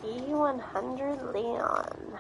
P100 Leon.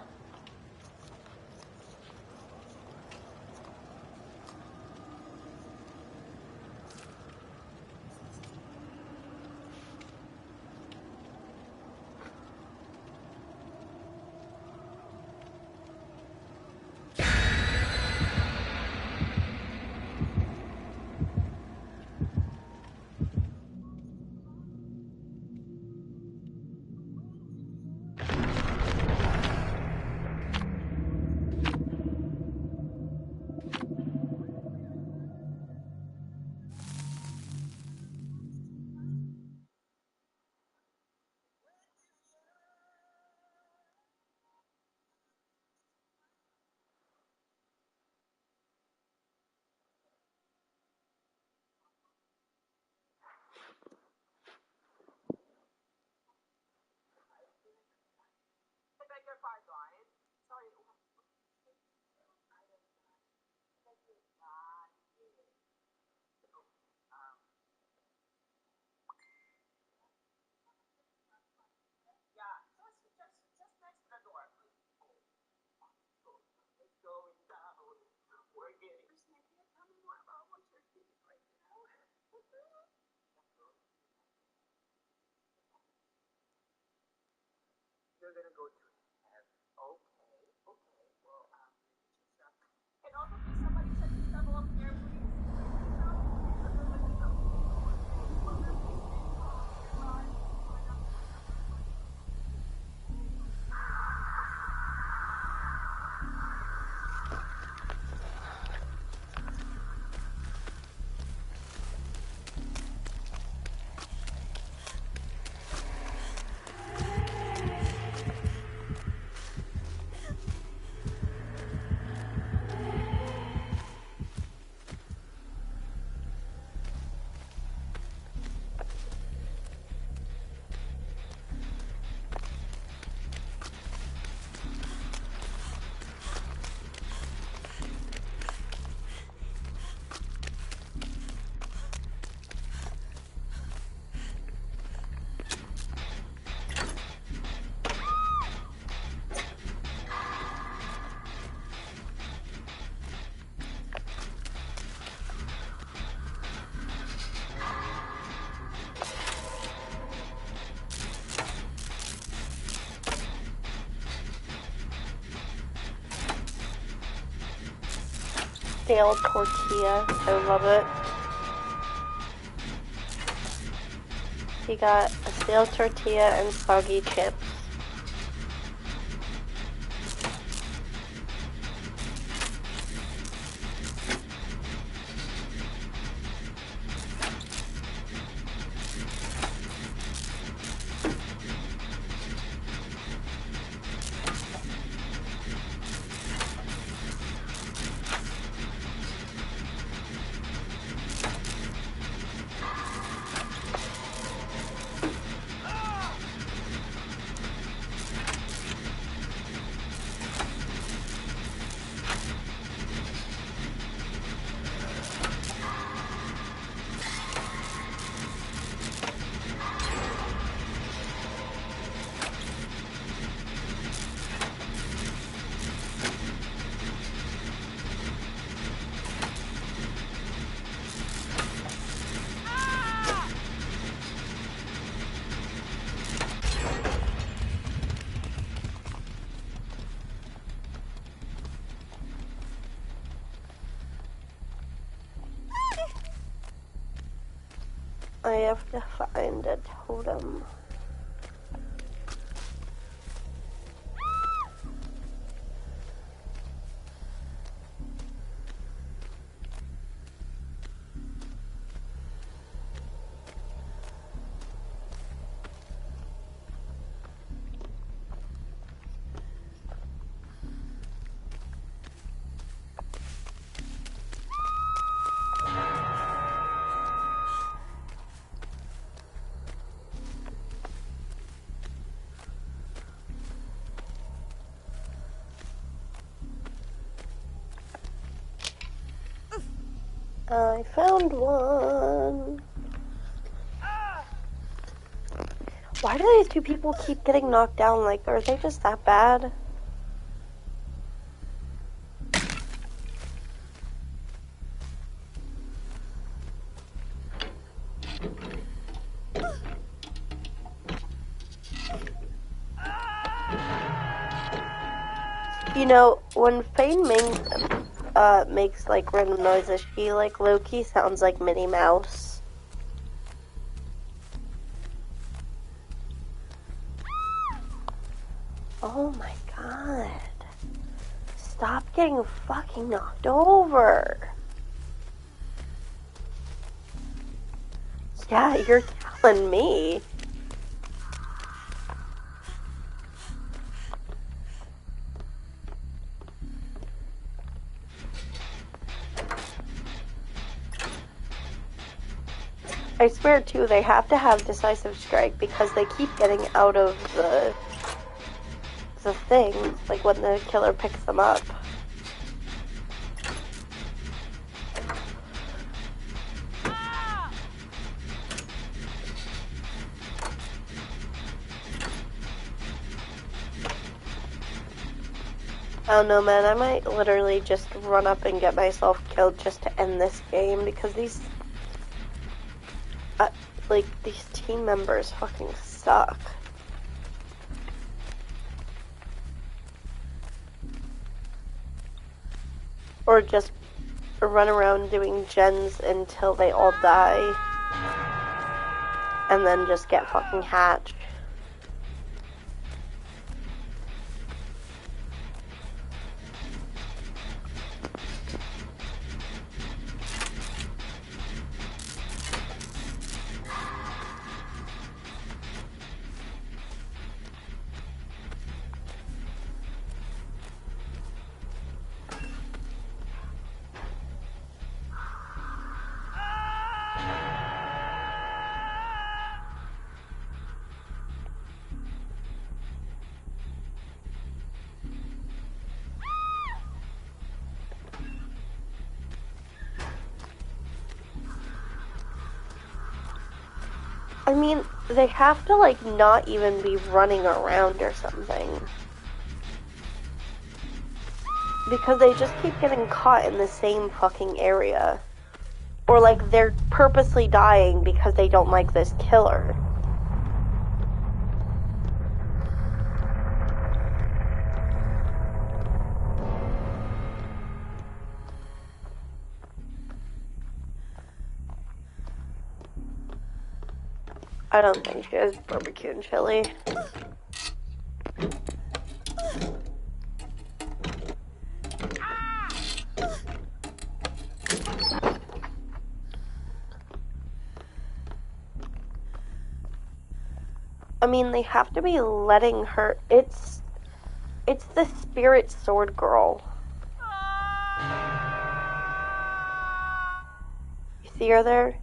Stale tortilla. I love it. He got a stale tortilla and soggy chips. I have to find a totem. I found one. Why do these two people keep getting knocked down? Like, are they just that bad? You know, when Fane makes like random noises, she like low-key sounds like Minnie Mouse. Oh my god. Stop getting fucking knocked over. Yeah, you're telling me. I swear too, they have to have Decisive Strike because they keep getting out of the thing, like when the killer picks them up. I don't know, man, I might literally just run up and get myself killed just to end this game because these team members fucking suck. Or just run around doing gens until they all die. And then just get fucking hatched. I mean, they have to, like, not even be running around or something. Because they just keep getting caught in the same fucking area. Or, like, they're purposely dying because they don't like this killer. I don't think she has barbecue and chili. I mean, they have to be letting her... It's the spirit sword girl. You see her there?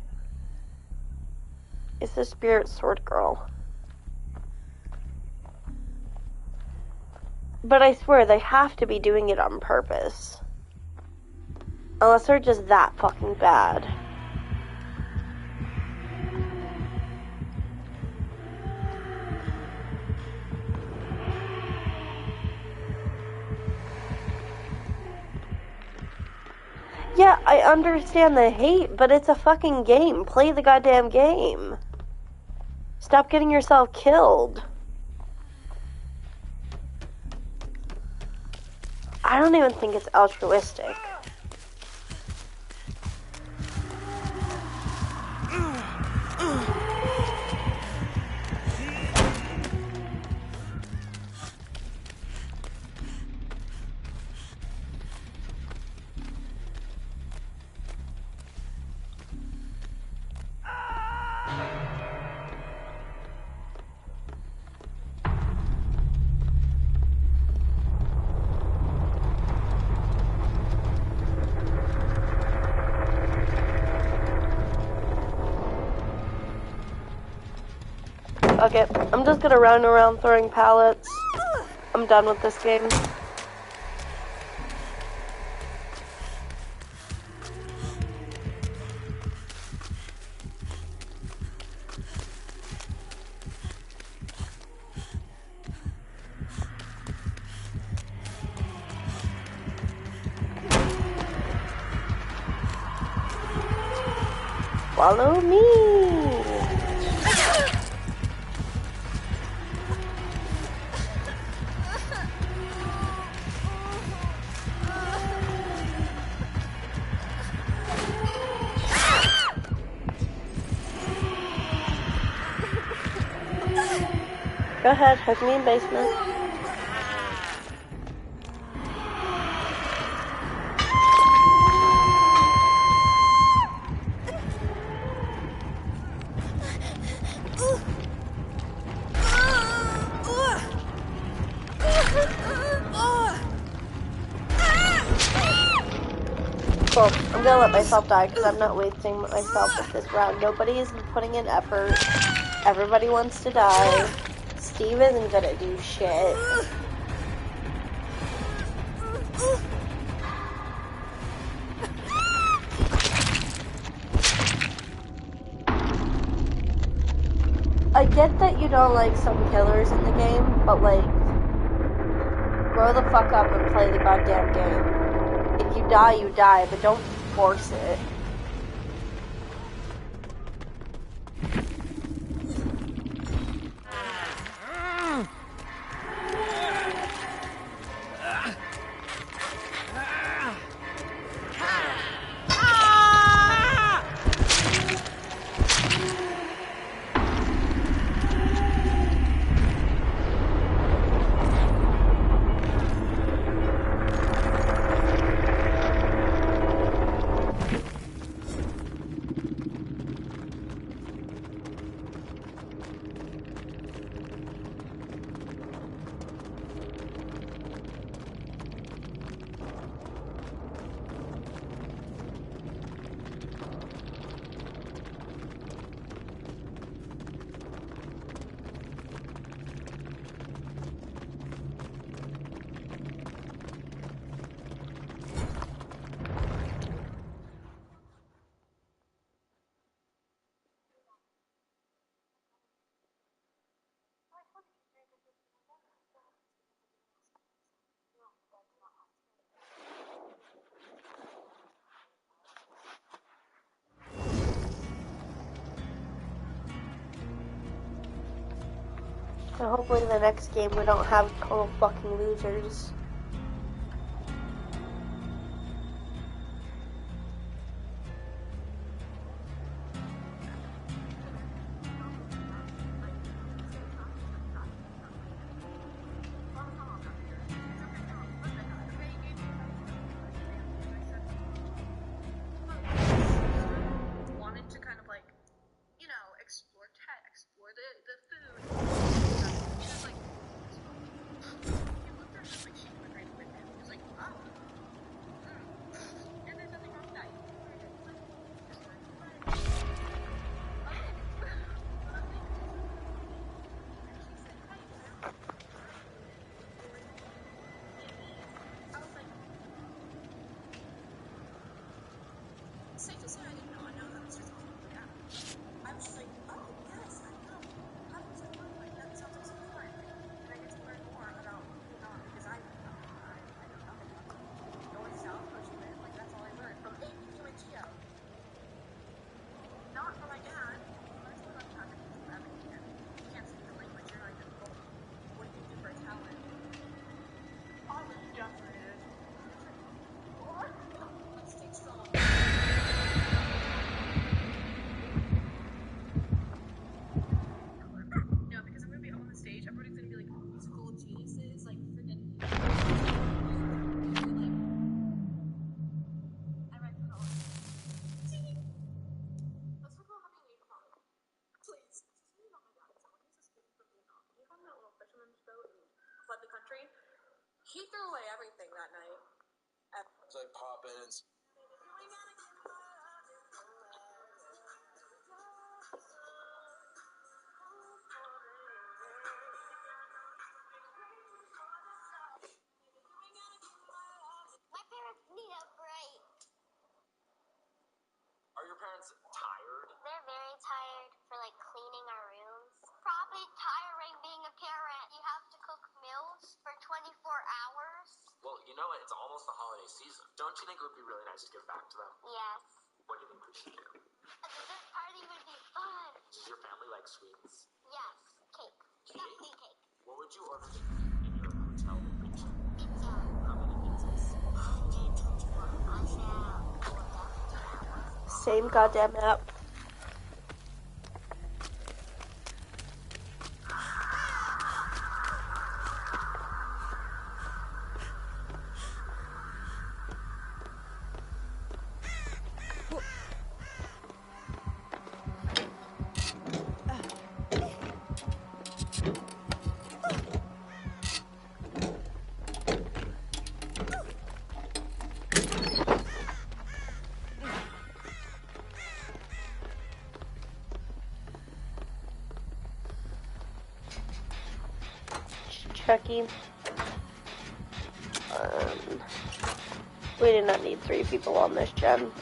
It's the spirit sword girl. But I swear, they have to be doing it on purpose. Unless they're just that fucking bad. Yeah, I understand the hate, but it's a fucking game. Play the goddamn game. Stop getting yourself killed. I don't even think it's altruistic. Okay, I'm just gonna run around throwing pallets. I'm done with this game. Follow me! Go ahead, hug me in basement. Cool. I'm gonna let myself die because I'm not wasting myself with this round. Nobody is putting in effort. Everybody wants to die. Steve isn't gonna do shit. I get that you don't like some killers in the game, but like, grow the fuck up and play the goddamn game. If you die, but don't force it. So hopefully the next game we don't have total fucking losers. Wanted to kind of like, you know, explore the food. She was like, you looked at her like she immigrated with him. He was like, oh. And there's nothing wrong with that. I was like, safe to say I didn't know. I know that was just I was just like, oh, yes, I know. How does it work? Like, that sounds like so fun. And I get to learn more about Vietnam because I know nothing about it. North, South, Ocean, like, that's all I learned from APU and Geo. Not from my dad. That's what I'm talking about. You can't speak the language. You're not even told what you do for a talent. All this stuff it is. Let's stay strong. fled the country. He threw away everything that night. It's like pop in and... My parents need a break. Are your parents tired? They're very tired for like cleaning our rooms. Probably tiring being a parent. You have to cook meals for 24 hours. Well, you know what? It's almost the holiday season. Don't you think it would be really nice to give back to them? Yes. What do you think we should do? A dessert party would be fun. Does your family like sweets? Yes. Cake. Definitely cake. What would you order to eat in your hotel vacation? Pizza. How many pizzas? 121. I shall order. Same goddamn app. Chucky. We do not need 3 people on this gen.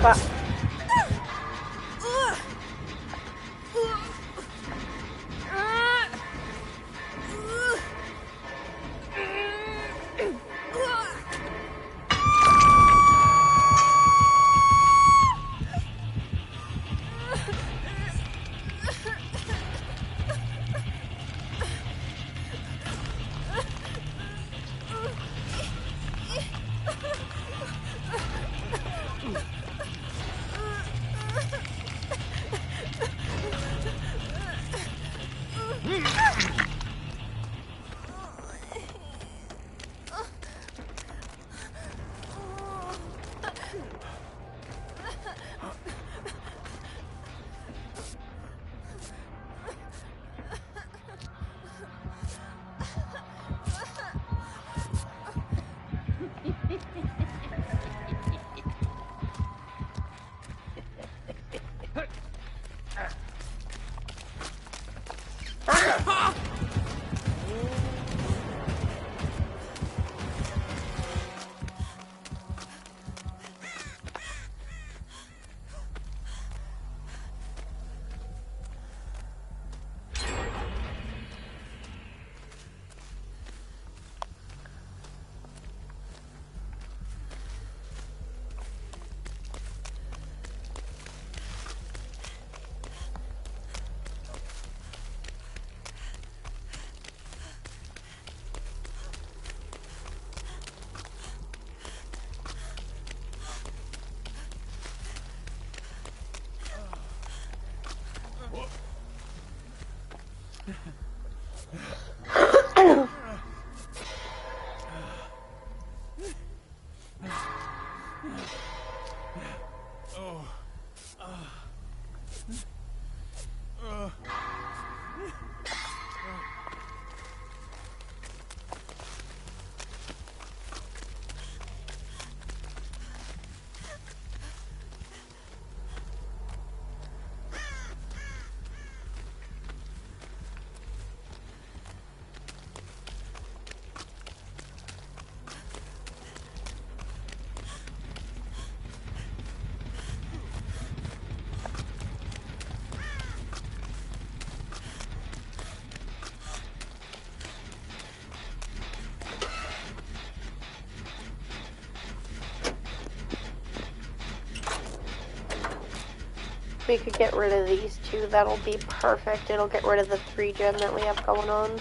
Fuck. we could get rid of these two, that'll be perfect. It'll get rid of the 3 gen that we have going on.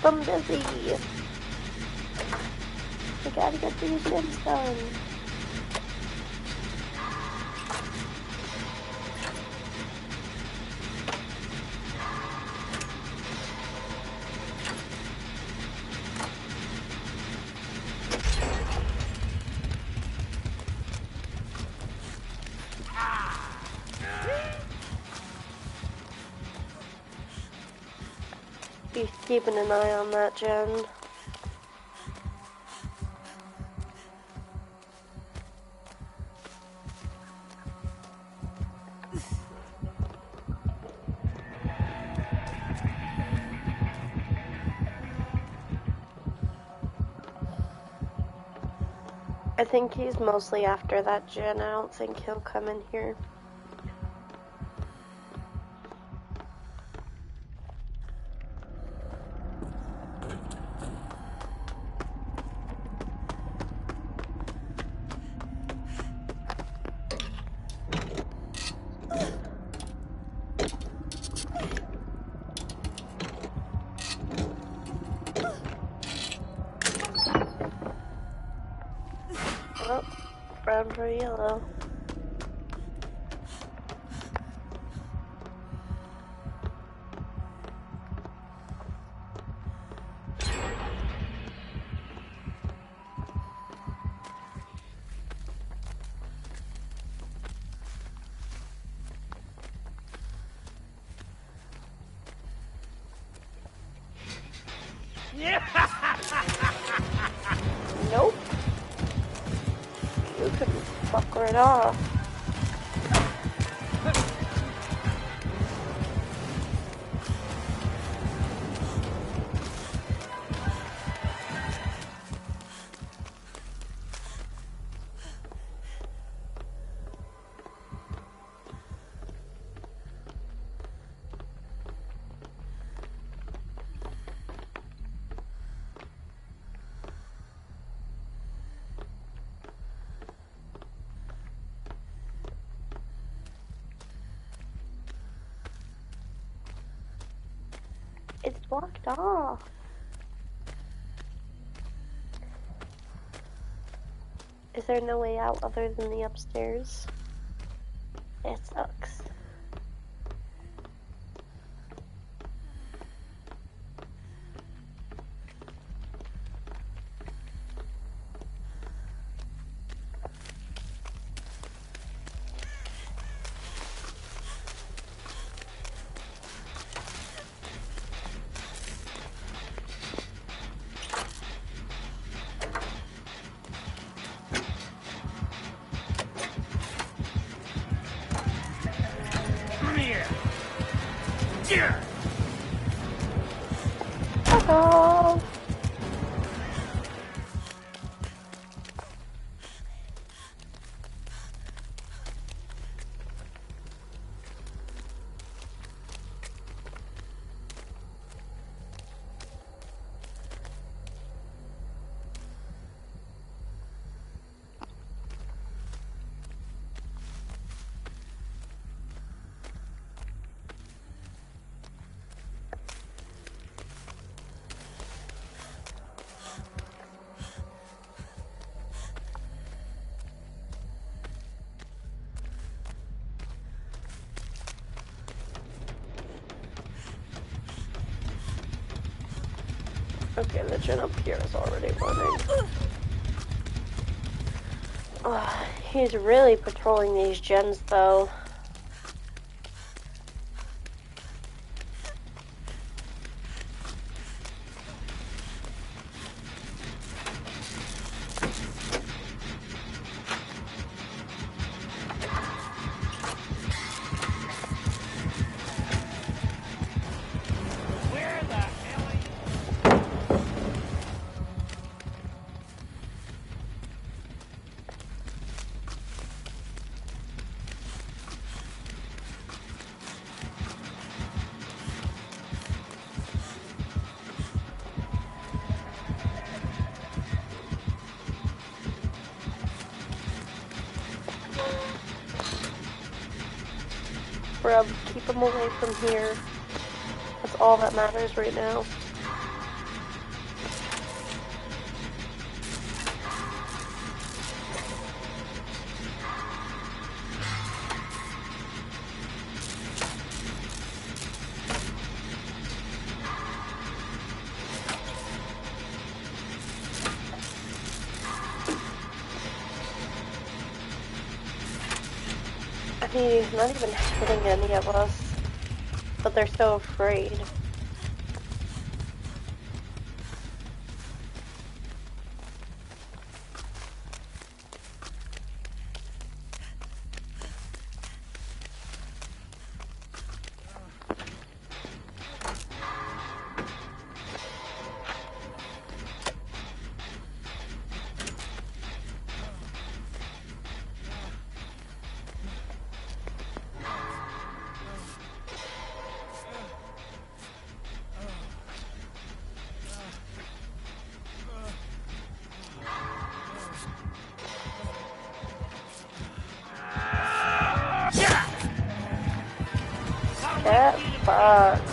I'm busy. I gotta get these gens done. Be keeping an eye on that gen. I think he's mostly after that gen. I don't think he'll come in here. Oh, brown for yellow. Nope. You can fuck right off. It's blocked off. Is there no way out other than the upstairs? It sucks. Hello. Okay, the gen up here is already running. He's really patrolling these gens, though. Bruh, keep him away from here. That's all that matters right now. He's not even hitting any of us, but they're so afraid. Get fucked.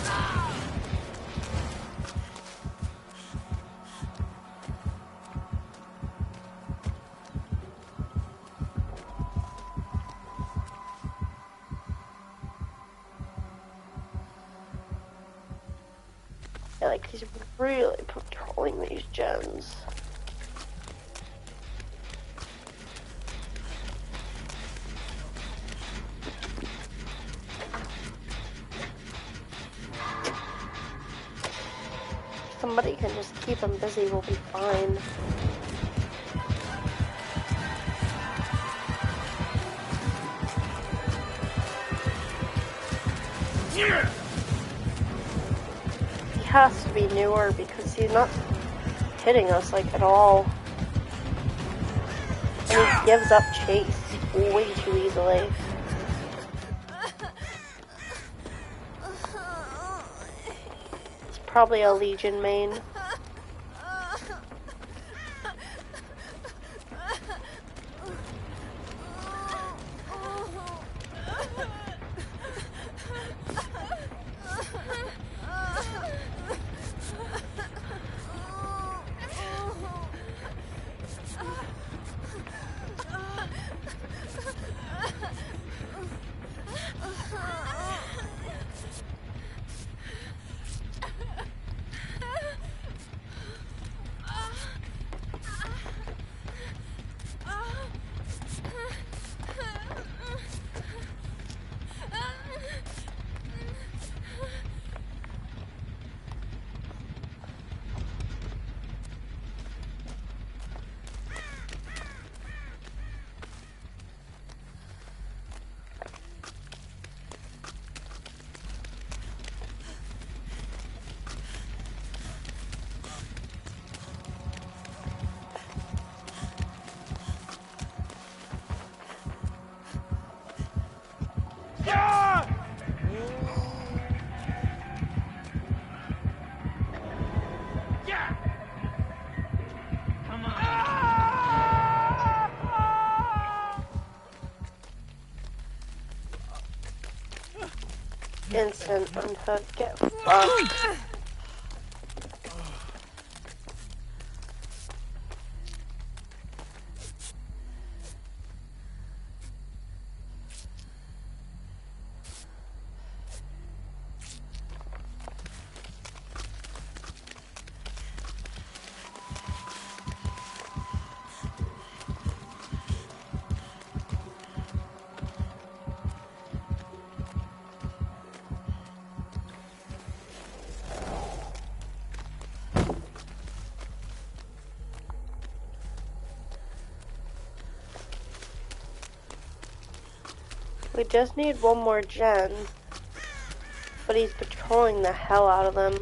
Yeah, like he's really patrolling these gens. Somebody can just keep him busy, we'll be fine. Yeah. He has to be newer because he's not hitting us like at all. And he gives up chase way too easily. It's probably a Legion main. Instant unhook, get fucked. We just need one more gen. But he's patrolling the hell out of them.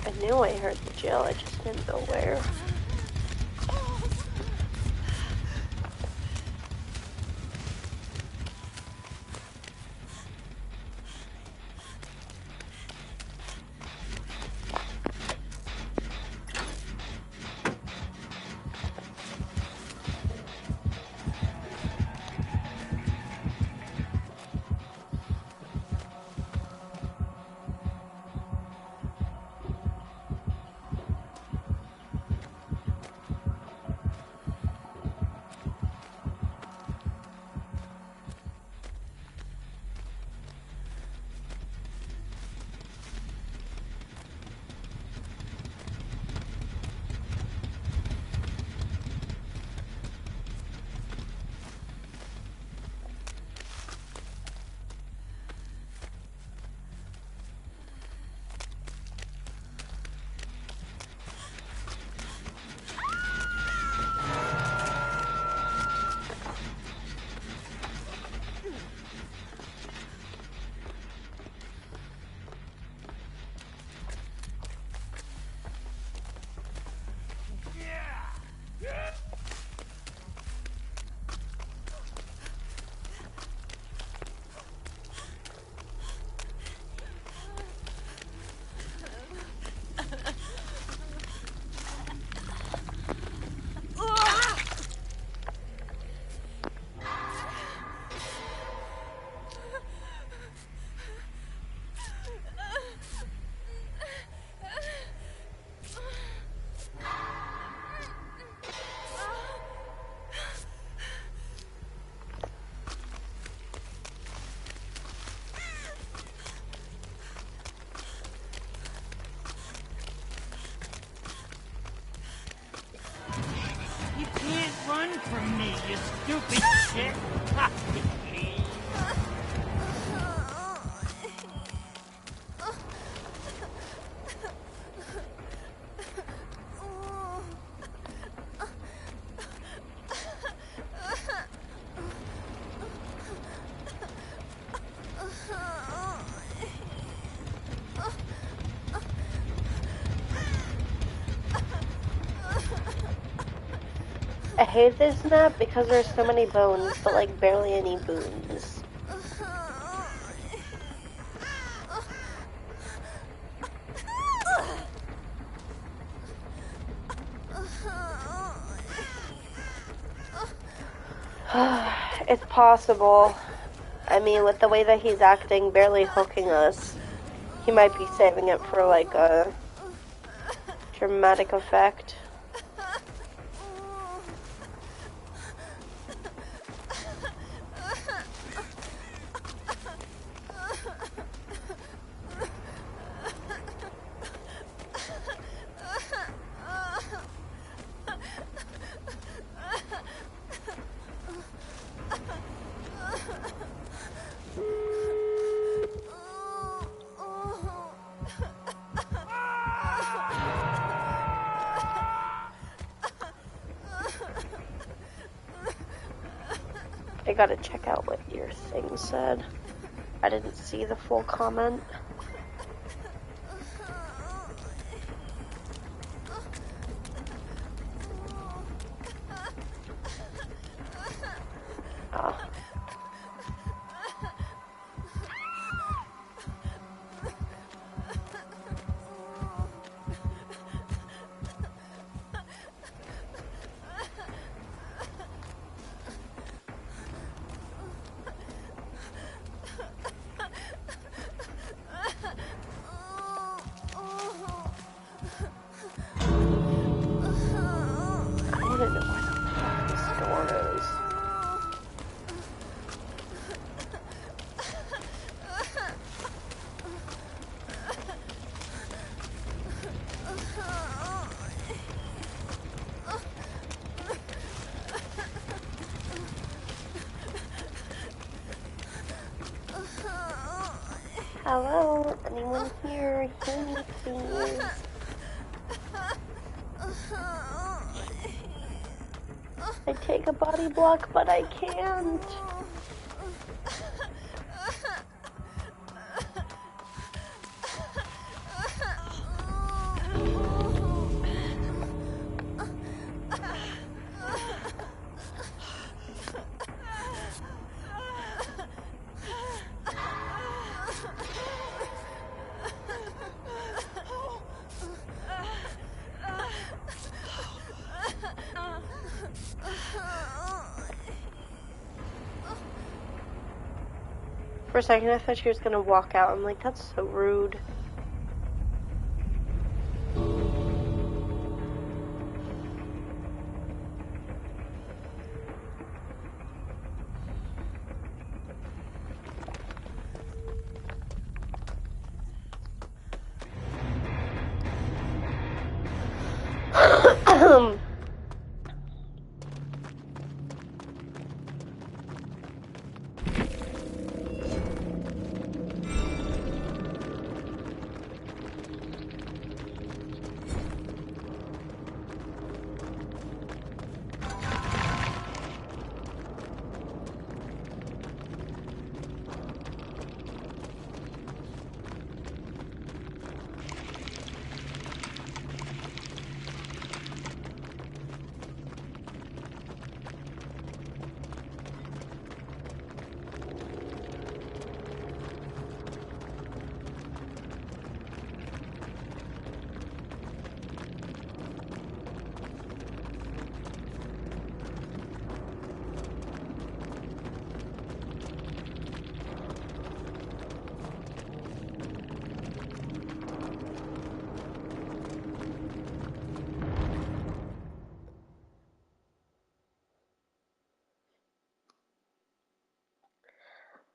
I knew I heard the Jill, I just didn't know where. Run from me, you stupid shit! I hate this map because there's so many bones, but like barely any boons. It's possible. I mean, with the way that he's acting, barely hooking us, he might be saving it for like a dramatic effect. I gotta check out what your thing said. I didn't see the full comment. Oh. Hello? Anyone here? Hear me, please? I take a body block, but I can't. For a second, I thought she was gonna walk out. I'm like, that's so rude.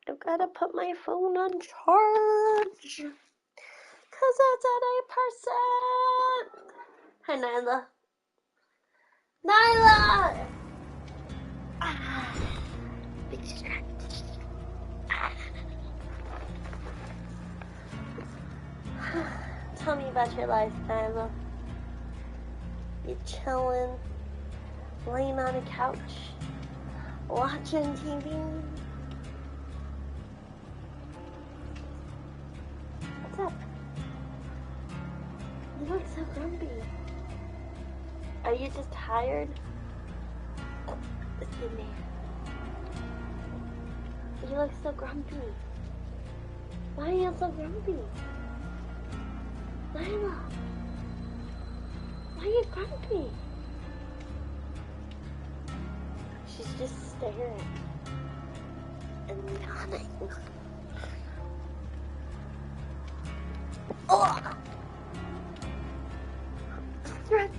I've gotta put my phone on charge. 'Cause it's at 8%. Hi, Nyla. Nyla! Big distract. Tell me about your life, Nyla. You chilling, laying on a couch, watching TV. What's up? You look so grumpy. Are you just tired? Excuse me. You look so grumpy. Why are you so grumpy? Nyla, why are you grumpy? She's just staring and yawning. Oh! Stretch.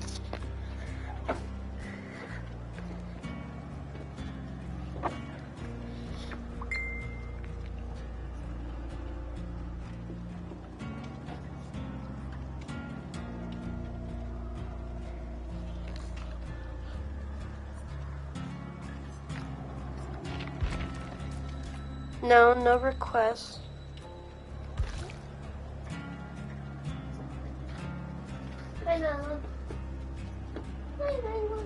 No, no requests. I know. I know.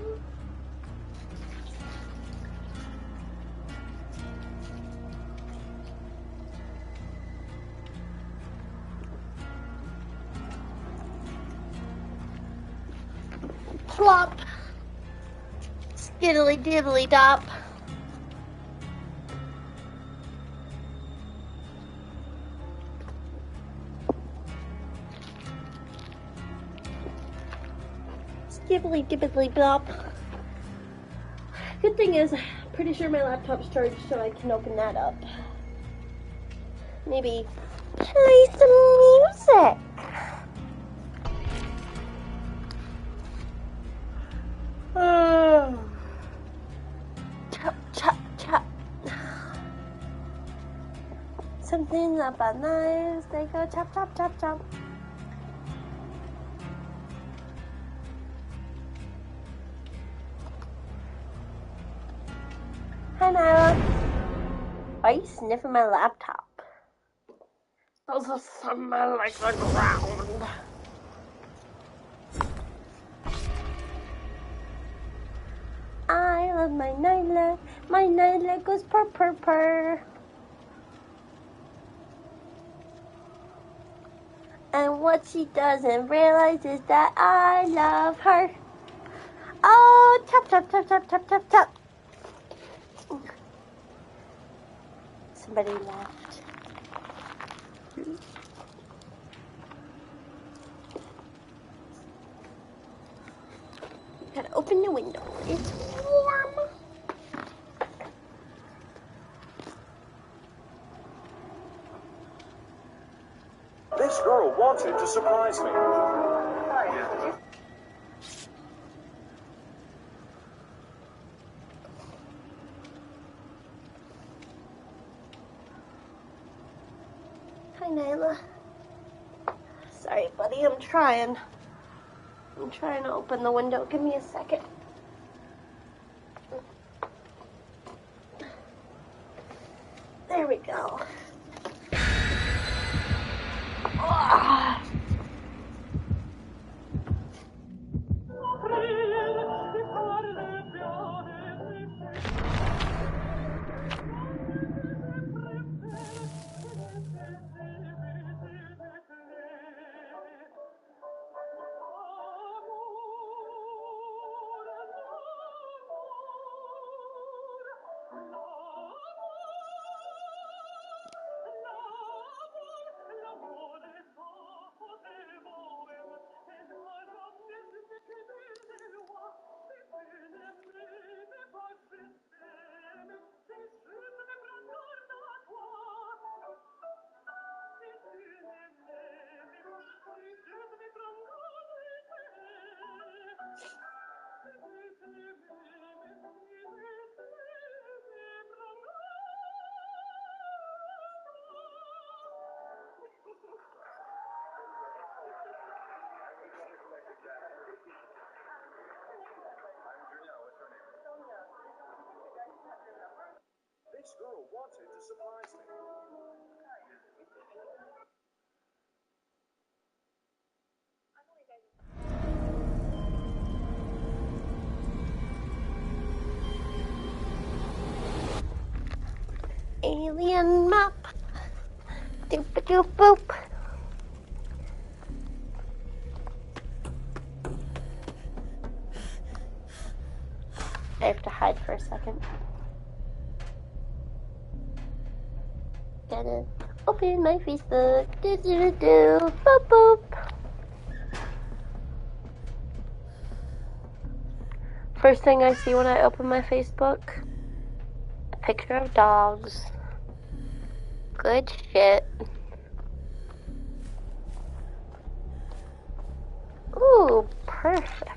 Plop. Skiddly diddly dop. Skibbly dibbly blop. Good thing is, pretty sure my laptop's charged, so I can open that up. Maybe play some music. Chop, chop, chop. Something about knives, they go chop, chop, chop, chop. Hi, Nyla. Why are you sniffing my laptop? Does smell like the ground? I love my Nyla. My Nyla goes purr purr purr. And what she doesn't realize is that I love her. Oh, tap tap tap tap tap tap tap. Somebody left. Gotta open the window. It's warm. This girl wanted to surprise me. Hi, Nyla. Sorry, buddy. I'm trying to open the window. Give me a second. There we go. Ah. This girl wanted to surprise me. Alien map. Doop doop boop. I have to hide for a second. Gotta open my Facebook. Do do do. Boop boop. First thing I see when I open my Facebook, a picture of dogs. Good shit. Ooh, perfect.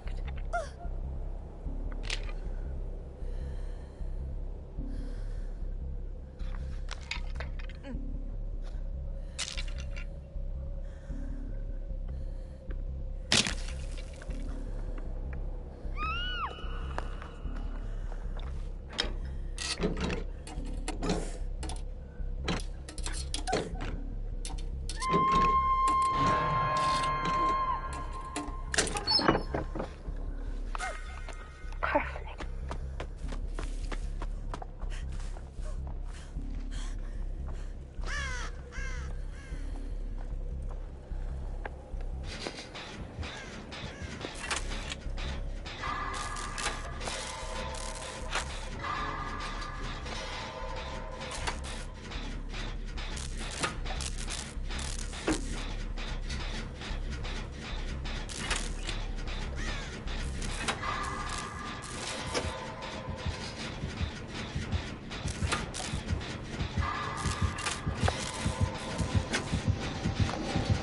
Perfect.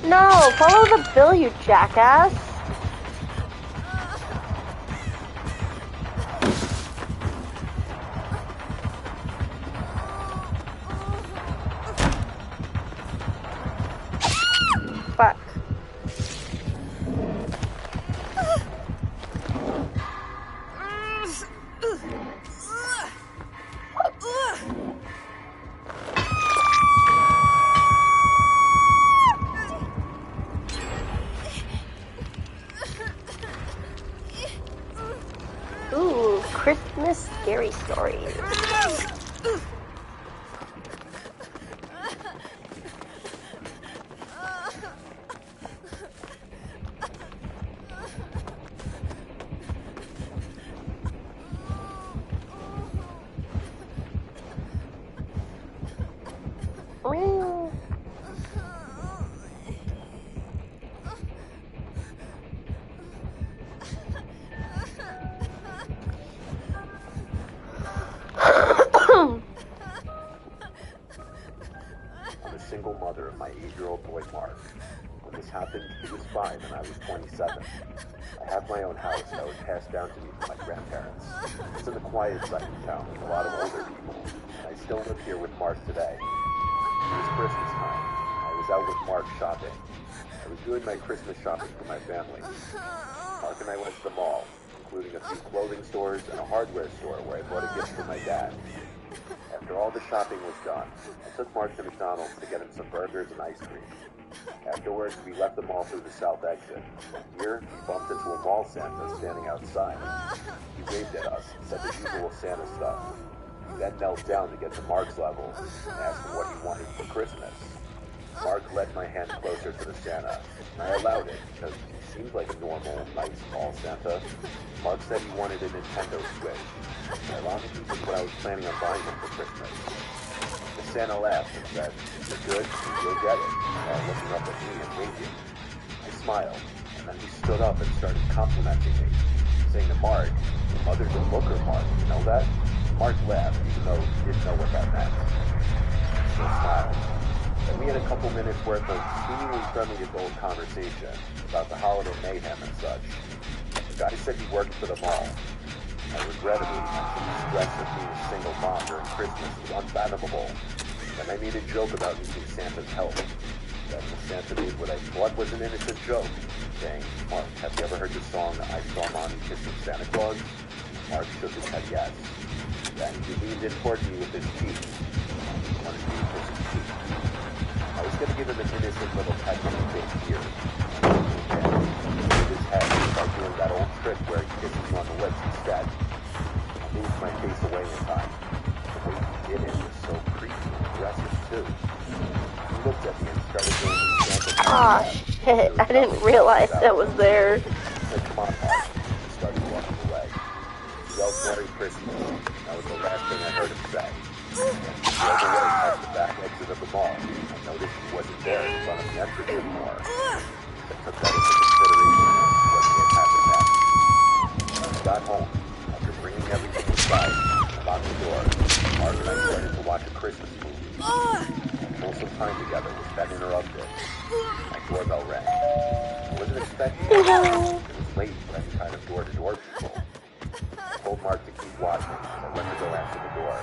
No, follow the bill, you jackass. Fuck. stories. I'm a single mother of my 8-year-old boy Mark. When this happened, he was 5 and I was 27. I have my own house that was passed down to me from my grandparents. It's in the quiet side of town with a lot of older people, and I still live here with Mark today. It was Christmas time. I was out with Mark shopping. I was doing my Christmas shopping for my family. Mark and I went to the mall, including a few clothing stores and a hardware store where I bought a gift for my dad. After all the shopping was done, I took Mark to McDonald's to get him some burgers and ice cream. Afterwards, we left the mall through the south exit. Here, we bumped into a mall Santa standing outside. He waved at us and said the usual Santa stuff. He then knelt down to get to Mark's level and asked him what he wanted for Christmas. Mark led my hand closer to the Santa, and I allowed it because he seemed like a normal, nice, mall Santa. Mark said he wanted a Nintendo Switch. Ironically, this is what I was planning on buying him for Christmas. The Santa laughed and said, "You're good, you'll get it," while looking up at me and waving. I smiled, and then he stood up and started complimenting me, saying to Mark, "Your mother's a booker, Mark, you know that?" Mark laughed, even though he didn't know what that meant. So I smiled. And we had a couple minutes worth of seemingly friendly adult conversation about the holiday mayhem and such. The guy said he worked for the mall. I regrettably mentioned the stress of being a single mom during Christmas was unfathomable. Then I made a joke about using Santa's help. Then Santa made what I thought was an innocent joke, saying, "Mark, have you ever heard the song I Saw Mommy Kissing Santa Claus?" Mark shook his head yes. Then he leaned in toward me with his cheek. He wanted me to kiss his cheek. I was going to give him an innocent little pet on his big ear. With his head, he started doing that old trick where he kisses you on the lips instead. I moved my face away in time. The way he did it was so creepy and aggressive, too. He looked at me and started doing his Santa. Ah, shit. I didn't realize that was there. I said, "Come on, Mark." He started walking away. He yelled "Merry Christmas." That was the last thing I heard him say. He drove away past the back exit of the mall. I noticed he wasn't there in front of the entrance anymore. I took that into consideration and asked what had happened next. When I got home, after bringing everything inside, I locked the door. Mark and I started to watch a Christmas movie. We spent some time together, which then interrupted. My doorbell rang. I wasn't expecting it. It was late for any kind of door-to-door people. I told Mark to keep watching as I went to go answer the door.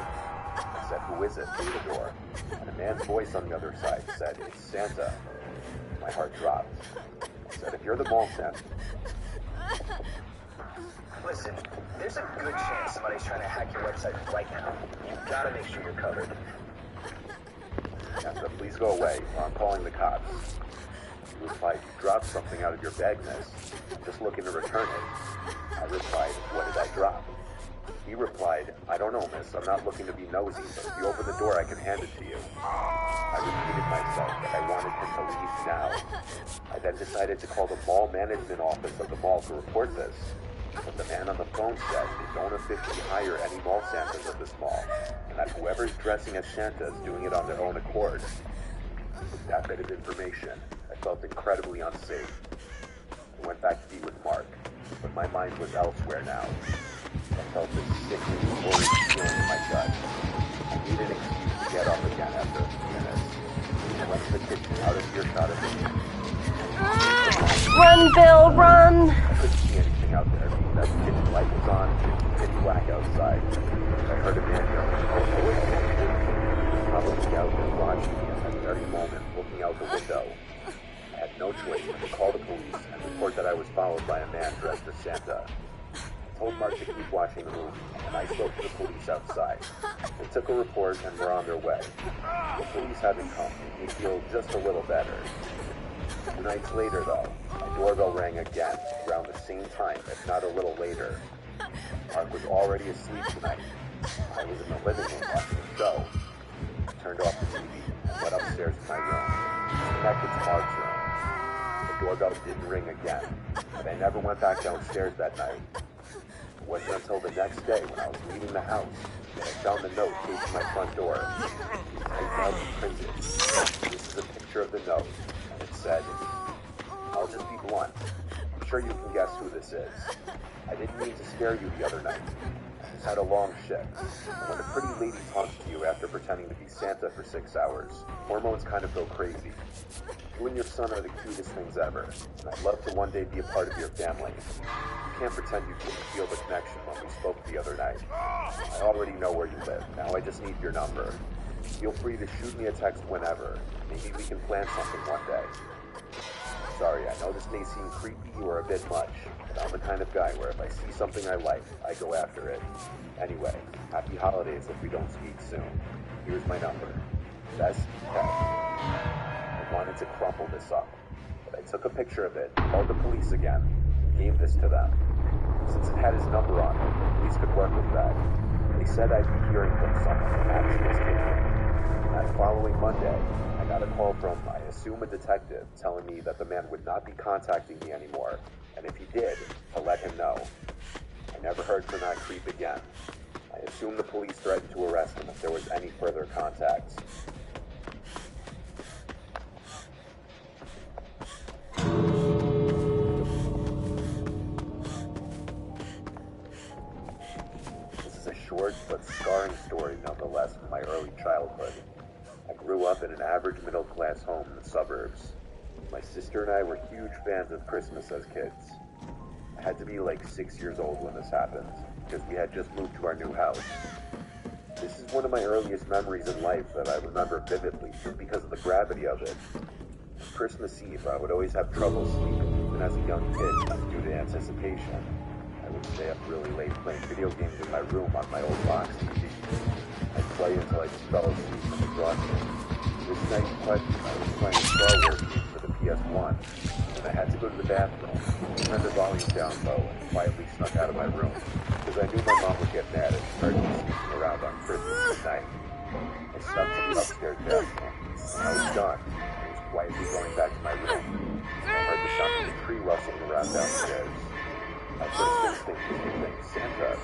I said, "Who is it?" through the door. And a man's voice on the other side said, "It's Santa." My heart dropped. I said, "If you're the mall Santa..." Listen, there's a good chance somebody's trying to hack your website right now. You've got to make sure you're covered. Santa, please go away, or I'm calling the cops. He replied, "You dropped something out of your bag, miss. I'm just looking to return it." I replied, "What did I drop?" He replied, "I don't know, miss. I'm not looking to be nosy, but if you open the door, I can hand it to you." I repeated myself that I wanted him to leave now. I then decided to call the mall management office of the mall to report this. But the man on the phone said they don't officially hire any mall Santas at this mall, and that whoever's dressing as Santa is doing it on their own accord. With that bit of information, I felt incredibly unsafe. I went back to be with Mark, but my mind was elsewhere now. I felt this sickening, horrid feeling in my gut. I needed an excuse to get up again after a few minutes. I went to the kitchen out of earshot of me. Run, Bill, run! I couldn't see anything out there. That kitchen light was on, and it was pitch black outside. I heard a man yell, "Oh, wait, he was probably out there watching me at that very moment, looking out the window. I had no choice but to call the police and report that I was followed by a man dressed as Santa. I told Mark to keep watching the movie, and I spoke to the police outside. They took a report and were on their way. The police hadn't come, made me feel just a little better. 2 nights later, though, my doorbell rang again, around the same time, if not a little later. Mark was already asleep tonight, I was in the living room watching a show. I turned off the TV and went upstairs to my room, connected to Mark's room. The doorbell didn't ring again, but I never went back downstairs that night. It wasn't until the next day when I was leaving the house that I found the note taped to my front door. It was typed out and printed. This is a picture of the note, and it said, "I'll just be blunt. I'm sure you can guess who this is. I didn't mean to scare you the other night. I just had a long shift. And when a pretty lady talks to you after pretending to be Santa for 6 hours, hormones kind of go crazy. You and your son are the cutest things ever, and I'd love to one day be a part of your family. You can't pretend you didn't feel the connection when we spoke the other night. I already know where you live. Now I just need your number. Feel free to shoot me a text whenever. Maybe we can plan something one day. Sorry, I know this may seem creepy or a bit much, but I'm the kind of guy where if I see something I like, I go after it. Anyway, happy holidays if we don't speak soon. Here's my number. Best Ted." I wanted to crumple this up, but I took a picture of it, called the police again, and gave this to them. Since it had his number on it, the police could work with that. They said I'd be hearing from someone when action was taken. That following Monday, I got a call from, I assume, a detective telling me that the man would not be contacting me anymore, and if he did, to let him know. I never heard from that creep again. I assume the police threatened to arrest him if there was any further contact. This is a short but scarring story nonetheless from my early childhood. I grew up in an average middle-class home in the suburbs. My sister and I were huge fans of Christmas as kids. I had to be like 6 years old when this happened, because we had just moved to our new house. This is one of my earliest memories in life that I remember vividly, just because of the gravity of it. On Christmas Eve, I would always have trouble sleeping, even as a young kid, just due to anticipation. I would stay up really late playing video games in my room on my old box TV. I'd play until I just fell asleep from exhaustion. This night in question, I was playing a Star Wars game for the PS1, and I had to go to the bathroom. I turned the volume down low and quietly snuck out of my room, because I knew my mom would get mad if I started sneaking around on Christmas night. I snuck to the upstairs bathroom. When I was done, I was quietly going back to my room. I heard the sound of a tree rustling around downstairs. My first instinct was to think Santa.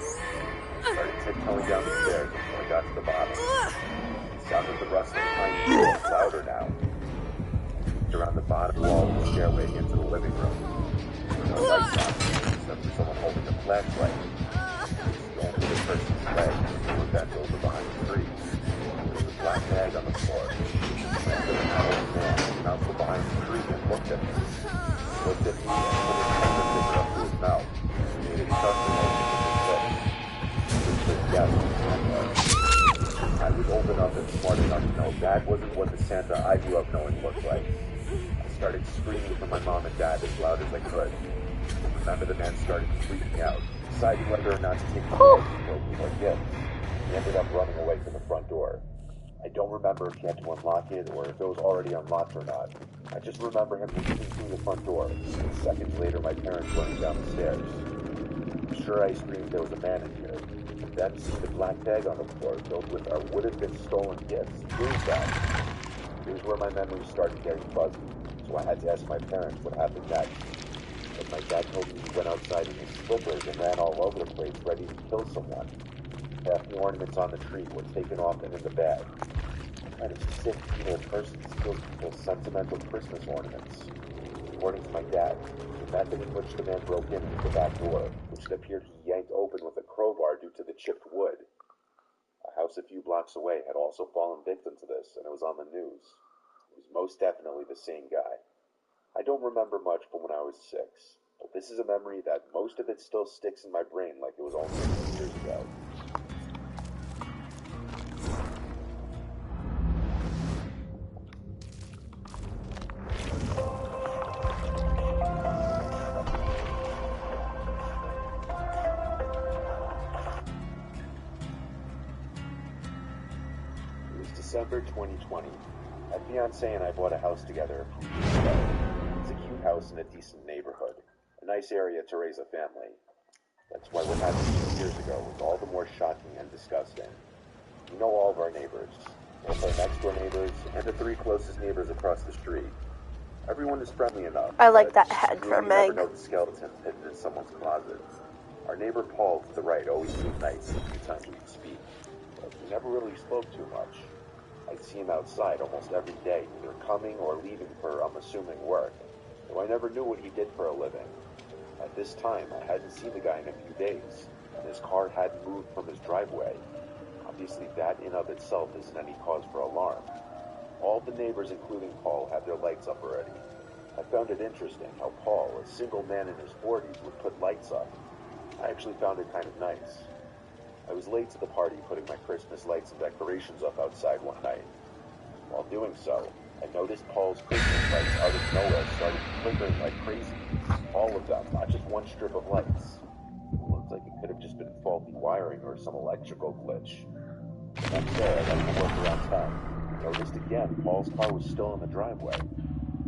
I started tiptoeing down the stairs until I got to the bottom. The sound of the rustling behind me was louder now. I peeked around the bottom wall of the stairway into the living room. There was no lights on, except for someone holding a flashlight. I scanned for the person's legs who were bent over behind the tree. There was a black bag on the floor. I landed on that old man who crouched from behind the tree and looked at me. He looked at me and put his finger up to his mouth. He made a disgusting motion with his lips. Yes, I was old enough and smart enough to know that wasn't what the Santa I grew up knowing looked like. I started screaming for my mom and dad as loud as I could. I remember the man started freaking out, deciding whether or not to take the bag or gift. He ended up running away from the front door. I don't remember if he had to unlock it or if it was already unlocked or not. I just remember him leaping through the front door, and seconds later my parents running down the stairs. I'm sure I screamed there was a man in here. Then seeing the black bag on the floor filled with our would-have-been stolen gifts proved that. Here's where my memories started getting fuzzy, so I had to ask my parents what happened next. But my dad told me he went outside in his slippers and ran all over the place ready to kill someone. Half the ornaments on the tree were taken off and in the bag. What kind of sick, evil person steals people's sentimental Christmas ornaments? According to my dad, the method in which the man broke in was the back door, which it appeared he yanked open with a crowbar due to the chipped wood. A house a few blocks away had also fallen victim to this, and it was on the news. It was most definitely the same guy. I don't remember much from when I was 6, but this is a memory that most of it still sticks in my brain like it was only a few years ago. December 2020. My fiancé and I bought a house together a few years ago. It's a cute house in a decent neighborhood. A nice area to raise a family. That's why what happened 2 years ago was all the more shocking and disgusting. We know all of our neighbors, both our next-door neighbors and the 3 closest neighbors across the street. Everyone is friendly enough. I like but that head you for really Meg. never know the skeletons hidden in someone's closet. Our neighbor Paul to the right always seemed nice the few times we'd speak, but we never really spoke too much. I'd see him outside almost every day, either coming or leaving for, I'm assuming, work, though I never knew what he did for a living. At this time, I hadn't seen the guy in a few days, and his car hadn't moved from his driveway. Obviously, that in of itself isn't any cause for alarm. All the neighbors, including Paul, had their lights up already. I found it interesting how Paul, a single man in his 40s, would put lights up. I actually found it kind of nice. I was late to the party putting my Christmas lights and decorations up outside one night. While doing so, I noticed Paul's Christmas lights out of nowhere started flickering like crazy. All of them, not just one strip of lights. It looked like it could have just been faulty wiring or some electrical glitch. The next day, I went to work around 10. I noticed again Paul's car was still in the driveway.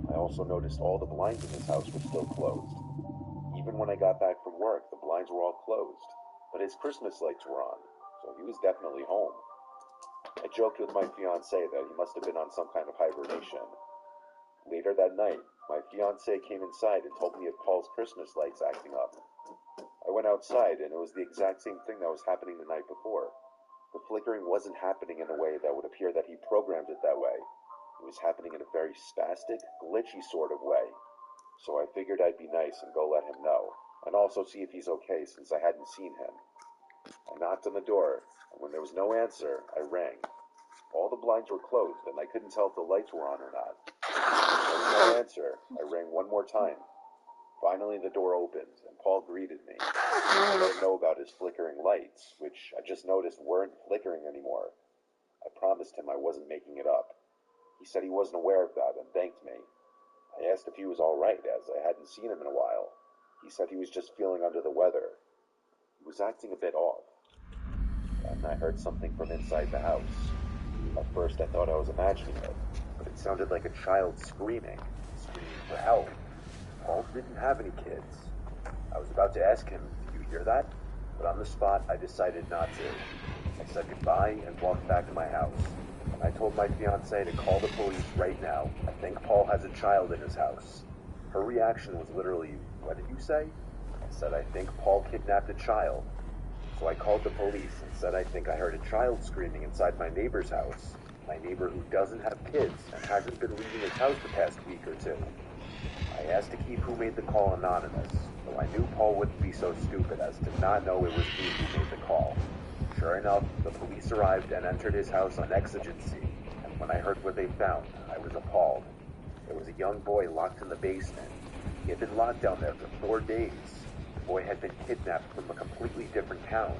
I also noticed all the blinds in his house were still closed. Even when I got back from work, the blinds were all closed, but his Christmas lights were on, so he was definitely home. I joked with my fiancée that he must have been on some kind of hibernation. Later that night, my fiancée came inside and told me of Paul's Christmas lights acting up. I went outside, and it was the exact same thing that was happening the night before. The flickering wasn't happening in a way that would appear that he programmed it that way. It was happening in a very spastic, glitchy sort of way. So I figured I'd be nice and go let him know, and also see if he's okay since I hadn't seen him. I knocked on the door, and when there was no answer, I rang. All the blinds were closed, and I couldn't tell if the lights were on or not. When there was no answer, I rang one more time. Finally, the door opened, and Paul greeted me. I didn't know about his flickering lights, which I just noticed weren't flickering anymore. I promised him I wasn't making it up. He said he wasn't aware of that and thanked me. I asked if he was all right, as I hadn't seen him in a while. He said he was just feeling under the weather. He was acting a bit off. And I heard something from inside the house. At first I thought I was imagining it, but it sounded like a child screaming for help. Paul didn't have any kids. I was about to ask him, "Did you hear that?" But on the spot, I decided not to. I said goodbye and walked back to my house. I told my fiancée to call the police right now. I think Paul has a child in his house. Her reaction was literally, "What did you say?" I said, "I think Paul kidnapped a child." So I called the police and said I think I heard a child screaming inside my neighbor's house. My neighbor who doesn't have kids and hasn't been leaving his house the past week or two. I asked to keep who made the call anonymous, though I knew Paul wouldn't be so stupid as to not know it was me who made the call. Sure enough, the police arrived and entered his house on exigency, and when I heard what they found, I was appalled. There was a young boy locked in the basement. He had been locked down there for 4 days. The boy had been kidnapped from a completely different town.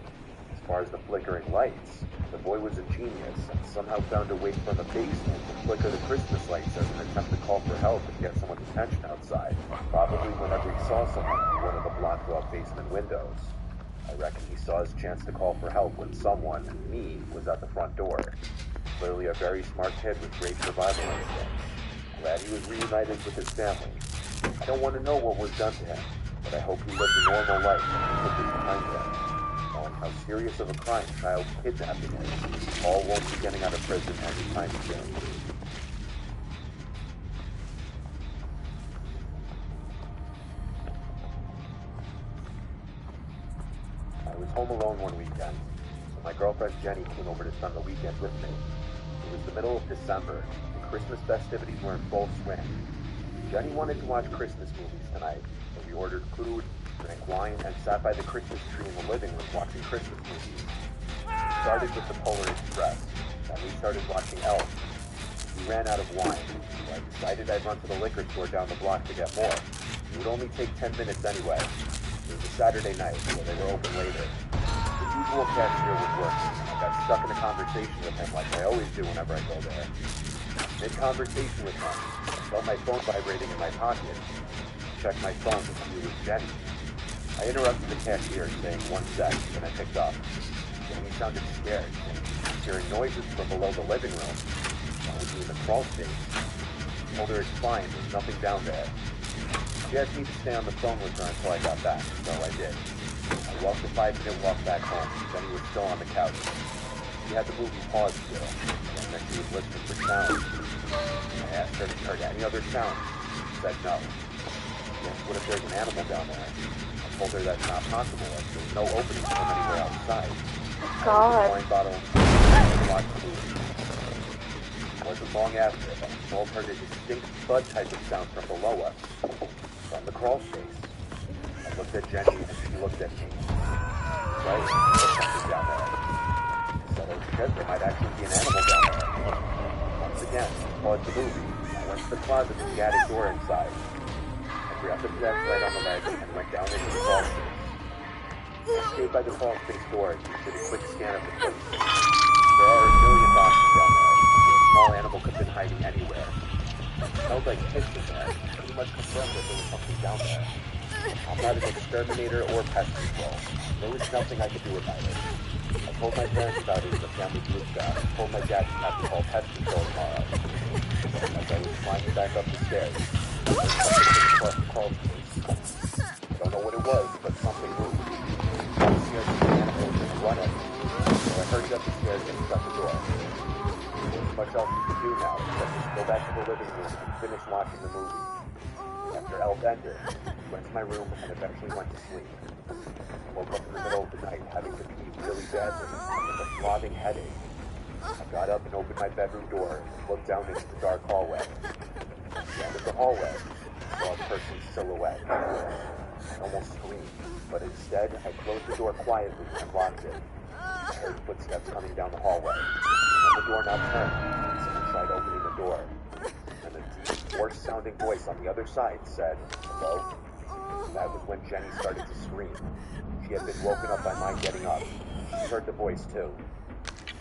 As far as the flickering lights, the boy was a genius and somehow found a way from the basement to flicker the Christmas lights as an attempt to call for help and get someone's attention outside. Probably whenever he saw someone through one of the blocked-off basement windows. I reckon he saw his chance to call for help when someone, me, was at the front door. Clearly a very smart kid with great survival instincts. Glad he was reunited with his family. I don't want to know what was done to him, but I hope he lived a normal life and put this behind him. Knowing how serious of a crime child kidnapping is, Paul won't be getting out of prison anytime soon. I was home alone one weekend, so my girlfriend Jenny came over to spend the weekend with me. It was the middle of December, and Christmas festivities were in full swing. Jenny wanted to watch Christmas movies tonight, so we ordered food, drank wine, and sat by the Christmas tree in the living room watching Christmas movies. We started with the Polar Express, and we started watching Elf. We ran out of wine, so I decided I'd run to the liquor store down the block to get more. It would only take 10 minutes anyway. It was a Saturday night, so they were open later. The usual cashier was working, and I got stuck in a conversation with him like I always do whenever I go there. Mid-conversation with him, I felt my phone vibrating in my pocket. I checked my phone to see it was Jenny. I interrupted the cashier, saying 1 sec, and I picked up. Jenny sounded scared, and hearing noises from below the living room. I was in the crawl space. I told her it's fine, there's nothing down there. She asked me to stay on the phone with her until I got back, so I did. I I walked the 5-minute walk back home. Jenny was still on the couch. She had the movie paused still, and then she was listening for sounds. I asked her if she heard any other sounds. She said no. Yes, what if there's an animal down there? I told her that's not possible, as there's no opening from anywhere outside. God. Wine bottle and watched the movie. It wasn't long after that I told her the distinct thud type of sound from below us, from the crawl space. I looked at Jenny and she looked at me. Right, there's something down there. I said, oh shit, there might actually be an animal down there. Once again, I paused the movie. I went to the closet with the attic door inside. I grabbed the flashlight on the ledge and went down into the crawl space. I stayed by the crawl space door and did a quick scan of the place. There are a million boxes down there. A small animal could have been hiding anywhere. It smelled like piss in there. Pretty much confirmed that there was something down there. I'm not an exterminator or pest control. There was nothing I could do about it. I told my parents about it in the family group chat. I told my dad to have to call pest control tomorrow. As I was climbing back up the stairs, I heard something across the crawl space. I don't know what it was, but something moved. I was scared that the animal was going to run at me. So I hurried up the stairs and shut the door. There wasn't much else you could do now except just go back to the living room and finish watching the movie. After Elf ended, I went to my room and eventually went to sleep. I woke up in the middle of the night having to pee really badly and with a throbbing headache. I got up and opened my bedroom door and looked down into the dark hallway. At the end of the hallway, I saw a person's silhouette. I almost screamed, but instead I closed the door quietly and locked it. I heard footsteps coming down the hallway. When the doorknob turned, someone tried opening the door. And a deep, hoarse-sounding voice on the other side said, "Hello?" That was when Jenny started to scream. She had been woken up by my getting up. She heard the voice, too.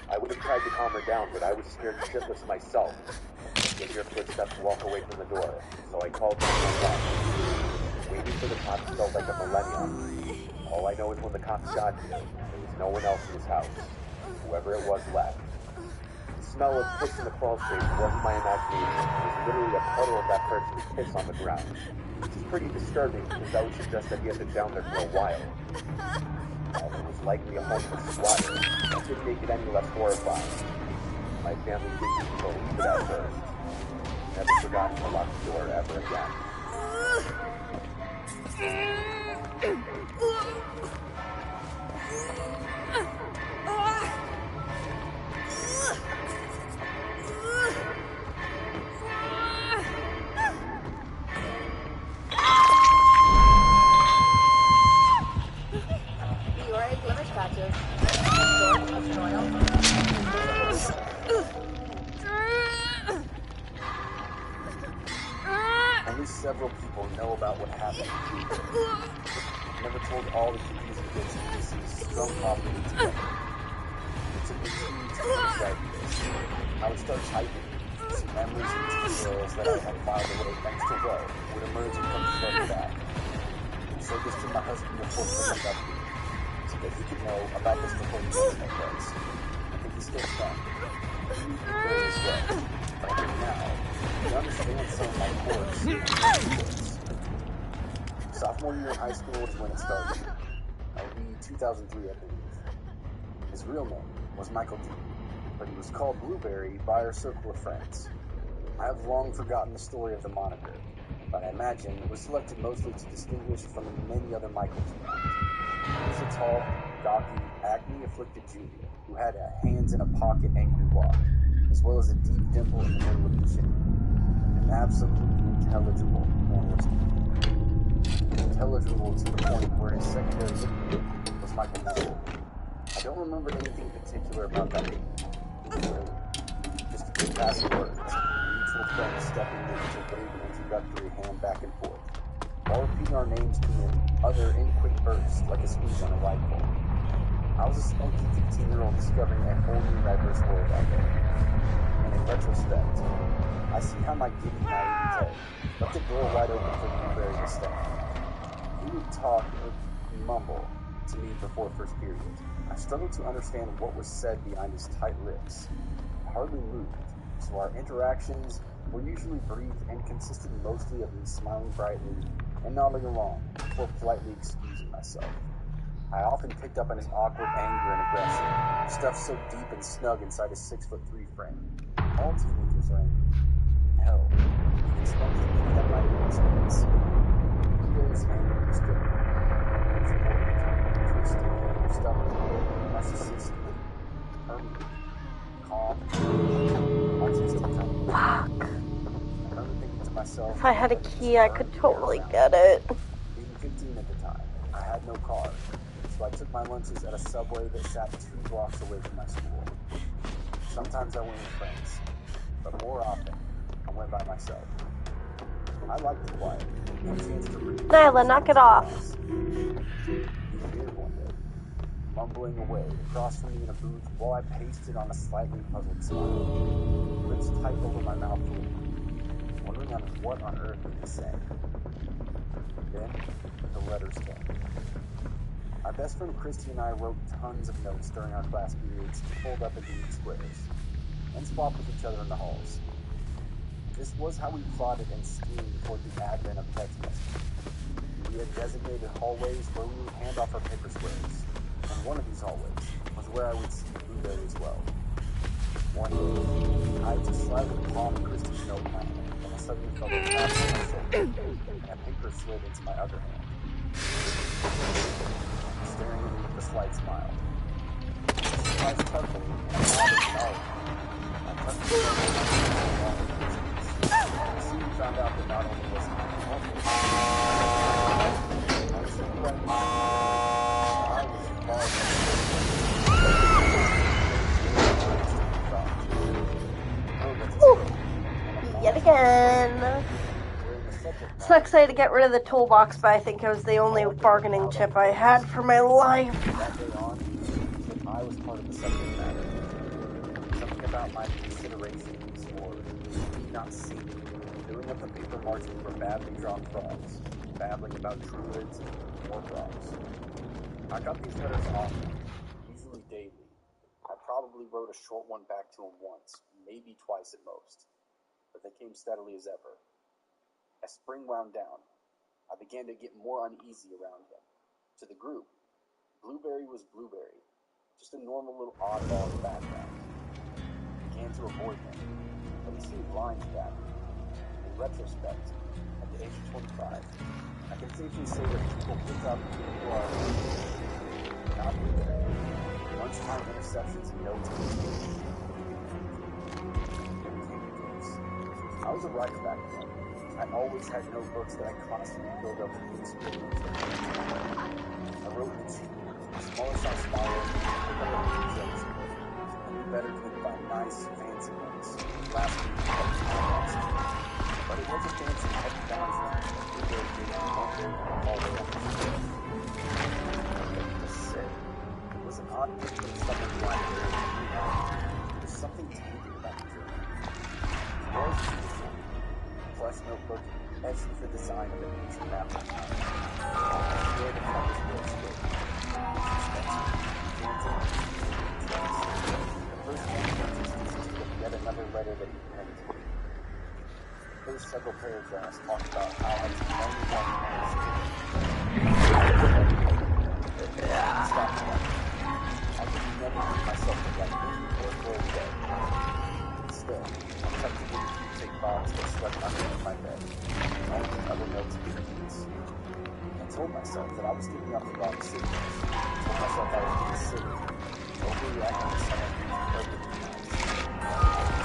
I would have tried to calm her down, but I was scared shitless myself. I hear footsteps walk away from the door, so I called 911. Waiting for the cops felt like a millennium. All I know is when the cops got here, there was no one else in his house. Whoever it was left. The smell of piss in the crawl space wasn't my imagination. It was literally a puddle of that person's piss on the ground. Which is pretty disturbing because that would suggest that he had been down there for a while. It was likely a homeless squatter. That didn't make it any less horrifying. My family didn't even believe it at first. Never forgotten to lock the door ever again. Only several people know about what happened to Jupiter. I've never told all the confusing bits and pieces strung properly together. It took me 2 weeks to decide this. I would start typing. Some memories and details that I had filed away thanks to Ro would emerge and come flooding back. I showed this to my husband before picking up here, so that he could know about this before he goes my place. I think he still can. He knew very as well. But now, he understands some of my quirks. Sophomore year in high school is when it started. That would be 2003, I believe. His real name was Michael D, but he was called Blueberry by our circle of friends. I have long forgotten the story of the moniker, but I imagine it was selected mostly to distinguish from the many other Michaels around. He was a tall, gawky, acne-afflicted junior who had a hands-in-a-pocket angry walk, as well as a deep dimple in the middle of his chin. An absolutely intelligible analyst. Intelligible to the point where his secondary nickname was Michael Mitchell. I don't remember anything particular about that name. Really. Just a good passing words. Mutual friends stepping in to wave an introductory hand back and forth, while repeating our names in other in quick bursts like a squeeze on a rifle. I was a spunky 15-year-old discovering a whole new diverse world out there. And in retrospect, I see how my giddy naivete left the door wide open for Blueberry to step. He would talk or mumble to me before first period. I struggled to understand what was said behind his tight lips. I hardly moved, so our interactions were usually brief and consisted mostly of me smiling brightly and nodding along before politely excusing myself. I often picked up on his awkward anger and aggression, stuffed so deep and snug inside his 6'3" frame. All teenagers are angry. Hell, you can smell the heat that night in his hands. Blueberry's anger was good. He was important, twisted, stubborn, narcissistic, permanent, calm, artistic kind. Fuck. I remember thinking to myself, If I had a key, I could totally get it. being 15 at the time, I had no car, so I took my lunches at a Subway that sat 2 blocks away from my school. Sometimes I went with friends, but more often, I went by myself. I liked the quiet, no chance to read. Nyla, knock it off. Beard one day, mumbling away across from me in a booth while I pasted on a slightly puzzled smile, lips tight over my mouth, wondering on what on earth he was saying. Then, the letters came. My best friend Christy and I wrote tons of notes during our class periods, pulled up into neat squares, and swapped with each other in the halls. This was how we plotted and schemed toward the advent of text messaging. We had designated hallways where we would hand off our paper squares, and one of these hallways was where I would see Blueberry as well. One day, I had just slightly palmed Christy's note in my hand, and I suddenly felt a tap on my shoulder, and a paper slid into my other hand. Staring at me with a slight smile. She sliced carefully, and I nodded acknowledgement. I touched the paper, I soon found out that not only was he awful, I was right now. I was far Ooh, yet again. Sucks I had to get rid of the toolbox, but I think it was the only bargaining chip I had for my life. That day on, I was part of the subject matter. Something about my considerations or me not seeing, doing up the paper margin for badly drawn frogs, babbling about druids and more frogs. I got these letters often, usually daily. I probably wrote a short one back to him once, maybe twice at most, but they came steadily as ever. As spring wound down, I began to get more uneasy around him. To the group, Blueberry was Blueberry, just a normal little oddball in the background. I began to avoid him, but he seemed blind to that. In retrospect, at the age of 25, I can safely say that people picked up who are not Blueberry. Lunchtime interceptions and notes. I was a writer back then. I always had notebooks that I constantly filled up with these scribblings. I wrote in smaller size files, jokes, and knew better than to buy nice, fancy ones. Last week, but it was a fancy heavy boundary. We were getting one day all the way up to the It was sick. It was an odd thing to someone who I knew. There was something tainted about the journey. It was beautiful. Plus notebook etched with the design of an ancient map of time. Where the covers were split. The first one consisted of yet another letter that he penned to me. The first several paragraphs talked about how I was only stop that. I could never make myself to write any or go away. Still, I kept the take box that slept underneath my bed, and all the other notes and keys. I told myself that I was giving up the wrong signals. I told myself I was being silly, overreacting to someone who's perfectly nice.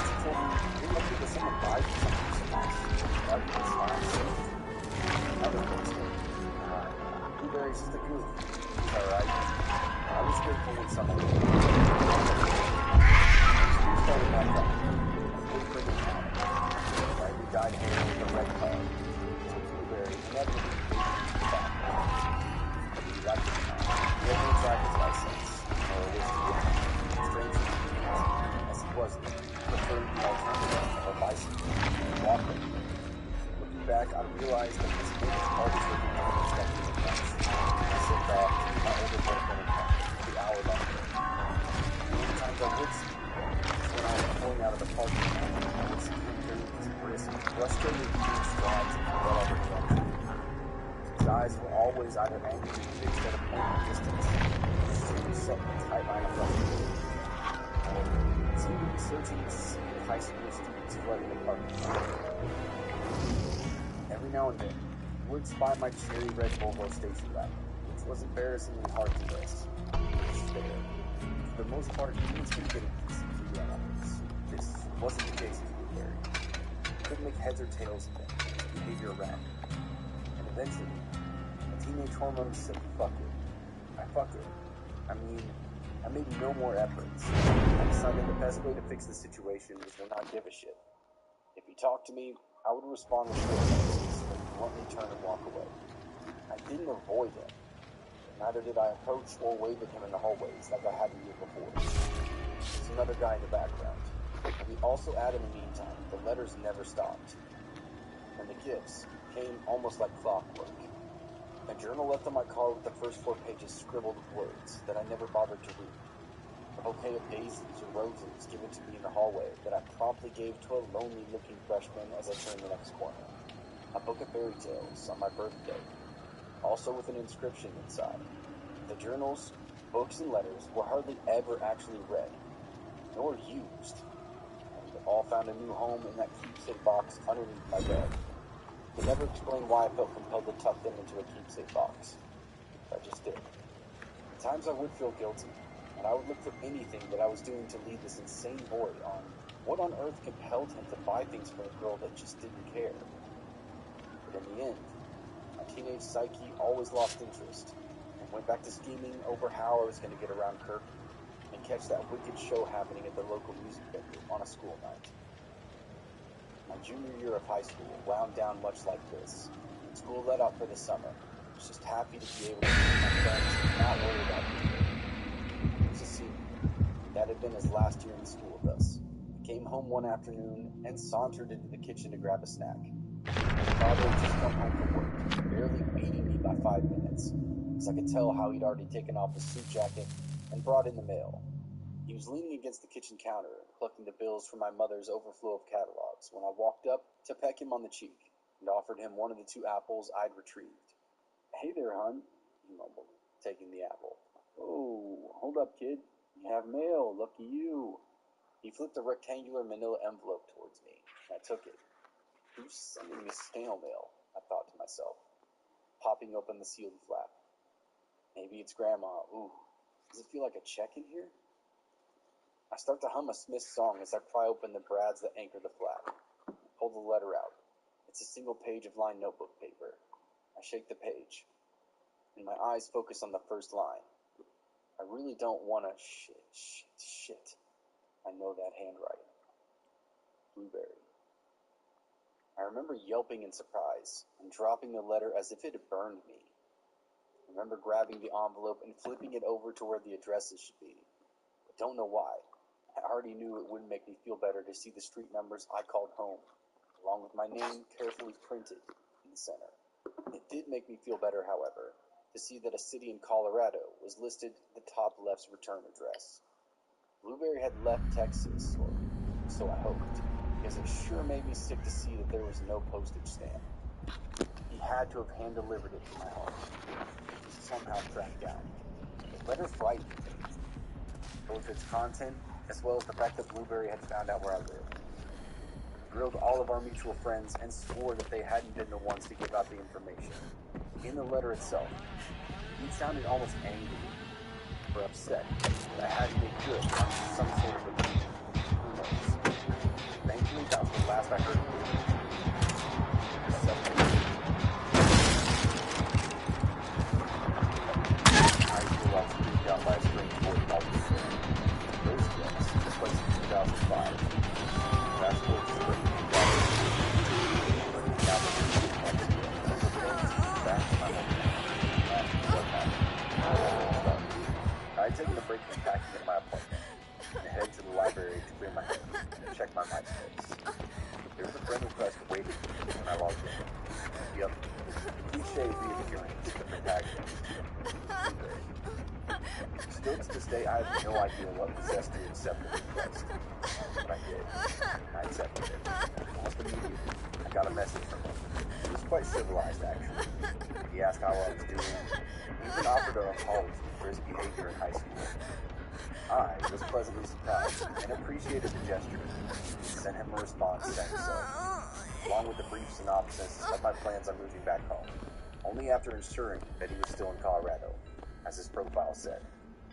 She told me, you're lucky that someone buys you something so nice. Why do you smile so? Other folks told me, Blueberry's just a goof. He's alright. I was grateful when someone did. We started back up. Slightly dyed hair with a red car. So Blueberry inevitably back. But he liked it now. He had no driver's license, or a wish to get strangely as he was, preferred the alternative of a bicycle and walking. Looking back, I realized that his favorite parties were becoming expected to pass. I sit back, my older boyfriend and the hour-long day. The only times I would see him was when I was pulling out of the parking lot. I would see him carrying his brisk, frustrated huge strides in whatever direction. His eyes were always either angry or fixed at a point of distance. set in a tight line of buses. It seemed to be searching to see if high school students flooded the parking lot. Every now and then, he would spy my cherry red Volvo station wagon, which was embarrassingly hard to miss. Just there. For the most part, he was getting decent elements. This wasn't the case with Blueberry. He couldn't make heads or tails of it. His behavior around me. And eventually, a teenage hormone said, fuck it. I fuck it. I mean, I made no more efforts. I decided the best way to fix the situation was to not give a shit. If he talked to me, I would respond with short sentences, then bluntly turn and walk away. I didn't avoid him. Neither did I approach or wave at him in the hallways like I had the year before. There's another guy in the background. And we also add in the meantime, the letters never stopped. And the gifts came almost like clockwork. A journal left on my car with the first 4 pages scribbled with words that I never bothered to read. A bouquet of daisies or roses given to me in the hallway that I promptly gave to a lonely-looking freshman as I turned the next corner. A book of fairy tales on my birthday, also with an inscription inside. The journals, books, and letters were hardly ever actually read, nor used, and all found a new home in that keepsake box underneath my bed. I could never explain why I felt compelled to tuck them into a keepsake box. I just did. At times I would feel guilty, and I would look for anything that I was doing to lead this insane boy on what on earth compelled him to buy things for a girl that just didn't care. But in the end, my teenage psyche always lost interest, and went back to scheming over how I was going to get around Kirk and catch that wicked show happening at the local music venue on a school night. My junior year of high school wound down much like this. School let out for the summer. I was just happy to be able to see my friends and not worry about me. He was a senior. That had been his last year in school with us. I came home one afternoon and sauntered into the kitchen to grab a snack. My father had just come home from work, barely beating me by 5 minutes, because I could tell how he'd already taken off his suit jacket and brought in the mail. He was leaning against the kitchen counter, collecting the bills from my mother's overflow of catalogs, when I walked up to peck him on the cheek and offered him one of the 2 apples I'd retrieved. "Hey there, hon," he mumbled, taking the apple. "Oh, hold up, kid. You have mail. Lucky you." He flipped a rectangular manila envelope towards me, and I took it. Who's sending me snail mail? I thought to myself, popping open the sealed flap. Maybe it's Grandma. Ooh, does it feel like a check in here? I start to hum a Smith song as I pry open the brads that anchor the flap. I pull the letter out. It's a single page of lined notebook paper. I shake the page, and my eyes focus on the first line. I really don't want to shit. I know that handwriting. Blueberry. I remember yelping in surprise and dropping the letter as if it had burned me. I remember grabbing the envelope and flipping it over to where the addresses should be. I don't know why. I already knew it wouldn't make me feel better to see the street numbers I called home, along with my name carefully printed in the center. It did make me feel better, however, to see that a city in Colorado was listed at the top left's return address. Blueberry had left Texas, or so I hoped, because it sure made me sick to see that there was no postage stamp. He had to have hand-delivered it to my home, to somehow track down. The letter frightened me, both its content as well as the fact that Blueberry had found out where I lived. He grilled all of our mutual friends and swore that they hadn't been the ones to give out the information. In the letter itself, he sounded almost angry or upset that I had to make good on some sort of agreement. Who knows? Thankfully, that was the last I heard of Blueberry. I feel I was freaked out by a strange boy called Blueberry. Those guys, this was in 2005. Fast forward to spring 2005. I had taken a break from packing at my apartment and headed to the library to clear my head and check my MySpace. There was a friend request waiting for me when I logged in. Yep, cliche reassurance, the protagonist. Still to this day, I have no idea what possessed me to accept the request. But I did. I accepted it. Almost immediately, I got a message from him. He was quite civilized, actually. He asked how I was doing. He even offered an apology for for his behavior in high school. I was pleasantly surprised and appreciated the gesture. Sent him a response saying so, along with a brief synopsis of my plans on moving back home, only after ensuring that he was still in Colorado, as his profile said.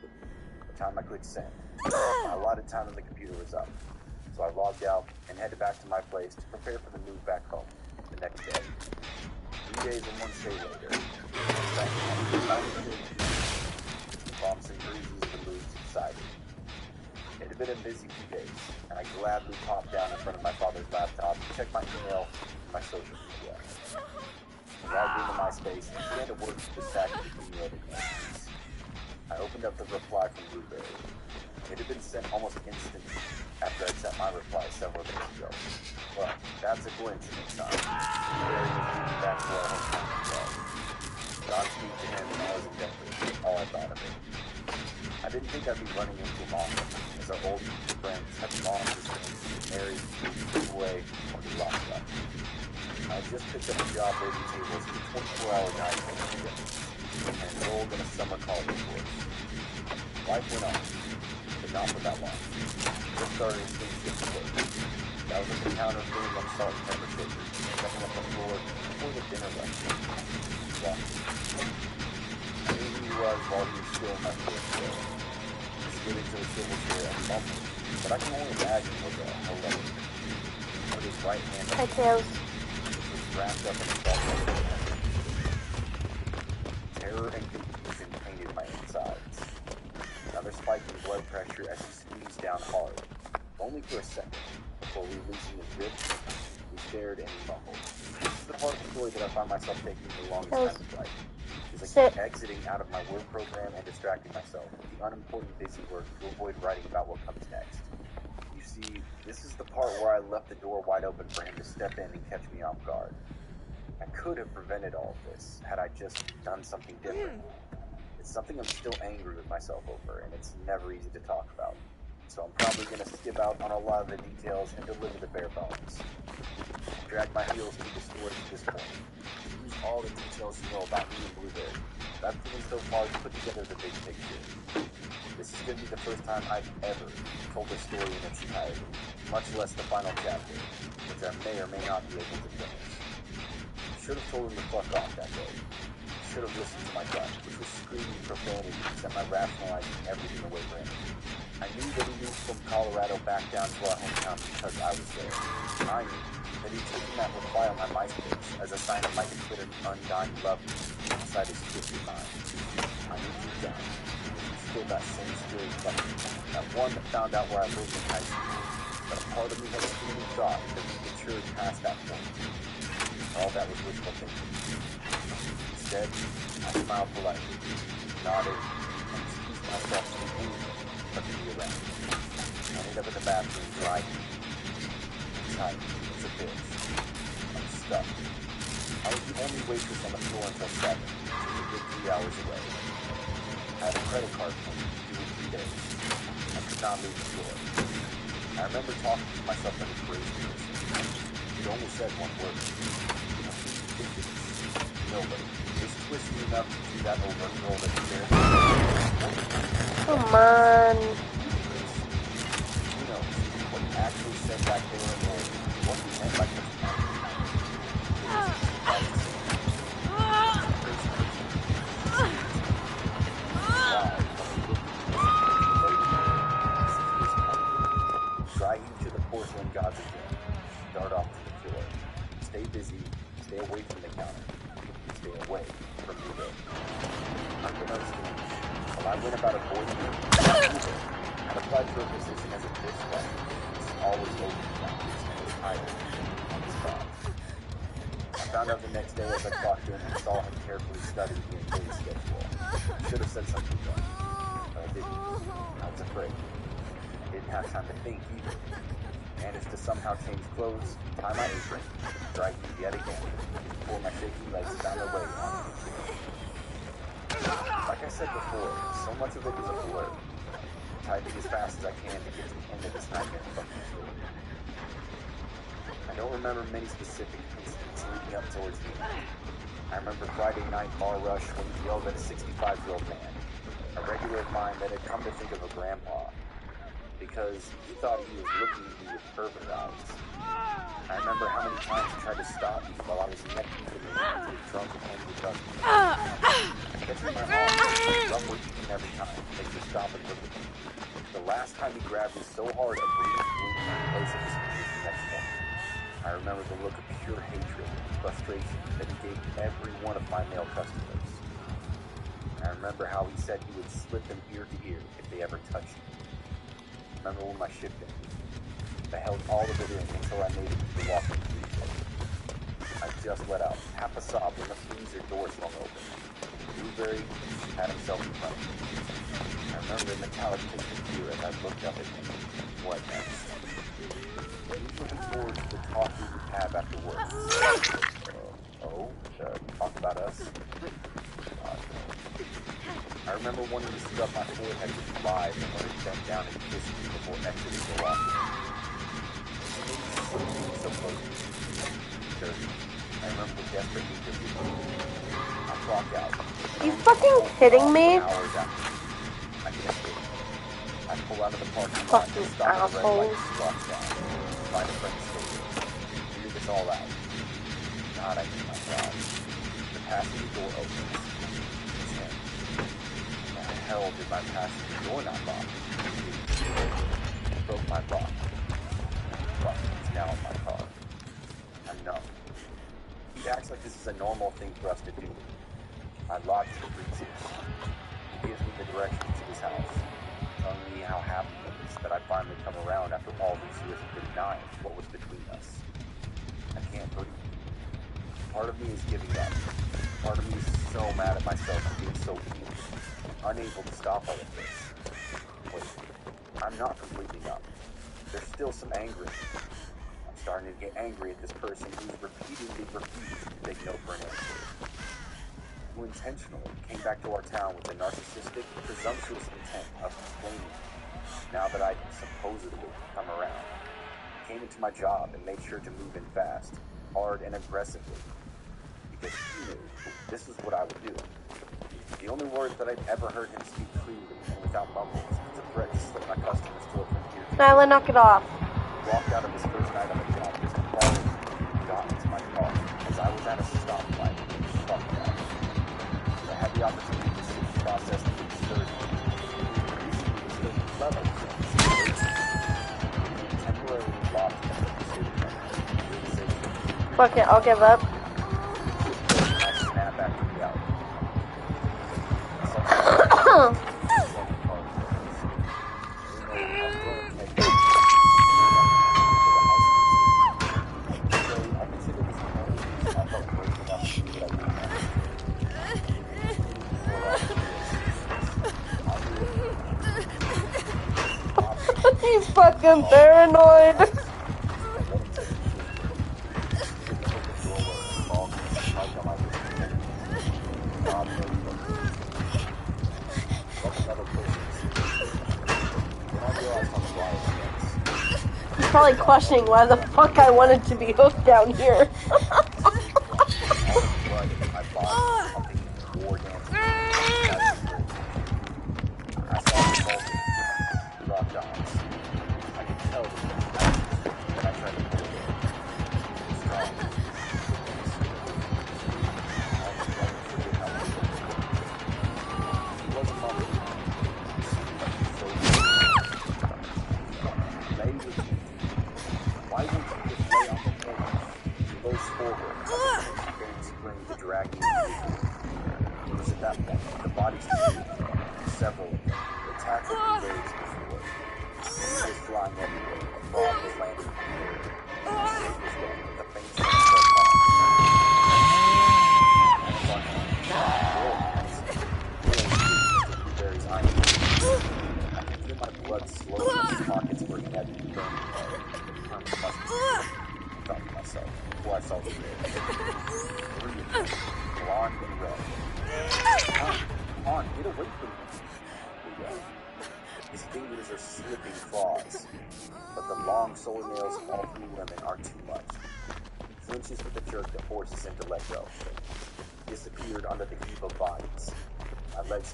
The time I clicked send, my allotted time on the computer was up, so I logged out and headed back to my place to prepare for the move back home the next day. 3 days and 1 state later, the bumps and bruises of the move subsided. It had been a busy few days, and I gladly popped down in front of my father's laptop to check my email and my social media. I logged into MySpace and began to work through the stack of accumulated messages. I opened up the reply from Blueberry. It had been sent almost instantly after I'd sent my reply several days ago. But that's a coincidence, huh? Blueberry was moving back to our hometown today. Godspeed to him, and I was definitely all I thought of it. I didn't think I'd be running into him often, as our old friends had long distance, married, moved away, or be locked up. I had just picked up a job waiting tables for 24-hour night and enrolled in a summer college course. Life went on, but not for that long. Just started to shift work. I was at the counter doing one salt and pepper shakers, stepping up the floor before the dinner lecture. Yeah. I knew who he was while he was still in my first day. He slid into the swivel chair and bumped, but I can only imagine what the hell that was. With his right hand Hi, Tails. wrapped up in a belt. Terror and confusion painted my insides. Another spike in blood pressure as he squeezed down hard, only for a second, before releasing his grip. He stared and he mumbled. This is the part of the story that I find myself taking the longest time to write. It's like exiting out of my work program and distracting myself with the unimportant busy work to avoid writing about what comes next. You see, this is the part where I left the door wide open for him to step in and catch me off guard. I could have prevented all of this had I just done something different. It's something I'm still angry with myself over, and it's never easy to talk about. So I'm probably going to skip out on a lot of the details and deliver the bare bones. Drag my heels through the story at this point. Use all the details you know about me and Blueberry. I've proven so far to put together the big picture. This is going to be the first time I've ever told a story in its entirety, much less the final chapter, which I may or may not be able to finish. I should have told him to fuck off that day. I should have listened to my gut, which was screaming profanity and my rationalizing everything away from him. I knew that he moved from Colorado back down to our hometown because I was there. I knew that he'd taken that reply on my MySpace as a sign of my considered undying love inside his twisted mind. I knew deep down he was still that same scary fucker, that one that found out where I lived in high school. But a part of me had truly thought that we matured past that point. All that was wishful thinking. Instead, I smiled politely, nodded, and excused myself from anything but to be around. I ended up in the bathroom drying. Tight, it's a bitch. I'm stuck. I was the only waitress on the floor until 7, which was a good 3 hours away. I had a credit card for due in 3 days. I could not leave the store. I remember talking to myself like a crazy person. It only said one word. Nobody is twisted enough to do that over a girl that's there. Come on. Who knows what he actually said back there or what he meant by touching my Try each of the porcelain gods again. Dart off to the floor. Stay busy. Stay away from the counter. Stay away from the door. Unbeknownst to me, while I went about avoiding it, I applied for a position as a dispatcher. It's always open now. And was hired on the spot. I found out the next day as I clocked in and saw him carefully studying the employee schedule. I should have said something to him, but I didn't. I was afraid. I didn't have time to think either. Managed to somehow change clothes, tie my apron, drag me yet again, before my shaky legs found their way onto the floor. Like I said before, so much of it is a blur. Typing as fast as I can to get to the end of this nightmare fucking story. I don't remember many specific incidents leading up towards the end. I remember Friday night bar rush when he yelled at a 65-year-old man. A regular of mine that had come to think of a grandpa, because he thought he was looking at me with pervert eyes. I remember how many times he tried to stop me while I was neck deep in the weeds with drunk and angry customers. Catching my arm, rough with him every time, makes me stop and look at me. The last time he grabbed me so hard, a breeze blew me in place of his next morning. I remember the look of pure hatred and frustration that he gave every one of my male customers. I remember how he said he would slip them ear to ear if they ever touched me. Remember when my shift ended? I held all of it in until I made it to the walk-in freezer. I just let out half a sob when the freezer door swung open. Blueberry had himself in front of me. I remember the metallic taste of fear as I looked up at him. What next? He was looking forward to the talk we would have after work. Talk about us? I remember wanting to scrub my forehead with lies and wanted to bend down and kiss me before exiting the locker. So close to me. Dirty. I remember the desperate need of me. I clocked out. You fucking kidding me? Hours after. I can't wait. I pull out of the parking lot and stop at a red light and stop down. Find a friend's station. Figure this all out. God, I hate my job. The passenger door opens. It's him. Why the hell did my passenger door not lock? It broke my lock. But it's now in my car. I'm numb. He acts like this is a normal thing for us to do. I lodge the breezes. He gives me the directions to his house, telling me how happy he is that I finally come around after all these years of denying what was between us. I can't breathe. Part of me is giving up. Part of me is so mad at myself for being so weak, unable to stop all of this. Wait, I'm not completely numb. There's still some anger in me. I'm starting to get angry at this person who's repeatedly refused to take no for an answer. Who intentionally came back to our town with the narcissistic, presumptuous intent of complaining now that I supposedly come around. Came into my job and made sure to move in fast, hard and aggressively. Because he knew this is what I would do. The only words that I've ever heard him speak clearly and without mumbles was a threat to slit my customer's throat from ear to ear. Nyla, knock it off. He walked out of his first night on the job just as far as he got into my car as I was at a stoplight. Fuck that. I had the opportunity to see the process of the excursion. Recently, the level temporarily locked in the realization. Fuck it, I'll give up. I snap back to reality. He's fucking paranoid. He's probably questioning why the fuck I wanted to be hooked down here.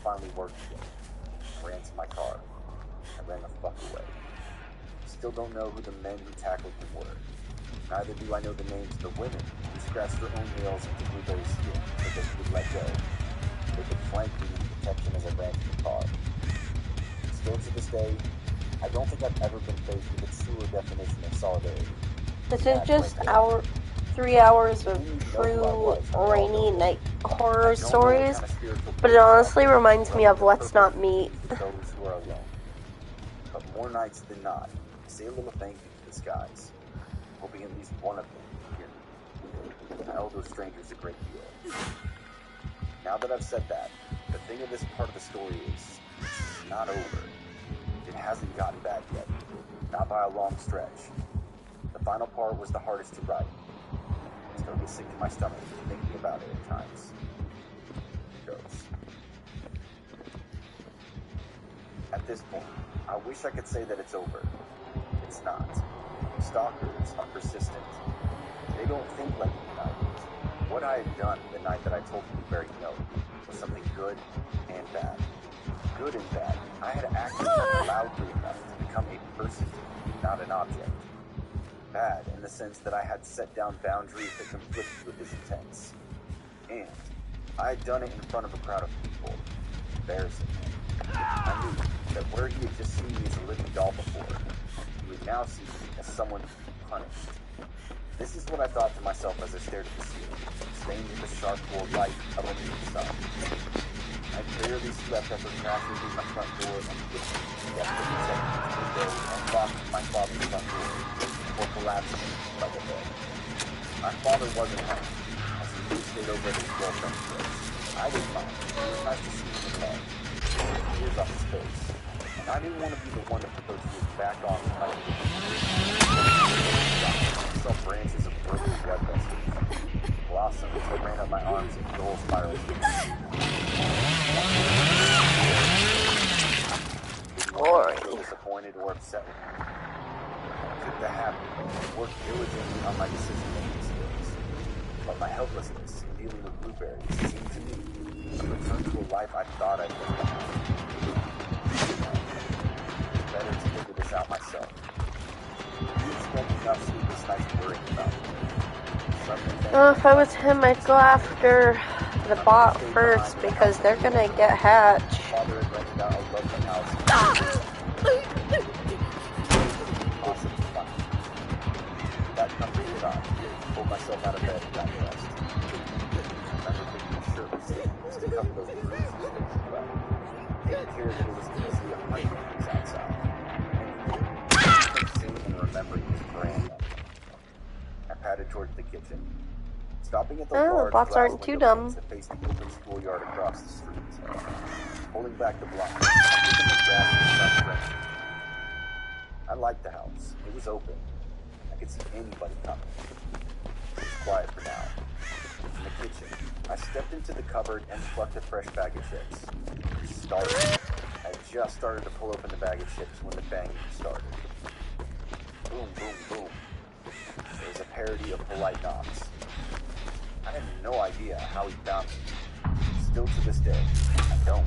Finally worked again. ran to my car. I ran the fuck away. Still don't know who the men who tackled him were. Neither do I know the names of the women who scratched their own nails into Blueberry's skin so that he would let go. They could flank me in protection as I ran to the car. Still to this day, I don't think I've ever been faced with a truer definition of solidarity. This is just 3 hours of true rainy night horror stories, but it honestly reminds me of Let's Not Meet. Those who are alone. But more nights than not, I say a little thank you to the skies, hoping at least one of them will hear me. I owe those strangers a great deal. Now that I've said that, the thing of this part of the story is, it's not over. It hasn't gotten bad yet. Not by a long stretch. The final part was the hardest to write. I still get sick to my stomach thinking about it at times. It goes. At this point, I wish I could say that it's over. It's not. Stalkers are persistent. They don't think like me. What I had done the night that I told Blueberry no was something good and bad. Good and bad. I had acted loudly enough to become a person, not an object. Bad in the sense that I had set down boundaries that conflicted with his intents. And I had done it in front of a crowd of people. Embarrassing him. I knew that where he had just seen me as a living doll before, he would now see me as someone to be punished. This is what I thought to myself as I stared at the ceiling, stained with the sharp gold light of a new sun. I barely slept after crashing through my front door and kitchen to get to the window and locked my father's front door before collapsing like a bed. My father wasn't home, as he stayed over at his girlfriend's place. I didn't mind. It was nice to see him again. Tears off his face, and I didn't want to be the one to put those tears back on when I saw branches of broken blood vessels, blossoms that ran up my arms in dull spirals. Boring. Disappointed or upset with me. I took the habit and worked diligently on my decision-making skills, but my helplessness in dealing with Blueberry seemed to me to return to a life I thought I'd lived behind. Better to figure this out myself. You spent enough sleepless nights worrying about it. If I was him, I'd go after the bot first because they're gonna get hatched. Father had rented out a lovely house. Awesome fun. That comforting thought, I pulled myself out of bed and got dressed. I remember picking a shirt with staples to cover those bruises facing well. Taking care that it was easily 100 degrees outside. And seeing and remembering his brand new. I padded towards the kitchen. Stopping at the large bots glass aren't too window dumb. panes that faced the open schoolyard across the street. Holding back the blinds, looking at the grass and sun drenching. I liked the house. It was open. I could see anybody coming. It was quiet for now. In the kitchen, I stepped into the cupboard and plucked a fresh bag of chips. It started. I had just started to pull open the bag of chips when the banging started. Boom, boom, boom. It was a parody of polite knocks. I had no idea how he found me. Still to this day, I don't.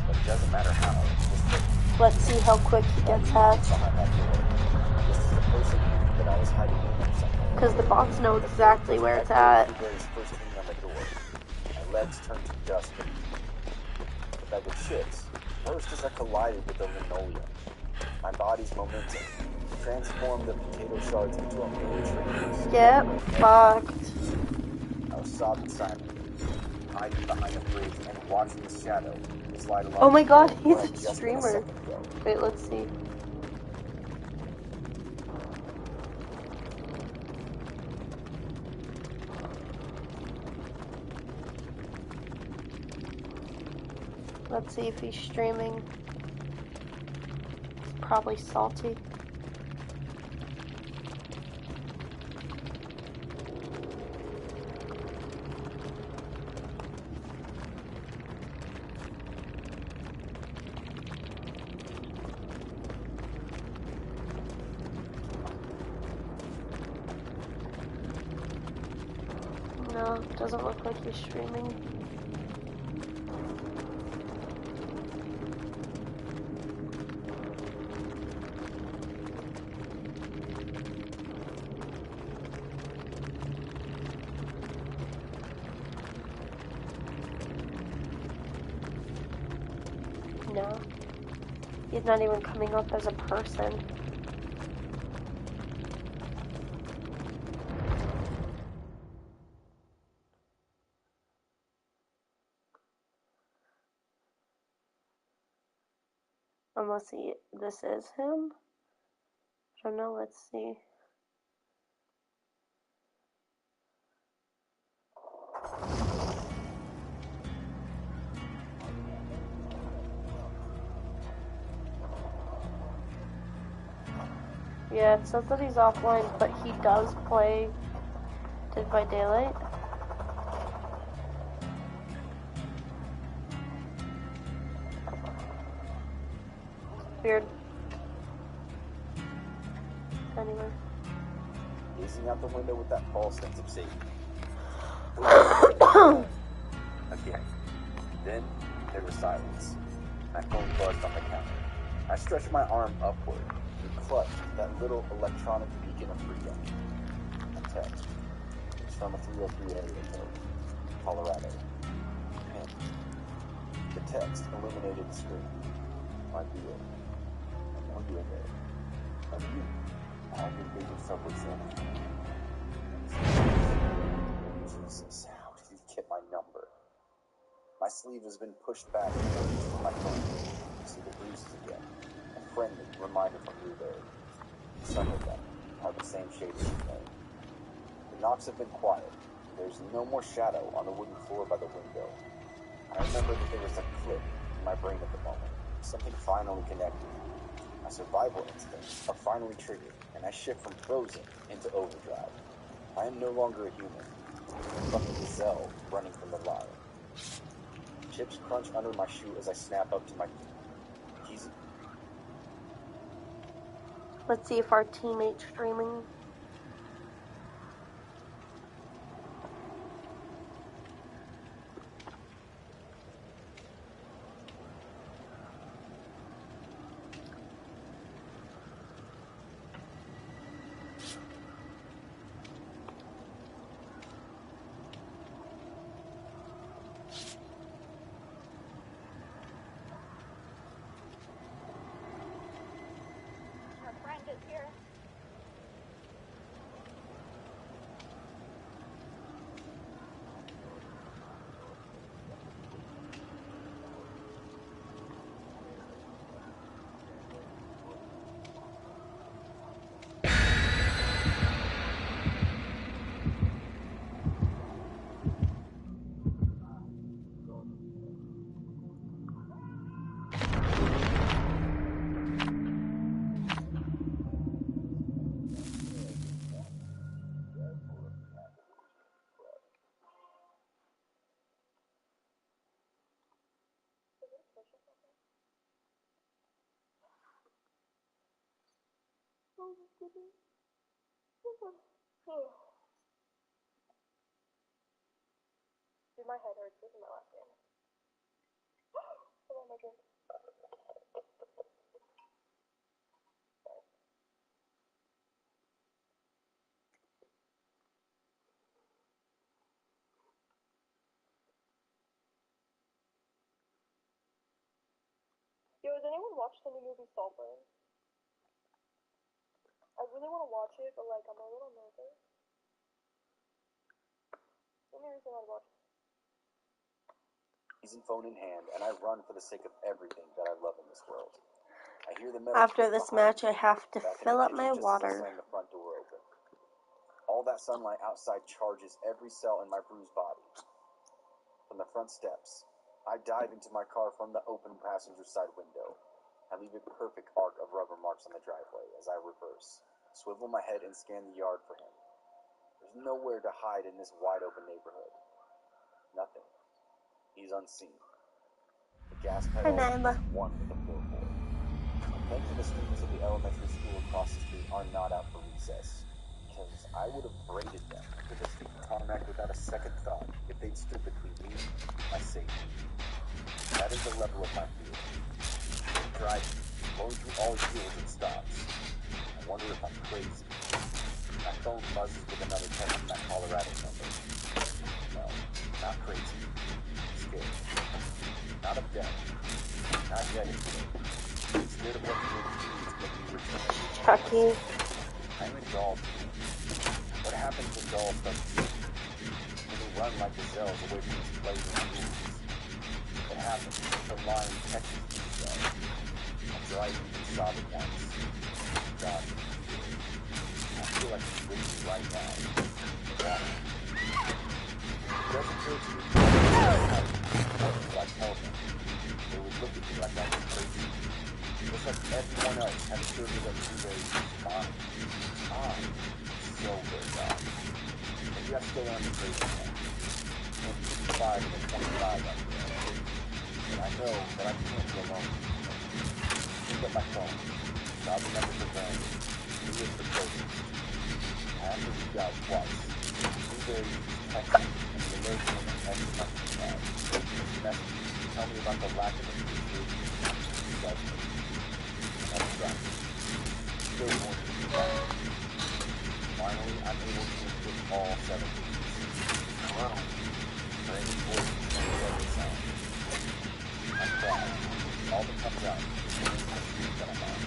But it doesn't matter how. Let's see how quick he gets hatched. This is the person that I was hiding in there somewhere. Because the bots know exactly where it's at. Blueberry's first thing on the door. My legs turned to dust. The bag of chips burst as I collided with the linoleum. My body's momentum transformed the potato shards into a miniature. Yep, fucked. I was sobbing silently, hiding behind a bridge and watching the shadow slide along. Oh my god, where he's I a just been streamer. second ago. Wait, let's see. Let's see if he's streaming. He's probably salty. No, doesn't look like he's streaming. He's not even coming up as a person. Unless this is him. I don't know, let's see. Yeah, it says that he's offline, but he does play Dead by Daylight. Weird. Anyway. Gazing out the window with that false sense of safety. Again. Then there was silence. My phone buzzed on the counter. I stretched my arm upward and clutched that little electronic beacon of freedom. A text. It's from a 303 area code, Colorado. And the text illuminated the screen. My deal. I know you were there. And you. Aggravated subway sandwich. Jesus, how did he get my number? My sleeve has been pushed back from my phone. See the bruises again. A friendly reminder from Blueberry. Some of them are the same shade as you know. The knocks have been quiet. There's no more shadow on the wooden floor by the window. I remember that there was a click in my brain at the moment. Something finally connected. My survival instincts are finally triggered, and I shift from frozen into overdrive. I am no longer a human. I'm a fucking gazelle running from the lion. Chips crunch under my shoe as I snap up to my feet. He's... Let's see if our teammate's streaming. Dude, my head hurts. This is my last game. Hold on, my drink. Yo, has anyone watched the new movie Saltburn? I really want to watch it, but like, I'm a little nervous. Give me a reason I'd watch it. He's in phone in hand, and I run for the sake of everything that I love in this world. I hear the metal After this match, I have to fill up my water. Slam the front door open. All that sunlight outside charges every cell in my bruised body. From the front steps, I dive into my car from the open passenger side window. I leave a perfect arc of rubber marks on the driveway as I reverse, swivel my head and scan the yard for him. There's nowhere to hide in this wide open neighborhood. Nothing. He's unseen. The gas pedal is one with the floorboard. Thankfully, the students of the elementary school across the street are not out for recess, because I would have braided them to the steep tarmac without a second thought if they'd stood between me and my safety. That is the level of my fear. Driving, blowing through all yields and stops. I wonder if I'm crazy. My phone buzzes with another text from that Colorado number. No, not crazy. Scared. Not of death. Not yet anyway. Scared of what he would do to make me return. Chucky. I'm a doll. What happens when dolls start shooting? When they run like gazelles away from its play and rules. What happens if the lion catches himself? After I even saw it once. God, I feel like it's with me right now. God. It doesn't feel to me like tell them. They would look at me like I was crazy. Just like everyone else had assured me that Blueberry was mine. I'm so good, God. Maybe I still am the crazy man. I'm 55 and 25 out there. And I know that I can't be alone. Pick up my phone. Dial the number for Brandon. He is the closest. I have to reach out twice. Blueberry text me and the alert me and text my feedback. This message tell me about the lack of appreciation and judgment. That's right. Still going to be back. Finally, I'm able to equip all 7 pieces. Hello. Brandon's voice is on the other side. I'm proud. All that comes out is the street that I'm on.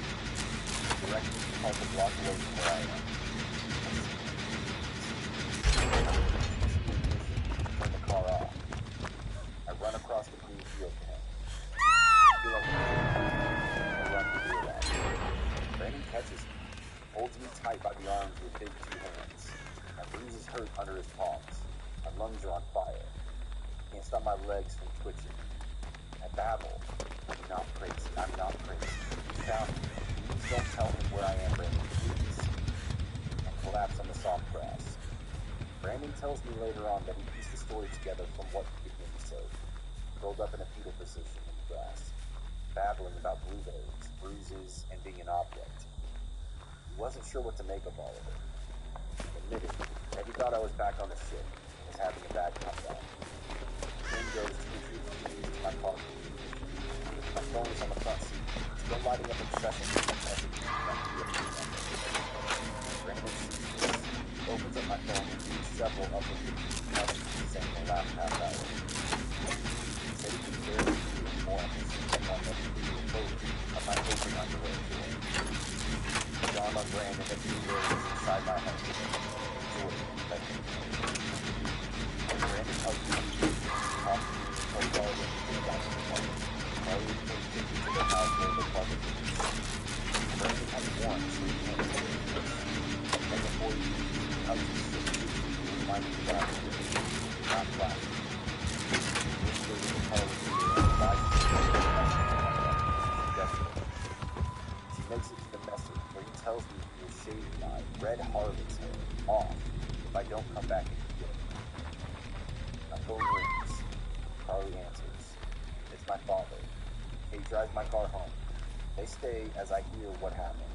Directions called the block away from where I am. Turn the car off. I run across the green field to him. I feel like I run to do that. Brandon catches me, holds me tight by the arms with big 2 hands. My bruises hurt under his palms. My lungs are on fire. Can't stop my legs from twitching. I babble. I'm not crazy. I'm not crazy. He's found me. Please don't tell him where I am, Brandon. Please. I collapse on the soft grass. Brandon tells me later on that he pieced the story together from what he could hear me say. Rolled up in a fetal position in the grass, babbling about blueberries, bruises, and being an object. He wasn't sure what to make of all of it. He admitted that he thought I was back on the ship and was having a bad comeback. Then goes to retrieve the keys to my car. My phone is on the front seat, still lighting up incessantly from messages from the number. Brandon sees this, opens up my phone and reads several of the messages sent in the last half hour. He said he could barely hear more emphasis than one that he was loaded of my open underwear door. The arm on Brandon that Blueberry was inside my home. Jordan, let me know. Brandon tells me talk to me, tell Charlie about the apartment. Charlie came quickly to the house where the apartment was. Brandon has warned so he can't take it. And before you how you sit, you remind me that I was with you, not flashing. This goes to the car with you and advises me she makes it to the message where he tells me he will shave my red Harley's hair off if I don't come back and get it. My phone rings. Charlie answers. It's my father. He drives my car home. They stay as I hear what happened.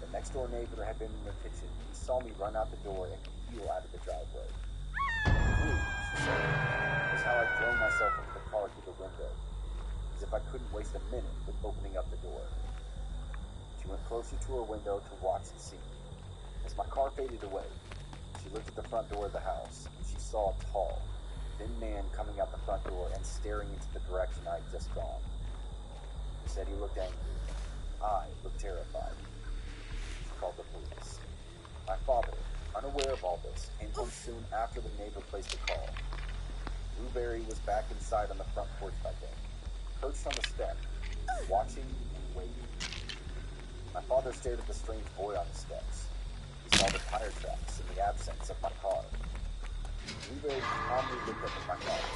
The next door neighbor had been in the kitchen. He saw me run out the door and peel out of the driveway. Ooh, she said. That's how I throw myself into the car through the window, as if I couldn't waste a minute with opening up the door. She went closer to her window to watch the scene. As my car faded away, she looked at the front door of the house, and she saw a tall, thin man coming out the front door and staring into the direction I had just gone. She said he looked angry. I looked terrified. She called the police. My father, unaware of all this, came home soon after the neighbor placed a call. Blueberry was back inside on the front porch by then, perched on the step, watching and waiting. My father stared at the strange boy on the steps. He saw the tire tracks in the absence of my car. Blueberry calmly looked up at my father,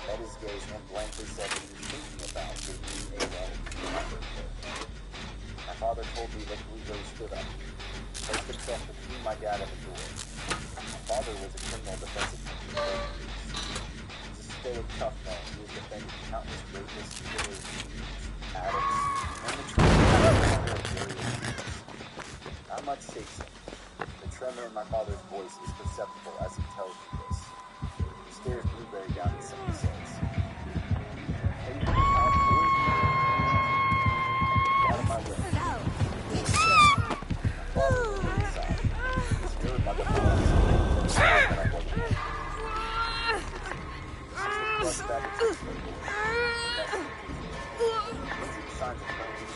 met his gaze, and blankly said that he was thinking about giving me a ride for my birthday. My father told me that Blueberry stood up, placed himself between my dad and the door. My father was a criminal defense attorney for 30 years. He was a stoic, tough man who has defended countless rapists, killers, addicts, and the Not much shakes him. The tremor in my father's voice is perceptible as he tells me this. He stares Blueberry down and simply says, "Hey, how cool." Out of my way. My father went inside, stirred by the noise, and I wasn't home. He brushed back his hair. Signs of pain.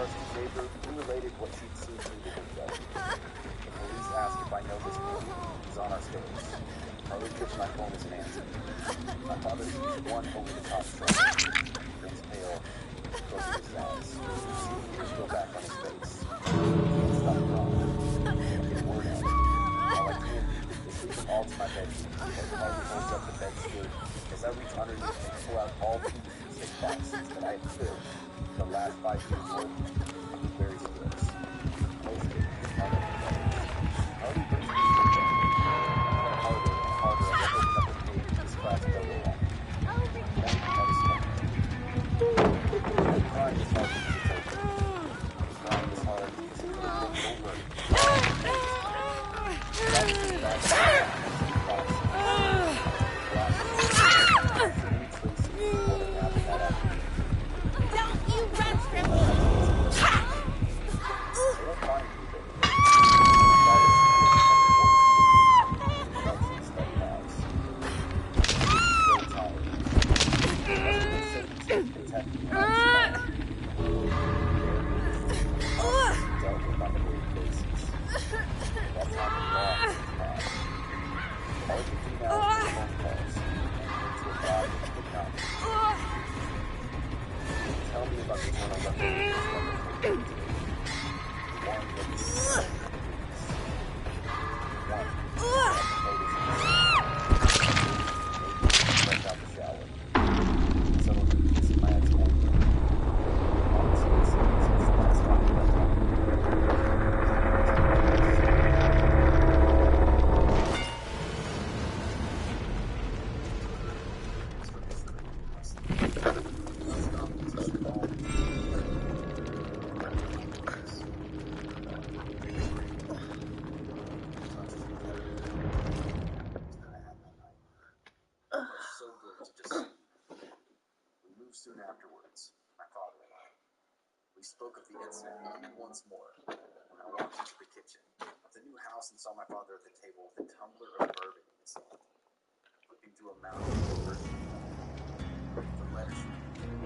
questioned neighbor who related what she'd seen through the window. The police asked if I know this man. He's on our stairs. Harley pitched my phone as an answer. My father used one over-the-top stroke. Turns pale, closes his eyes. Tears go back on his face. He can't stop crying. Can't get a word out. All I can is lead him all to my bedroom. As Harley holds up the bed skirt, as I reach underneath and pull out all the music boxes that I had filled the last 5 years worth of the very skills. Closed it, not open letters. Harley brings me to the bed. Harder and harder, I open up a page with this class photo on it. Pointing at his phone. I'm crying as hard because it's over. I'm crying as hard because it could have been over. That's just bad. Don't you run from me! Tell me about the one I left soon afterwards, my father and I. We spoke of the incident once more when I walked into the kitchen of the new house and saw my father at the table with a tumbler of bourbon in his hand, flipping through a mountain of bourbon, reading the letters from him.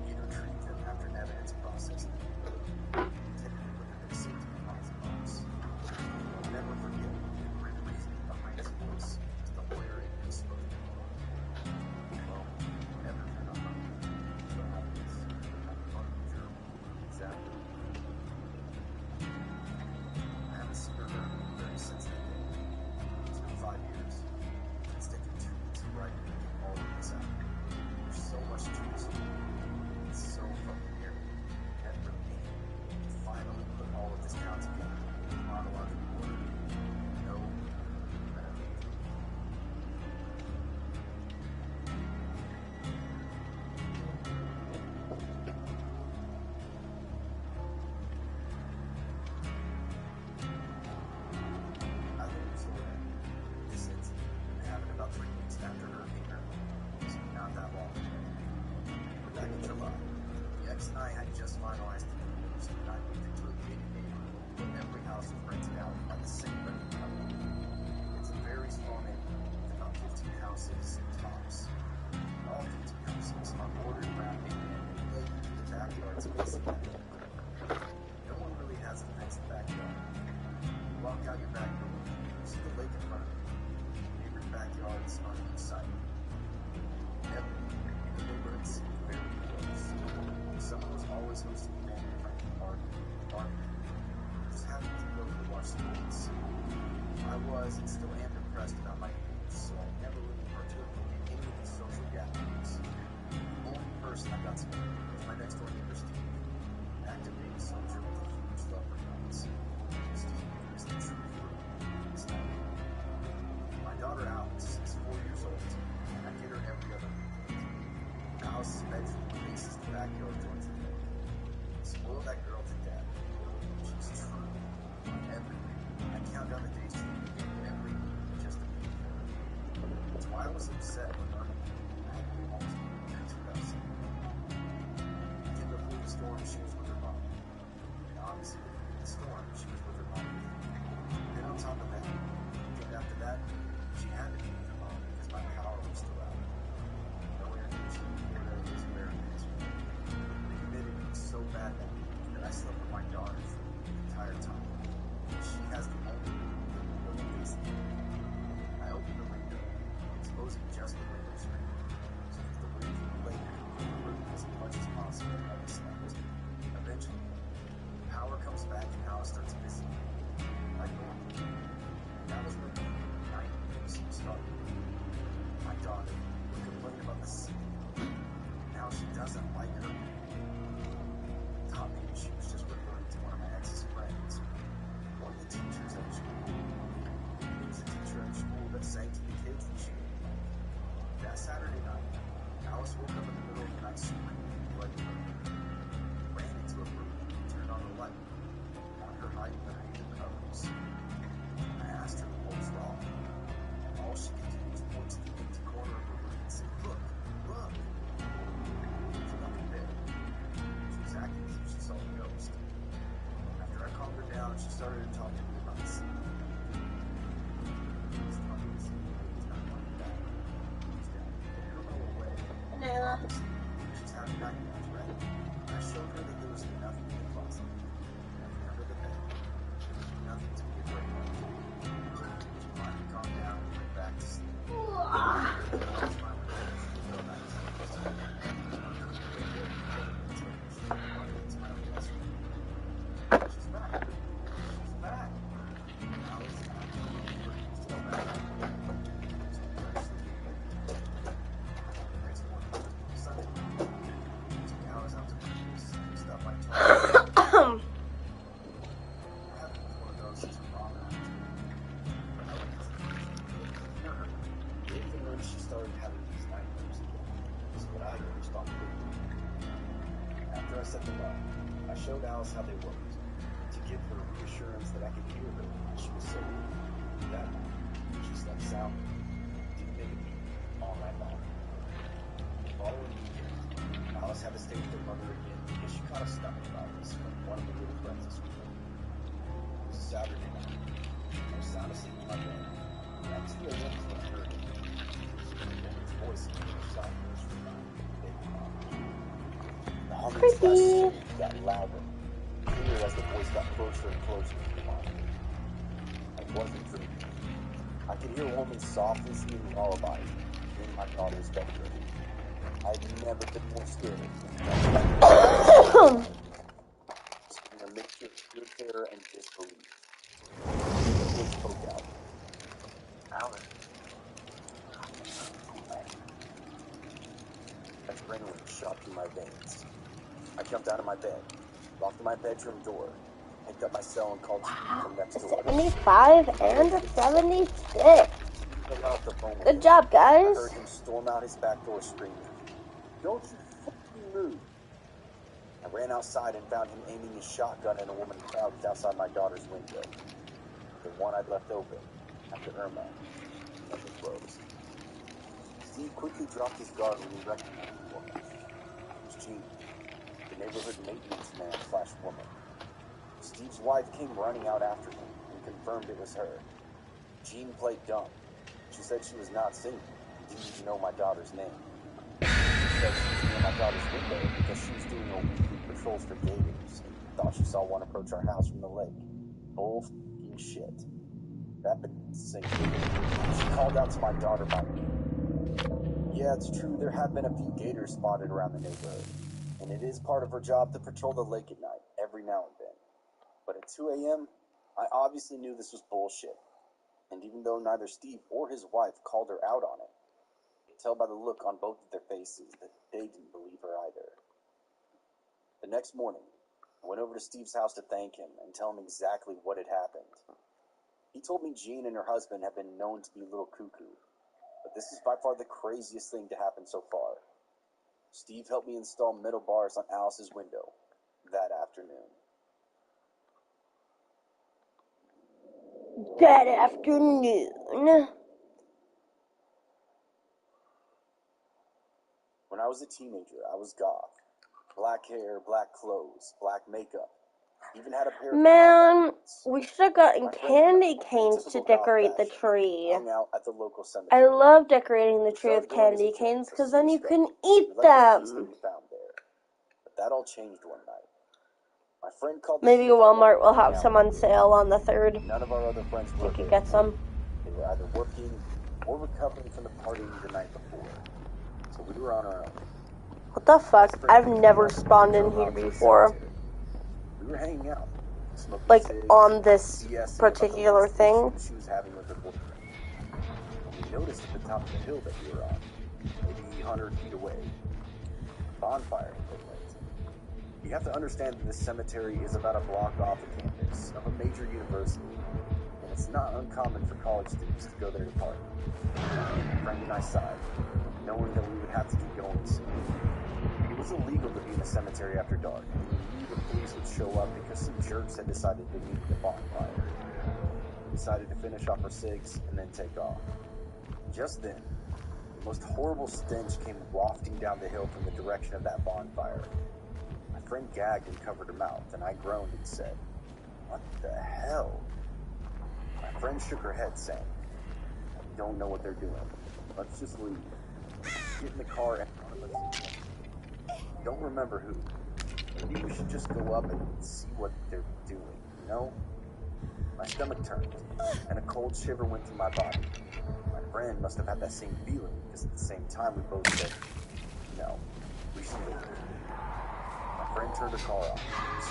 He had retrieved them after an evidence processing them, intended to put them in a safety deposit box. I'll never forget the grim reasoning behind his voice as the lawyer in him spoke to me. Well, never turn on money. So happens. I'm part of the jury. Exactly. I haven't seen her very since that day. It's been 5 years. It's taken 2 weeks of writing to get all of this out. There's so much to this. It's so fucking weird. Yet for me, to finally put all of this down together in chronological order. No better. I live in Florida. This incident happened about 3 weeks after Hurricane Irma, so not that long ago. We're back in July. The ex and I had just finalized the divorce, and I moved into a gated neighborhood where every house was rented out by the same renting company. It's a very small neighborhood with about 15 houses tops. All 15 houses are bordered around a lake with the backyards facing that neighborhood. No one really has a nice backyard. You walk out your back door, you see the lake in front of you. Neighbors' backyards on each side. Everything in the neighborhood seemed very close. Someone was always hosting a family friendly party, barbecue. Just happened to go to watch sports. I was and still am impressed about my neighbors, so I never really partook in any of these social gatherings. The only person I got to know was my next door neighbor Steve, an active Navy soldier with a huge love for guns. Steve is the true hero of this town. My daughter Alex is 4 years old, and I get her every other weekend. Alice's bedroom faces the backyard towards the lake. apples. She's having nightmares, right? I showed her that there was nothing in the closet, nothing under the bed, nothing to be afraid of. She finally calmed down and went back to sleep. She's back. She's back. Alice still back. Next morning, Sunday, took Alice out to breakfast, stuff I told her. I haven't been one of those since her mom and I was even when she started having these nightmares again, is what I noticed on Twitter. After I set them up, I showed Alice how they worked, to give her reassurance that I could hear her when she was safe. That night, she slept soundly, didn't make a beat all night long. The following weekend, Alice had to stay with her mother again because she caught a stomach virus from one of her little friends this weekend. It was a Saturday night. I was sound asleep in my bed. At 2 a.m. is when I heard it. Woman's voice in the shop was from my baby mom. The humming / got louder, clearer as the voice got closer and closer to the mom. It wasn't dreaming. I could hear a woman softly singing lullabies in my daughter's bedroom. I'd never been more scared. Screaming a mixture of pure terror and disbelief. The voice spoke out. Alice. Adrenaline shot through my veins. I jumped out of my bed, locked my bedroom door, picked up my cell and called Steve from next door. 75 and a 76. Good job, I guys. heard him storm out his back door screaming, "Don't you fucking move!" I ran outside and found him aiming his shotgun at a woman crouched outside my daughter's window. The one I'd left open after Irma and the closed. Steve quickly dropped his guard when he recognized the woman. It was Jean, the neighborhood maintenance man / woman. Steve's wife came running out after him and confirmed it was her. Jean played dumb. She said she was not singing and didn't even know my daughter's name. She said she was near my daughter's window because she was doing her weekly patrols for gators and thought she saw one approach our house from the lake. Bull f***ing shit. That been singing. She called out to my daughter by name. Yeah, it's true, there have been a few gators spotted around the neighborhood, and it is part of her job to patrol the lake at night, every now and then. But at 2 a.m., I obviously knew this was bullshit. And even though neither Steve or his wife called her out on it, I could tell by the look on both of their faces that they didn't believe her either. The next morning, I went over to Steve's house to thank him and tell him exactly what had happened. He told me Jean and her husband have been known to be a little cuckoo, but this is by far the craziest thing to happen so far. Steve helped me install metal bars on Alice's window that afternoon. That afternoon. When I was a teenager, I was goth. Black hair, black clothes, black makeup. Even had a pair of Man, contacts. we should have gotten My friend candy Matt, canes to typical goth decorate the fashion, tree. hung out at the local cemetery. I love decorating the We tree with started going as a candy joke, canes a because then you silly can stuff. eat We liked the peace that them. we found there. But that all changed one night. My friend called to Maybe see if I wanted Walmart to will hang have out some with on her. sale on the 3rd. None of our other friends were You could available. get some. They were either working or recovering from the partying the night before. So we were on our own. What the fuck? I've never spawned in here before. We were hanging out, smoking Like, cigs, on this BSing about the particular latest thing. issues she was having with her boyfriend. And we noticed at the top of the hill that we were on, maybe 100 feet away, a bonfire had been lit. You have to understand that this cemetery is about a block off the campus of a major university, and it's not uncommon for college students to go there to party. My friend and I sighed, knowing that we would have to get going soon. It was illegal to be in the cemetery after dark, and we knew the police would show up because some jerks had decided they needed a bonfire. We decided to finish off our cigs and then take off. Just then, the most horrible stench came wafting down the hill from the direction of that bonfire. My friend gagged and covered her mouth, and I groaned and said, "What the hell?" My friend shook her head, saying, "I don't know what they're doing. Let's just leave." get in the car and one of us. Don't remember who. Maybe we should just go up and see what they're doing, you know? My stomach turned, and a cold shiver went through my body. My friend must have had that same feeling, because at the same time we both said, no, we should leave. My friend turned the car off,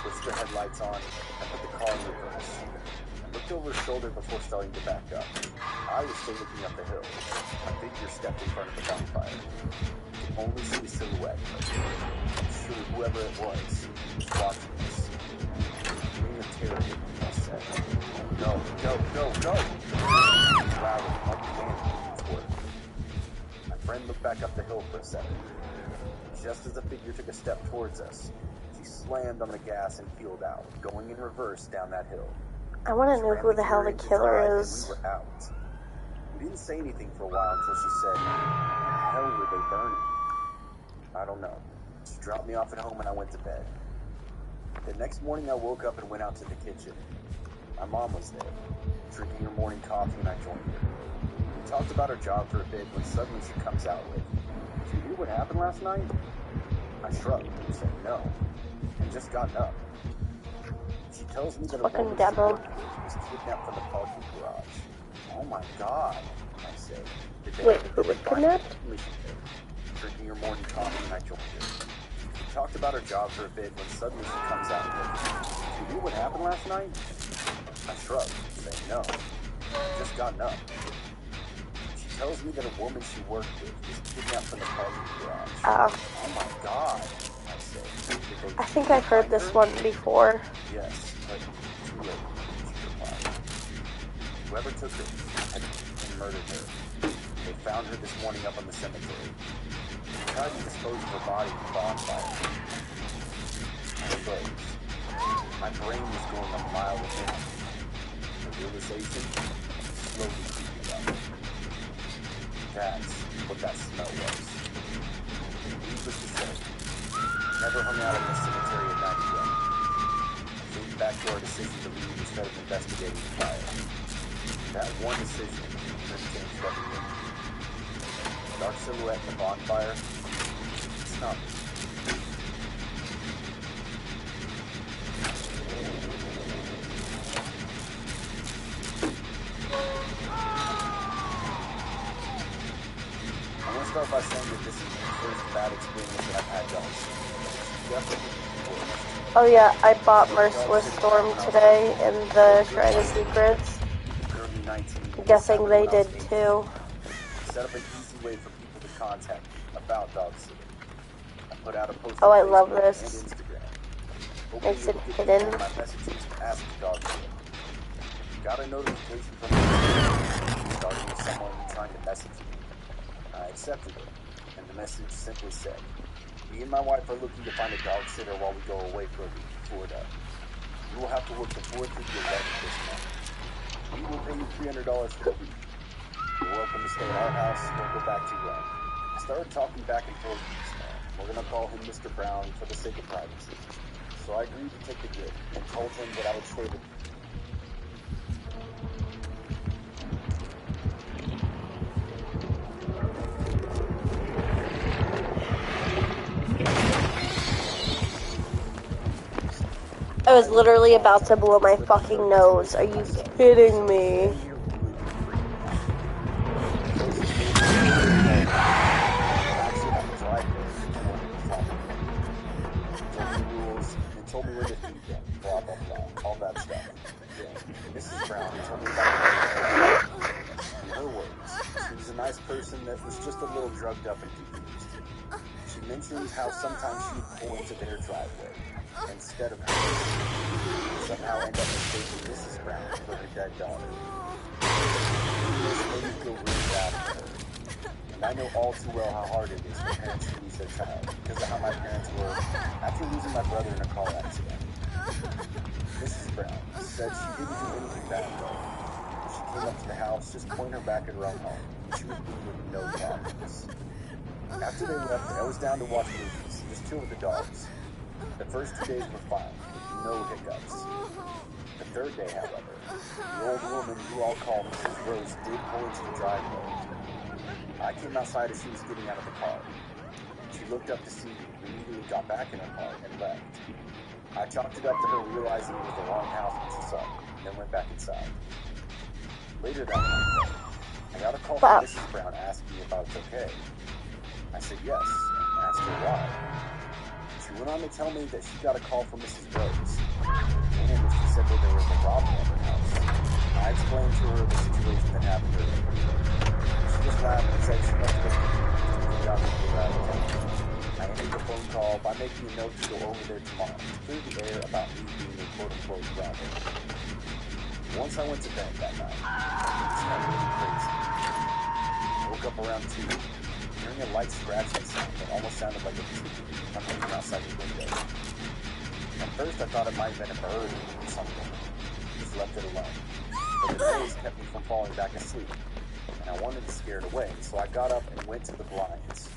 switched the headlights on, and put the car in reverse. I looked over his shoulder before starting to back up. I was still looking up the hill. My figure stepped in front of the bonfire. I could only see a silhouette, but I'm sure whoever it was watching us. Being a terror, I said, no, go, go, go! Loud and like a man toward me. My friend looked back up the hill for a second. Just as the figure took a step towards us, she slammed on the gas and peeled out, going in reverse down that hill. I want to know who the hell the killer is. We were out. We didn't say anything for a while until she said, "What the hell were they burning?" I don't know. She dropped me off at home and I went to bed. The next morning I woke up and went out to the kitchen. My mom was there, drinking her morning coffee, and I joined her. We talked about her job for a bit when suddenly she comes out with, "Did you hear what happened last night?" I shrugged and said no, and just gotten up. She tells me that a woman was kidnapped from the parking garage. Oh my god, I say. Wait, who was kidnapped? Drinking her morning coffee, and I joined her. We talked about her job for a bit when suddenly she comes out with, "Did you hear what happened last night?" I shrugged, saying no, just gotten up. She tells me that a woman she worked with was kidnapped from the parking garage. Oh my god, I say. I think I've heard this one before. Yes, but too late, she replied. Whoever took her had murdered her. They found her this morning up on the cemetery. They tried to dispose of her body in the bonfire. I froze. My brain was going a mile a minute. The realization slowly creeping up. That's what that smell was. Needless to say, never hung out in the cemetery at night again. I think back to our decision to leave instead of investigating the fire. That one decision has changed everything. Dark silhouette in the bonfire, it's not me. I want to start by saying that this is the first bad experience that I've had dogs. It's definitely worse. Oh yeah, I bought Merciless Storm today in the Shrine of Secrets. Early 19, I'm guessing they did too. Set up an easy way for people to contact me about dog sitting. I put out a post Oh, I on love Facebook this. and Instagram. Makes it Hoping you'll hidden. get my messages to ask the dog sitting. Got a notification from the starting with someone trying to message me. I accepted it, and the message simply said, "Me and my wife are looking to find a dog sitter while we go away for a week to Florida. You will have to work the 4th through the 11th this month. We will pay you $300 for the week. You're welcome to stay at our house or go back to your own." I started talking back and forth with this man. We're going to call him Mr. Brown for the sake of privacy. So I agreed to take the gift and told him that I would stay with him. I was literally about to blow my fucking nose. Are you kidding me? Told me where to feed them, blah, blah, blah, all that stuff. Yeah. Mrs. Brown told me about her. In her words, she was a nice person that was just a little drugged up and confused. She mentioned how sometimes she would pull into their driveway instead of her. Somehow end up mistaking Mrs. Brown for her dead daughter. This made me feel really bad for her. And I know all too well how hard it is for parents to lose their child because of how my parents were after losing my brother in a car accident. Mrs. Brown said she didn't do anything bad though. She came up to the house, just point her back at her own home. She would leave with no problems. After they left, I was down to watch movies, just chill with the dogs. The first 2 days were fine, with no hiccups. The third day, however, the old woman you all call Mrs. Rose did pull into the driveway. I came outside as she was getting out of the car. She looked up to see me, immediately got back in her car, and left. I chalked it up to her realizing it was the wrong house when she saw me, then went back inside. Later that night, I got a call from Mrs. Brown asking me if I was okay. I said yes, and asked her why. She went on to tell me that she got a call from Mrs. Rose, and that she said that there was a robbery at her house. I explained to her the situation that happened earlier. She just laughed and said she must have been confused and forgot to get out of town. I ended the phone call by making a note to go over there tomorrow to clear the air about me being a quote-unquote robber. Once I went to bed that night, it got really crazy. I woke up around 2, hearing a light scratching sound that almost sounded like a ticking coming from outside the window. At first I thought it might have been a bird or something. Just left it alone. But the noise kept me from falling back asleep, and I wanted to scare it away, so I got up and went to the blinds.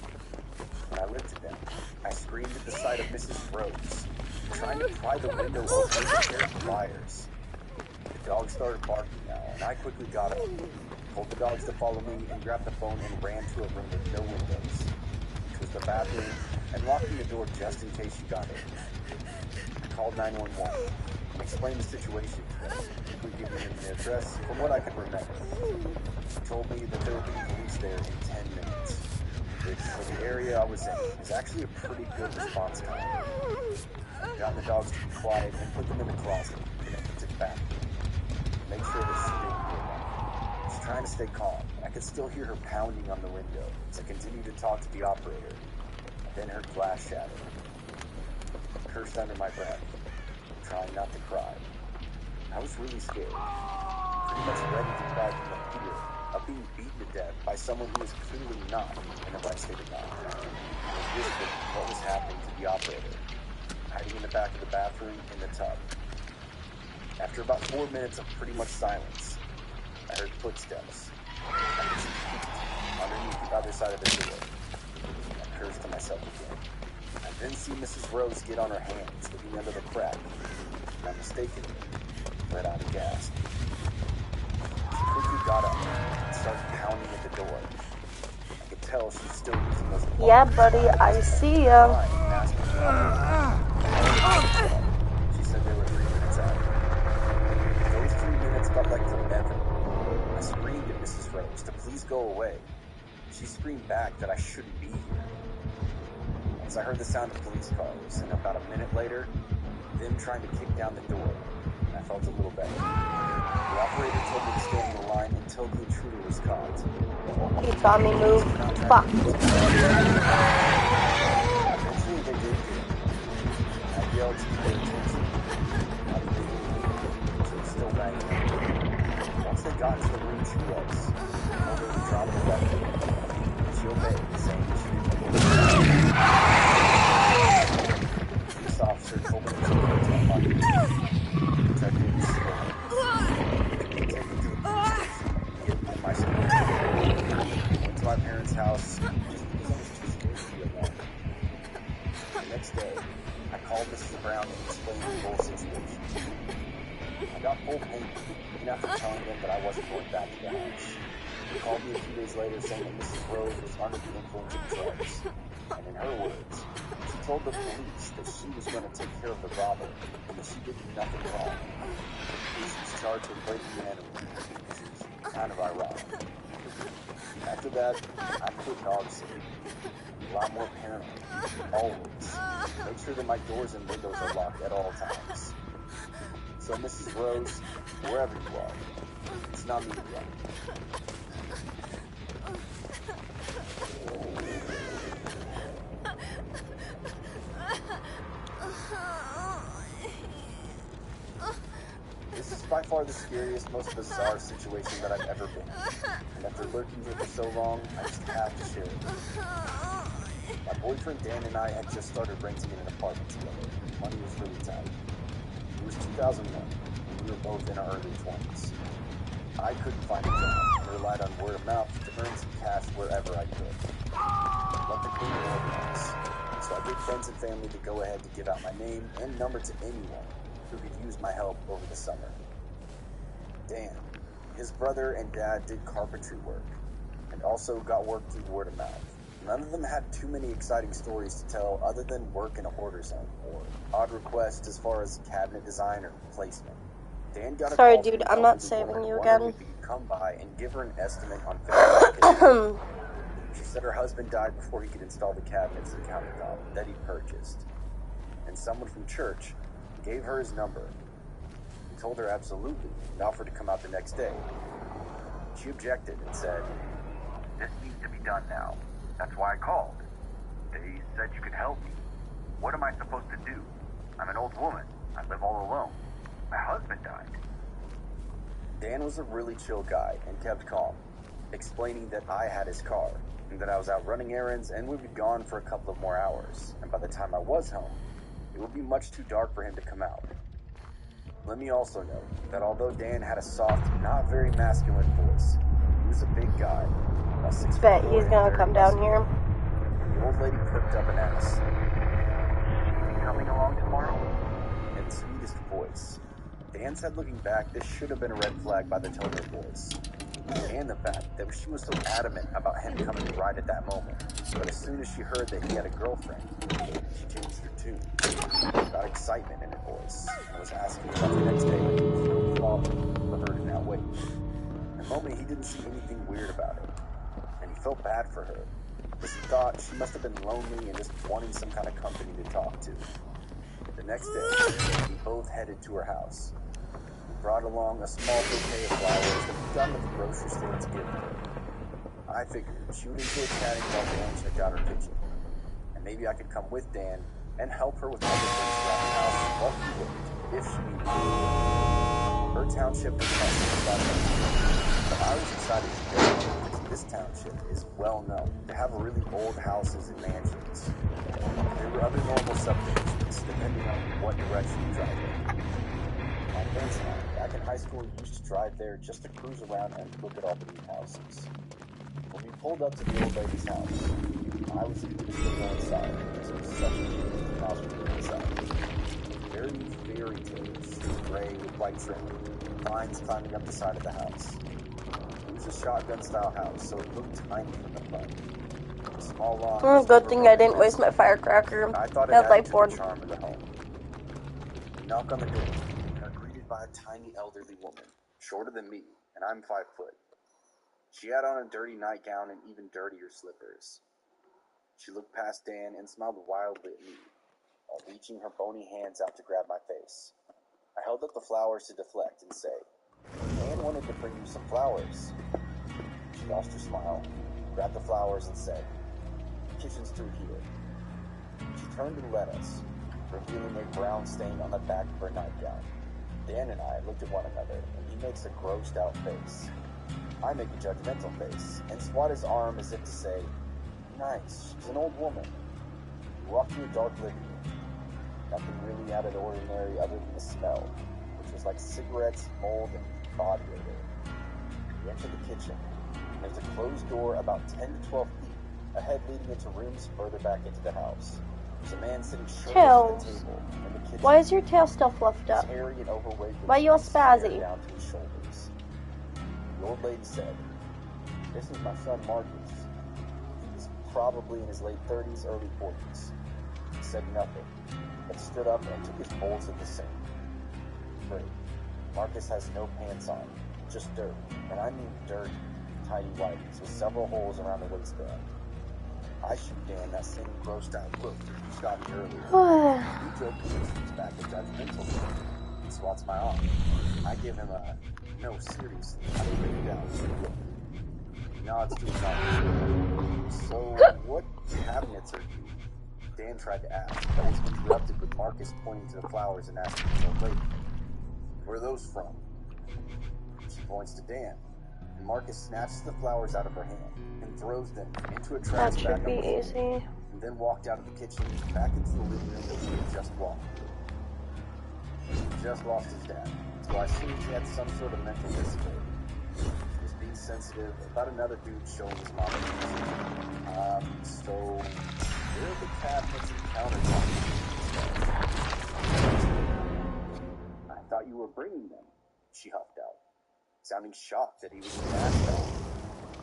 When I lifted them, I screamed at the sight of Mrs. Rhodes, trying to pry the window open with a pair of pliers. The dog started barking now, and I quickly got up, told the dogs to follow me, and grabbed the phone and ran to a room with no windows, which was the bathroom, and locking the door just in case she got in. I called 911 and explained the situation to them, quickly giving them the address from what I could remember. She told me that there would be police there in 10 minutes, which for the area I was in is actually a pretty good response time. I got the dogs to be quiet and put them in the closet connected to the bathroom. Make sure that she didn't hear them. I was trying to stay calm. I could still hear her pounding on the window as I continued to talk to the operator. Then her glass shattered. I cursed under my breath, trying not to cry. I was really scared, pretty much ready to cry from the fear of being beaten to death by someone who was clearly not in the right state of mind. I whispered what was happening to the operator, hiding in the back of the bathroom in the tub. After about 4 minutes of pretty much silence, I heard footsteps. I could see feet underneath the other side of the door. I cursed to myself again. I then see Mrs. Rose get on her hands, looking under the crack, and I mistakenly let out a gasp. She quickly got up and started pounding at the door. I could tell she's still using those. Yeah, buddy, I see ya. She said they were 3 minutes out. Those 3 minutes felt like forever. I screamed at Mrs. Rose to please go away. She screamed back that I shouldn't be here. As I heard the sound of police cars, and about a minute later, them trying to kick down the door, I felt a little better. The operator told me to stay in the line until the intruder was caught. You saw me move. Fuck. Eventually they did get me. I yelled to pay attention. How did they leave? She was still banging. Once they got into the room she was, I told her to drop the weapon. She obeyed, saying she didn't believe it. The police officer told me to take her to my pocket. Detectives taken to the police station, get me in my support. Went to my parents' house just because I was too scared to be alone. The next day, I called Mrs. Brown and explained the whole situation. I got full payment, even after telling them that I wasn't going back to the house. They called me a few days later saying that Mrs. Rose was under the influence of drugs. And in her words, she told the police that she was going to take care of the robber and that she did nothing wrong. She was charged with breaking and entering, which is kind of ironic. After that, I quit dog sitting. A lot more paranoid, always. Make sure that my doors and windows are locked at all times. So Mrs. Rose, wherever you are, it's not me again. This is by far the scariest, most bizarre situation that I've ever been in. And after lurking here for so long, I just have to share it. My boyfriend Dan and I had just started renting in an apartment together. Money was really tight. It was 2001, and we were both in our early 20s. I couldn't find a job and relied on word of mouth to earn some cash wherever I could. Let the cleaner organize. So I get friends and family to go ahead to give out my name and number to anyone who could use my help over the summer. Dan, his brother and dad did carpentry work. and also got work through word of mouth. None of them had too many exciting stories to tell other than work in a hoarder's home or odd requests as far as cabinet design or placement. Dan got a Sorry, call from dude, the I'm not elderly saving woman you wondering again. if he could come by and give her an estimate on fixing the kitchen. She said her husband died before he could install the cabinets and countertop that he purchased. And someone from church gave her his number and told her absolutely and offered to come out the next day. She objected and said, This needs to be done now. That's why I called. They said you could help me. What am I supposed to do? I'm an old woman. I live all alone. My husband died. Dan was a really chill guy and kept calm, explaining that I had his car and that I was out running errands and would be gone for a couple of more hours, and by the time I was home, it would be much too dark for him to come out. Let me also note that although Dan had a soft, not very masculine voice, he was a big guy, about 6 foot Bet four he's and gonna very come down muscular. here. The old lady perked up and asked, Is he coming along tomorrow? in the sweetest voice. Dan said looking back, this should have been a red flag by the tone of her voice, and the fact that she was so adamant about him coming right at that moment. But as soon as she heard that he had a girlfriend, she changed her tune, got excitement in her voice, and was asking about the next day like it was no problem for her to now wait. In the moment, he didn't see anything weird about it, and he felt bad for her, because he thought she must have been lonely and just wanting some kind of company to talk to. The next day, we both headed to her house. We brought along a small bouquet of flowers that we got at the grocery store to give her. I figured she would enjoy chatting while Dan checked out her kitchen, and maybe I could come with Dan and help her with other things around the house while he worked, if she needed me. Her township was about her, but I was excited to go because this township is well known to have really old houses and mansions. There were other normal subdivisions, depending on what direction you drive in. My friends and I, back in high school, used to drive there just to cruise around and look at all the new houses. When we pulled up to the old lady's house, I was eager to go inside because it was such a beautiful house from the inside. Very fairy tales, gray with white trim, vines climbing up the side of the house. It was a shotgun-style house, so it looked tiny from the front. A small lawn was Good thing I didn't waste my firecracker. I thought it At added light to board. the charm of the home. We knock on the door and are greeted by a tiny elderly woman, shorter than me, and I'm 5 foot. She had on a dirty nightgown and even dirtier slippers. She looked past Dan and smiled wildly at me, while reaching her bony hands out to grab my face. I held up the flowers to deflect and say, Dan wanted to bring you some flowers. She lost her smile, grabbed the flowers and said, The kitchen's through here. She turned and led us, revealing a brown stain on the back of her nightgown. Dan and I looked at one another, and he makes a grossed out face. I make a judgmental face, and swat his arm as if to say, Nice, she's an old woman. We walked through a dark living room. Nothing really out of the ordinary other than the smell, which was like cigarettes, mold, and body odor. We entered the kitchen, and there's a closed door about 10 to 12 feet ahead leading into rooms further back into the house. There's a man sitting shirtless at the table in the kitchen. Why is your tail still fluffed He's up? hairy and overweight with Why you all his hair spazzy? down to his shoulders. The old lady said, This is my son Marcus. He's probably in his late 30s, early 40s. He said nothing, but stood up and took his bowls at the sink. Great. Marcus has no pants on, just dirt, and I mean dirty, tiny whities with several holes around the waistband. I shoot Dan that same grossed out look that you shot me earlier. He jokingly shoots back a judgmental look and swats my arm. I give him a, no, seriously, I figured it out. He nods to his arm. So, what cabinets are you? Dan tried to ask, but was interrupted with Marcus pointing to the flowers and asking the old lady, Where are those from? She points to Dan, and Marcus snatches the flowers out of her hand and throws them into a trash That bag should be on the floor, easy. and then walked out of the kitchen back into the living room that he had just walked through. He just lost his dad, so I assumed he had some sort of mental disability. He was being sensitive about another dude showing his mom. So where are the cabinets and countertops? I thought you were bringing them, she huffed out, sounding shocked that he was in Nashville.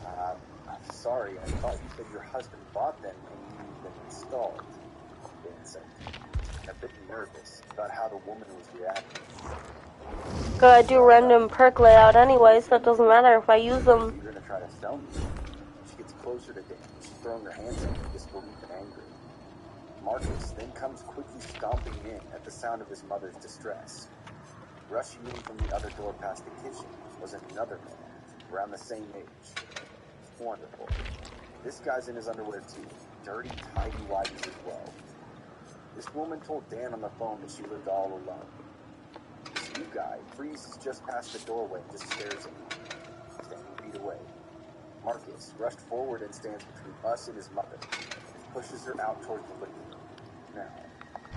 I'm sorry, I thought you said your husband bought them and you've been installed, Dan said, a bit nervous about how the woman was reacting. Good, I do random perk layout anyway, so it doesn't matter if I use them. You're gonna try to sell me. She gets closer to Dan. She's throwing her hands up in disbelief and anger. Marcus then comes quickly stomping in at the sound of his mother's distress. Rushing in from the other door past the kitchen was another man, around the same age. Wonderful. This guy's in his underwear too, dirty, tidy-whities as well. This woman told Dan on the phone that she lived all alone. This new guy freezes just past the doorway and just stares at me, standing feet away. Marcus rushed forward and stands between us and his mother, and pushes her out towards the living room. Now,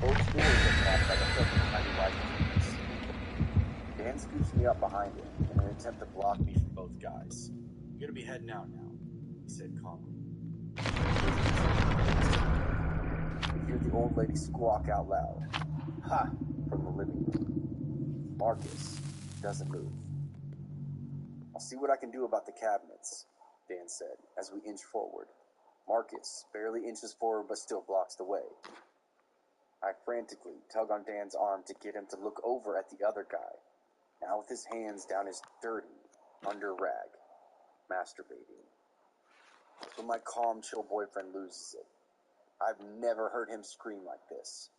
both doors are blocked by the fucking tidy-whities. Dan scoops me up behind him in an attempt to block me from both guys. You're gonna be heading out now, he said calmly. We hear the old lady squawk out loud. Ha! From the living room. Marcus doesn't move. I'll see what I can do about the cabinets, Dan said, as we inch forward. Marcus barely inches forward but still blocks the way. I frantically tug on Dan's arm to get him to look over at the other guy, now with his hands down his dirty under rag, masturbating. But my calm, chill boyfriend loses it. I've never heard him scream like this.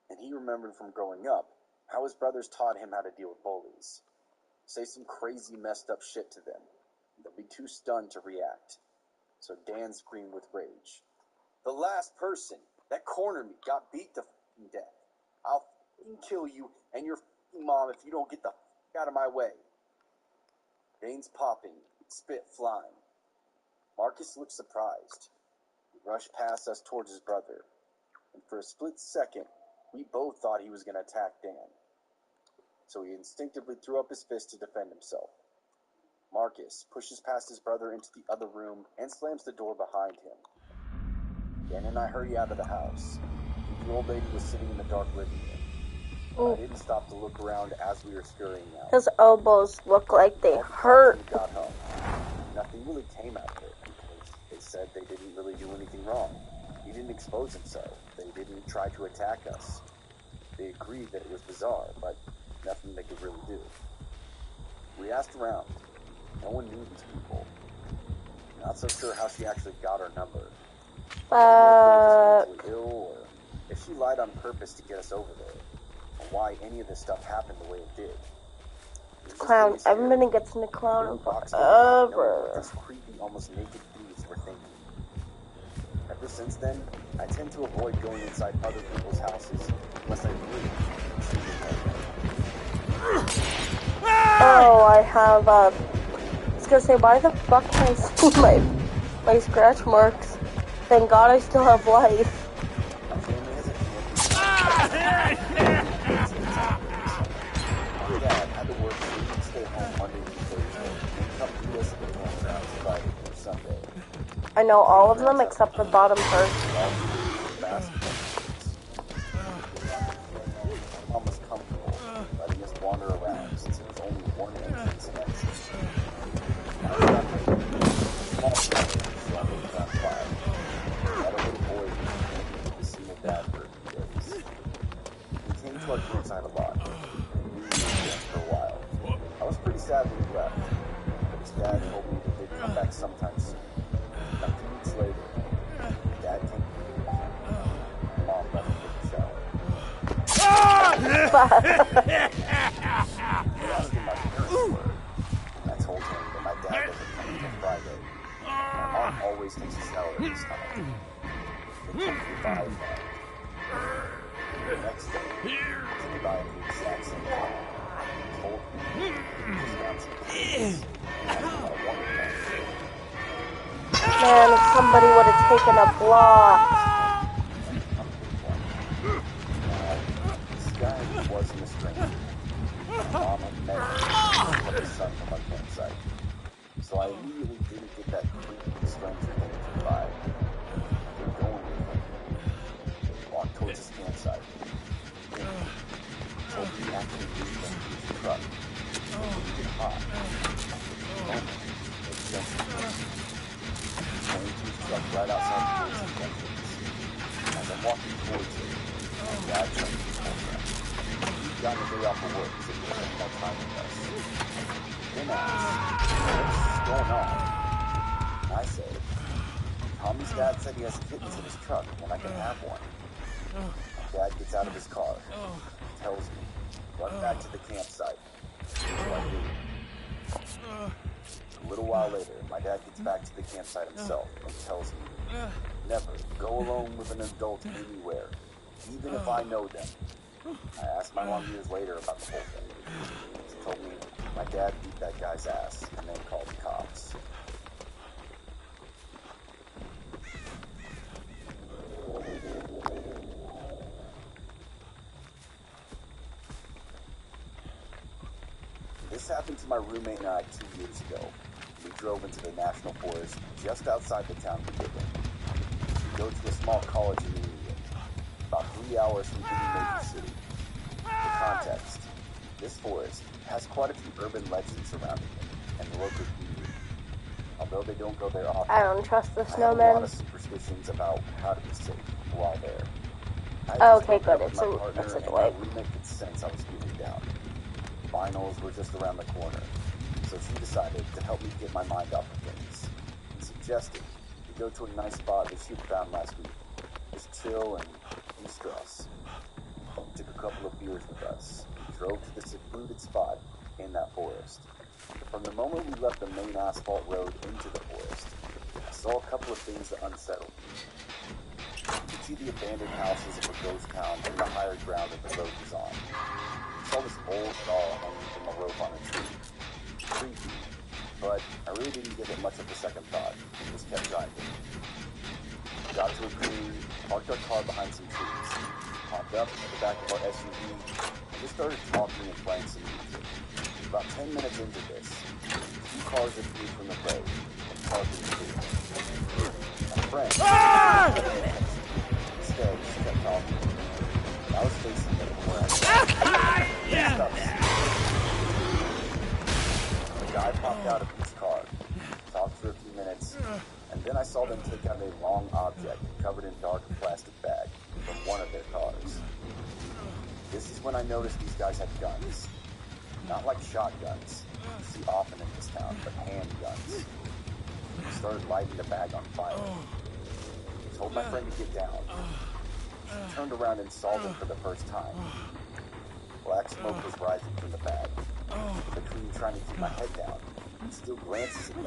And he remembered from growing up how his brothers taught him how to deal with bullies. Say some crazy, messed up shit to them. They'll be too stunned to react. So Dan screamed with rage. The last person that cornered me got beat to f***ing death. I'll f***ing kill you and your f***ing mom if you don't get the f*** out of my way. Dane's popping, spit flying. Marcus looked surprised. He rushed past us towards his brother, and for a split second, we both thought he was going to attack Dan. So he instinctively threw up his fist to defend himself. Marcus pushes past his brother into the other room and slams the door behind him. Dan and I hurry out of the house. The old lady was sitting in the dark living room. But I didn't stop to look around as we were scurrying out. His elbows look like they hurt. When we got home, nothing really came out of it because they said they didn't really do anything wrong. He didn't expose himself. They didn't try to attack us. They agreed that it was bizarre, but nothing they could really do. We asked around. No one knew these people. Not so sure how she actually got our number. If she was ill, or if she lied on purpose to get us over there, or why any of this stuff happened the way it did. Clown. Everybody gets in the clown forever. This creepy, almost naked dudes were thinking. Ever since then, I tend to avoid going inside other people's houses unless I really see them. Oh, I have, I was gonna say, why the fuck can I see my scratch marks? Thank God I still have life. My family has a camp. My dad had to work so he could stay home Monday through Thursday and come meet us at the campground Friday through Sunday. I know all of them except the bottom part. Mom was comfortable letting us wander around since it was only one entrance and exit. I was not small surrounded around 5. Had a little boy who was seeing dad for a few days. We came to our campsite a lot, and we were there for a while. I was pretty sad when we left, but his dad told me that they'd come back sometime soon. A few weeks later, Dad came to the camp. Mom let him take a shower. He asked him my parents were, and I told him that my dad doesn't come until Friday. My mom always takes a shower at this time. They took me by that. The next day, he came by at the exact same time. He told me he was found some kids. And I wanted that. Man, if somebody would have taken a block. This guy wasn't a stranger. My mom had met him from his son from our campsite. So I immediately didn't get that creepy stranger energy vibe. We're going with him. We walked towards his campsite. Then, told me he actually moved them to his truck. It would get hot. It makes sense. day off of work so he can spend more time with us. Then asked, what's going on? And I said, Tommy's dad said he has kittens in his truck and I can have one. My dad gets out of his car, tells me, run back to the campsite. So I do. A little while later, my dad gets back to the campsite himself and tells me, never go alone with an adult anywhere, even if I know them. I asked my mom years later about the whole thing. She told me my dad beat that guy's ass and then called the cops. This happened to my roommate and I 2 years ago. We drove into the national forest just outside the town we live in. We go to a small college in New England, about 3 hours from any major city. For context, this forest has quite a few urban legends surrounding it and the local community. Although they don't go there often, I don't trust the I have a snowmen. lot of superstitions about how to be safe while there. I Oh, just okay, broke up good. with my It's partner, such a and way. my roommate could sense I was feeling down. Finals were just around the corner, so she decided to help me get my mind off of things and suggested we go to a nice spot that she had found last week. Just chill and de-stress. We took a couple of beers with us and drove to the secluded spot in that forest. From the moment we left the main asphalt road into the forest, I saw a couple of things that unsettled me. You could see the abandoned houses of a ghost town from the higher ground that the road was on. I saw this old doll hanging from a rope on a tree. Creepy, but I really didn't give it much of a second thought. Just kept driving. We got to a green, parked our car behind some trees, hopped up to the back of our SUV, and just started talking and playing some music. About 10 minutes into this, 2 cars appeared from the road and parked in the street. My friend instead just kept talking. I was facing them from where I was. The guy popped out of his car, talked for a few minutes, and then I saw them take out a long object covered in dark plastic bag from one of their cars. This is when I noticed these guys had guns. Not like shotguns you see often in this town, but handguns. They started lighting the bag on fire. I told my friend to get down. She turned around and saw them for the first time. Black smoke was rising from the bag. Between trying to keep my head down and still glances at them,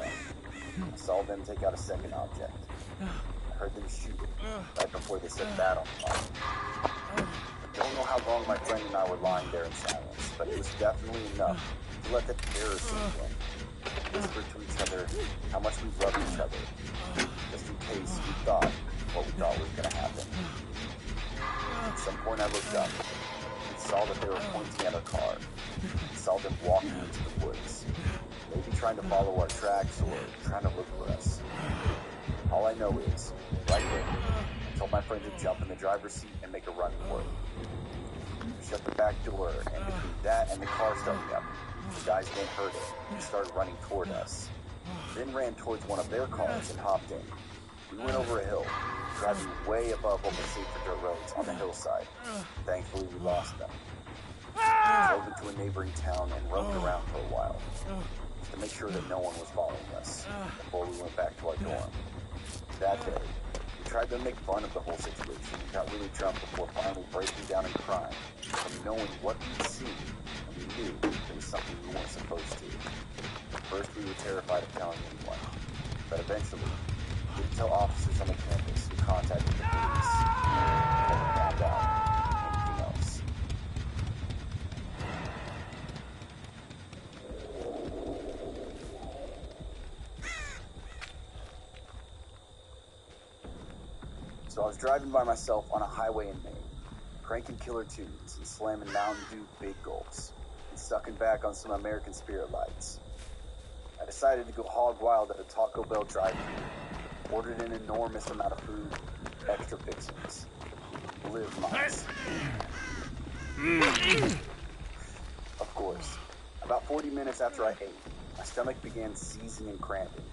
I saw them take out a second object. I heard them shoot it right before they set that on fire. I don't know how long my friend and I were lying there in silence, but it was definitely enough to let the terror sink in. Whisper to each other how much we loved each other, just in case we thought what we thought was going to happen. At some point I looked up and saw that they were pointing at our car. I saw them walking into the woods, maybe trying to follow our tracks or trying to look for us. All I know is, right then, I told my friend to jump in the driver's seat and make a run for it. We shut the back door, and between that and the car starting up, the guys then heard it and started running toward us. Then ran towards one of their cars and hopped in. We went over a hill, driving way above what was safe for dirt roads on the hillside. Thankfully, we lost them. We drove into a neighboring town and roamed around for a while, just to make sure that no one was following us before we went back to our dorm. That day, we tried to make fun of the whole situation and got really drunk before finally breaking down and crying from knowing what we'd seen, and we knew there was something we weren't supposed to. At first, we were terrified of telling anyone, but eventually, we did tell officers on the campus who contacted the police, and then we found out anything else. So I was driving by myself on a highway in Maine, cranking killer tunes and slamming Mountain Dew big gulps, and sucking back on some American Spirit lights. I decided to go hog wild at a Taco Bell drive-thru, ordered an enormous amount of food, extra fixings. Live miles. Of course, about 40 minutes after I ate, my stomach began seizing and cramping.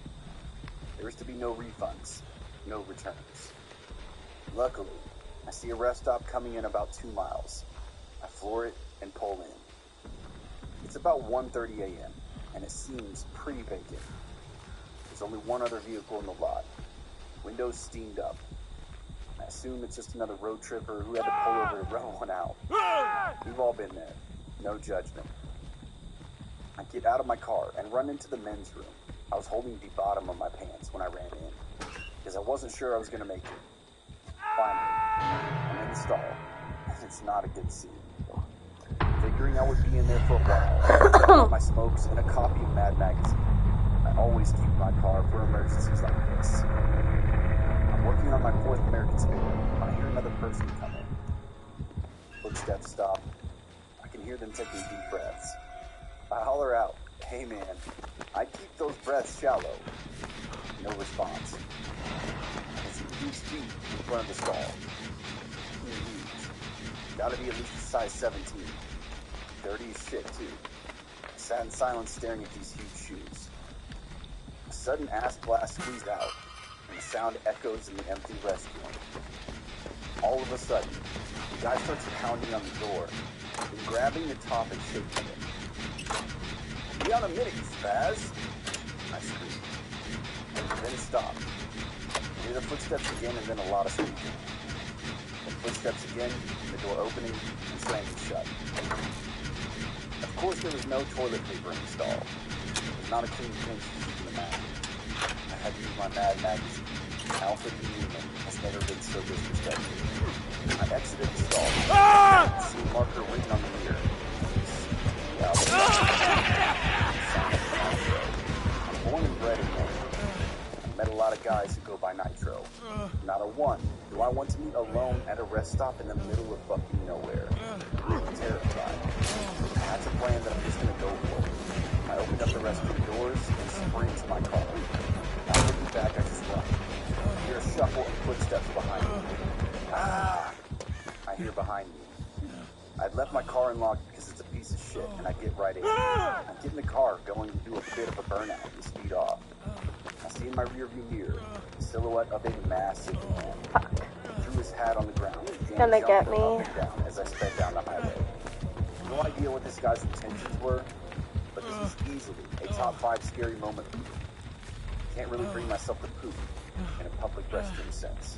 There was to be no refunds, no returns. Luckily, I see a rest stop coming in about 2 miles. I floor it and pull in. It's about 1:30 a.m., and it seems pretty vacant. There's only one other vehicle in the lot. Windows steamed up. I assume it's just another road tripper who had to pull over to run one out. We've all been there. No judgment. I get out of my car and run into the men's room. I was holding the bottom of my pants when I ran in, because I wasn't sure I was going to make it. Finally, I'm in the stall. It's not a good scene. Figuring I would be in there for a while, I got my smokes and a copy of Mad Magazine. I always keep my car for emergencies like this. I'm working on my fourth American Spirit when I hear another person come in. Footsteps stop. I can hear them taking deep breaths. I holler out, "Hey man, I keep those breaths shallow." No response. I see huge feet in front of the stall. Huge. Gotta be at least a size 17. Dirty as shit, too. I sat in silence staring at these huge shoes. A sudden ass blast squeezed out, and the sound echoes in the empty restroom. All of a sudden, the guy starts pounding on the door, and grabbing the top and shaking it. "Be on a minute, you spaz!" I screamed. And then it stopped. I hear the footsteps again, and then a lot of squeaking. Then footsteps again, the door opening and slamming shut. Of course, there was no toilet paper in the stall. There was not a clean pinch to keep in the mat. I had to use my Mad Magazine. Alfred E. Newman has never been so disrespected. I exited the stall. I see a marker written on the mirror. I'm born and bred in Maine. I've met a lot of guys who go by Nitro. Not a one do I want to meet alone at a rest stop in the middle of fucking nowhere. I'm terrified. I had to plan that I'm just gonna go for it. I opened up the restroom doors and sprint to my car. Not looking back, I just run. I hear a shuffle and footsteps behind me. Ah! I hear behind me. I'd left my car unlocked because it's a piece of shit, and I get right in. I get in the car, going to do a bit of a burnout and speed off. I see in my rearview mirror the silhouette of a massive man. He threw his hat on the ground and Gonna get jumped me. up and down as I sped down the highway. No idea what this guy's intentions were, but this was easily a top 5 scary moment for me. Can't really bring myself to poop in a public restroom sense.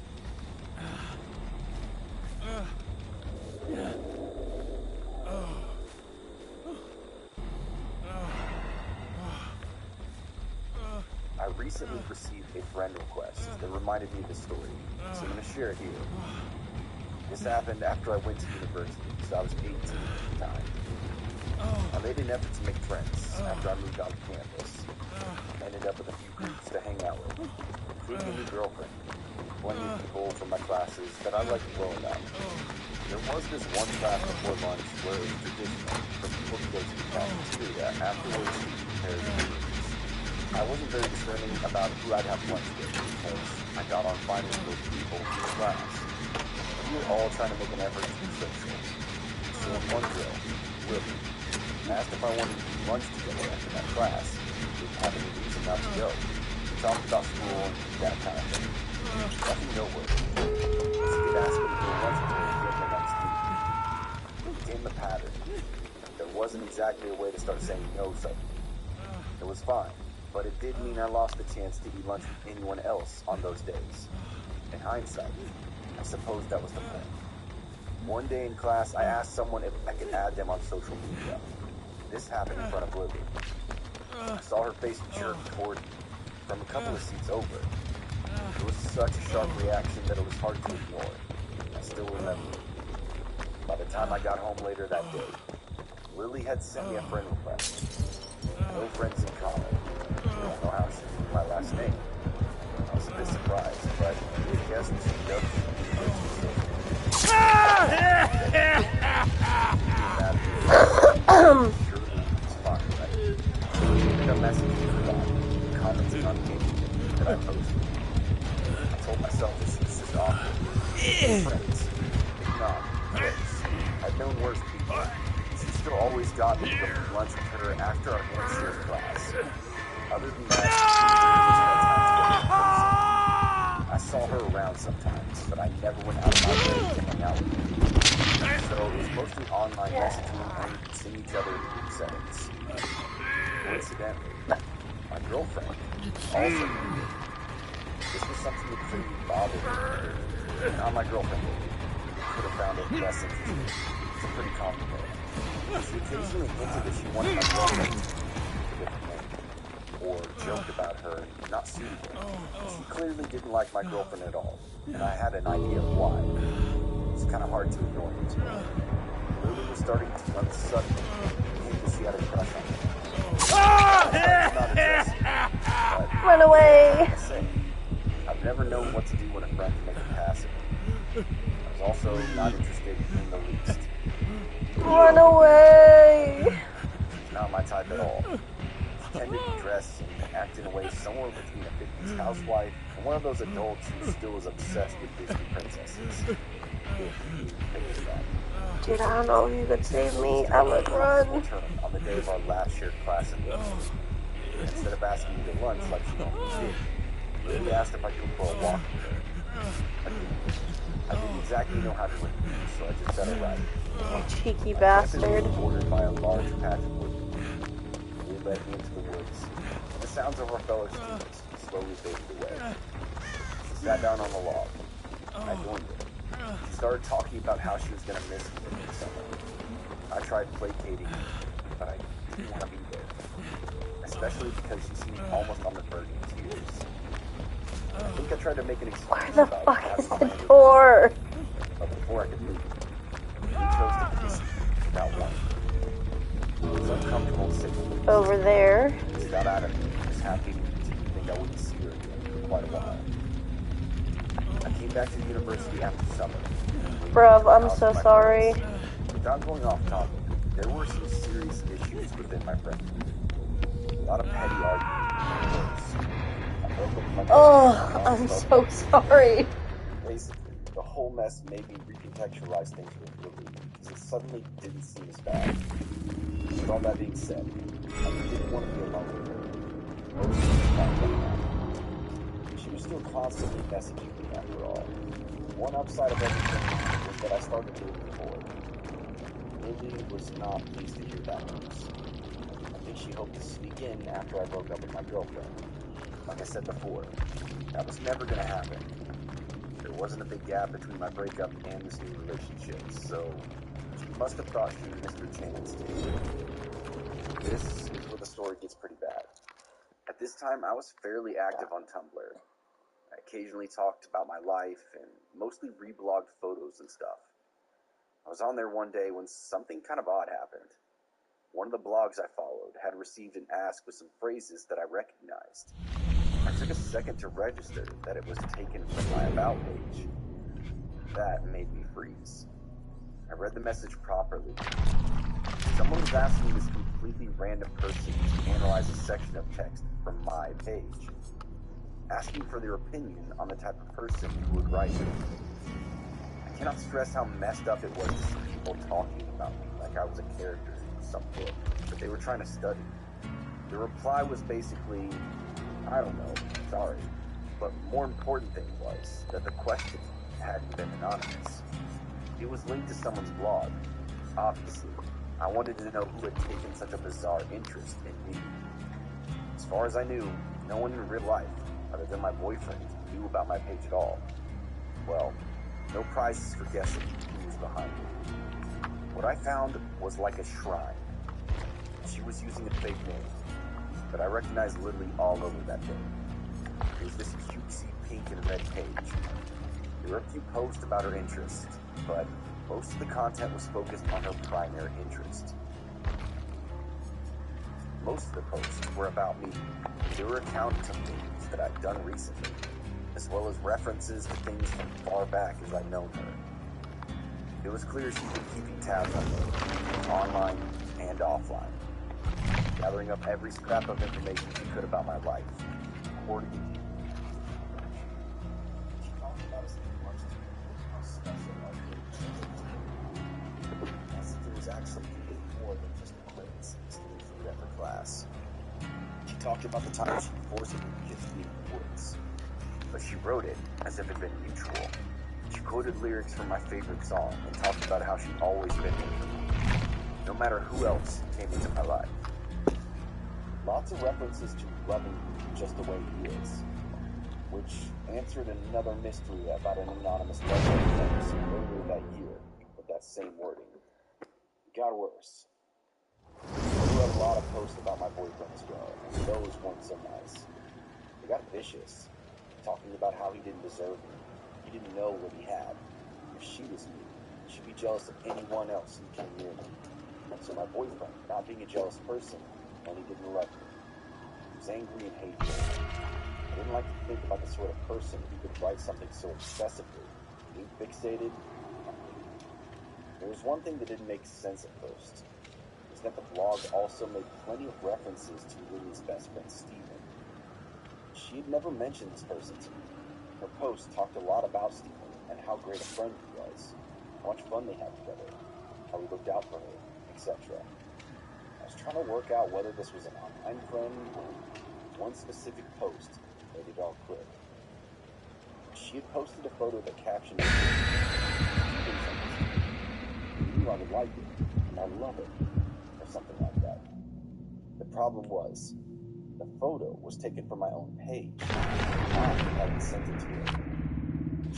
I recently received a friend request that reminded me of the story, so I'm going to share it here. This happened after I went to university, so I was 18 at the time. I made an effort to make friends after I moved onto campus. I ended up with a few groups to hang out with, including a new girlfriend, plenty of people from my classes that I liked well enough. There was this one class before lunch where it was traditional for people to go to the cafeteria afterwards to prepare the meals. I wasn't very discerning about who I'd have lunch with because I got on fine with those people in the class. We were all trying to make an effort to be social. So one girl, Lily, asked if I wanted to eat lunch together after that class. We didn't have any reason not to go. We talked about school and that kind of thing. Nothing noteworthy. She did ask me to go lunch with her again the next week. It became a pattern. There wasn't exactly a way to start saying no suddenly. It was fine, but it did mean I lost the chance to eat lunch with anyone else on those days. In hindsight, I suppose that was the point. One day in class, I asked someone if I could add them on social media. This happened in front of Lily. I saw her face jerk toward me from a couple of seats over. It was such a sharp reaction that it was hard to ignore. I still remember it. By the time I got home later that day, Lily had sent me a friend request. No friends in common. I don't know how she knew my last name. I was a bit surprised, but I guess she does. A message to her commenting on anything that I posted. I told myself this is awkward. Friends, big mom, jokes. I've known worse people. She still always got me to go to lunch with her after our Hampshire class. Other than that, I saw her around sometimes, but I never went out of my way to hang out with her. So it was mostly online messaging and seeing each other in group settings. Coincidentally, my girlfriend also knew it. This was something that couldn't bother me. Not my girlfriend could have found it less interesting. It's pretty complicated. She occasionally hinted that she wanted my girlfriend to be a different name, or joked about her not suiting her. She clearly didn't like my girlfriend at all, and I had an idea of why. It was kind of hard to ignore it. Lily was starting to unsuddenly think that she had a crush on me. Run away! I've never known what to do when a friend can make a pass at me. I was also not interested in the least. Run away! Not my type at all. She tended to dress and act in a way somewhere between a 50s housewife and one of those adults who still is obsessed with Disney princesses. Dude, I don't know if you could save me. I would run. On the day of our last shared class in Lily. Instead of asking me to lunch like she normally did, Lily asked if I could go for a walk with her. I didn't exactly know how to refuse, so I just said alright. Cheeky bastard. Bordered by a large patch of wood. We led me into the woods. The sounds of our fellow students slowly faded away. She sat down on the log. I joined her. She started talking about how she was going to miss me in the summer. I tried placating her, but I didn't want to be there. Especially because she seemed almost on the verge of tears. I think I tried to make an excuse. Where the fuck is the door? But before I could leave, she chose to kiss me without warning. It was uncomfortable to say the least. Over there. She got out of me and was happy to think I wouldn't see her again for quite a while. I came back to the university after summer. Bruv, I'm so sorry. Without going off topic, there were some serious issues within my friend group. A lot of petty arguments. Oh, I'm so sorry. Basically, the whole mess made me recontextualize things with Lily, because it suddenly didn't seem as bad. With all that being said, I didn't want to be alone with her. Most of the time, she was still constantly messaging me after all. One upside of everything was that I started moving forward. Lily was not pleased to hear that news. I think she hoped to sneak in after I broke up with my girlfriend. Like I said before, that was never going to happen. There wasn't a big gap between my breakup and this new relationship, so she must have thought she missed her chance. This is where the story gets pretty bad. At this time, I was fairly active on Tumblr. I occasionally talked about my life and mostly reblogged photos and stuff. I was on there one day when something kind of odd happened. One of the blogs I followed had received an ask with some phrases that I recognized. I took a second to register that it was taken from my About page. That made me freeze. I read the message properly. Someone was asking this completely random person to analyze a section of text from my page, asking for their opinion on the type of person who would write it. I cannot stress how messed up it was to see people talking about me like I was a character in some book that they were trying to study. The reply was basically, I don't know, sorry. But more important thing was that the question hadn't been anonymous. It was linked to someone's blog. Obviously, I wanted to know who had taken such a bizarre interest in me. As far as I knew, no one in real life, other than my boyfriend, knew about my page at all. Well, no prizes for guessing who was behind it. What I found was like a shrine. She was using a fake name, but I recognized Lily all over that thing. It was this cutesy pink and red page. There were a few posts about her interests, but most of the content was focused on her primary interest. Most of the posts were about me. They were accounts of things that I'd done recently, as well as references to things from far back as I'd known her. It was clear she'd been keeping tabs on me, online and offline, gathering up every scrap of information she could about my life, hoarding it. She talked about us being much too how special our relationship. As if it was actually more than just acquaintances getting food after class. She talked about the time she forcibly kissed me in the woods, but she wrote it as if it had been mutual. She quoted lyrics from my favorite song and talked about how she'd always been there for me, no matter who else came into my life. Lots of references to loving me just the way he is, which answered another mystery about an anonymous letter I received earlier that year with that same wording. It got worse. I read a lot of posts about my boyfriend as well, and those weren't so nice. They got vicious, talking about how he didn't deserve me. He didn't know what he had. If she was me, she'd be jealous of anyone else who came near me. So my boyfriend, not being a jealous person, only didn't love me. He was angry and hateful. I didn't like to think about the sort of person who could write something so excessively, being fixated on me. There was one thing that didn't make sense at first. Is that the blog also made plenty of references to Lily's best friend, Stephen. She had never mentioned this person to me. Her post talked a lot about Stephen and how great a friend he was, how much fun they had together, how he looked out for her, etc. I was trying to work out whether this was an online friend or one specific post made it all clear. She had posted a photo that captioned it, "You knew I would like it, and I love it," or something like that. The problem was, the photo was taken from my own page. I hadn't sent it to her.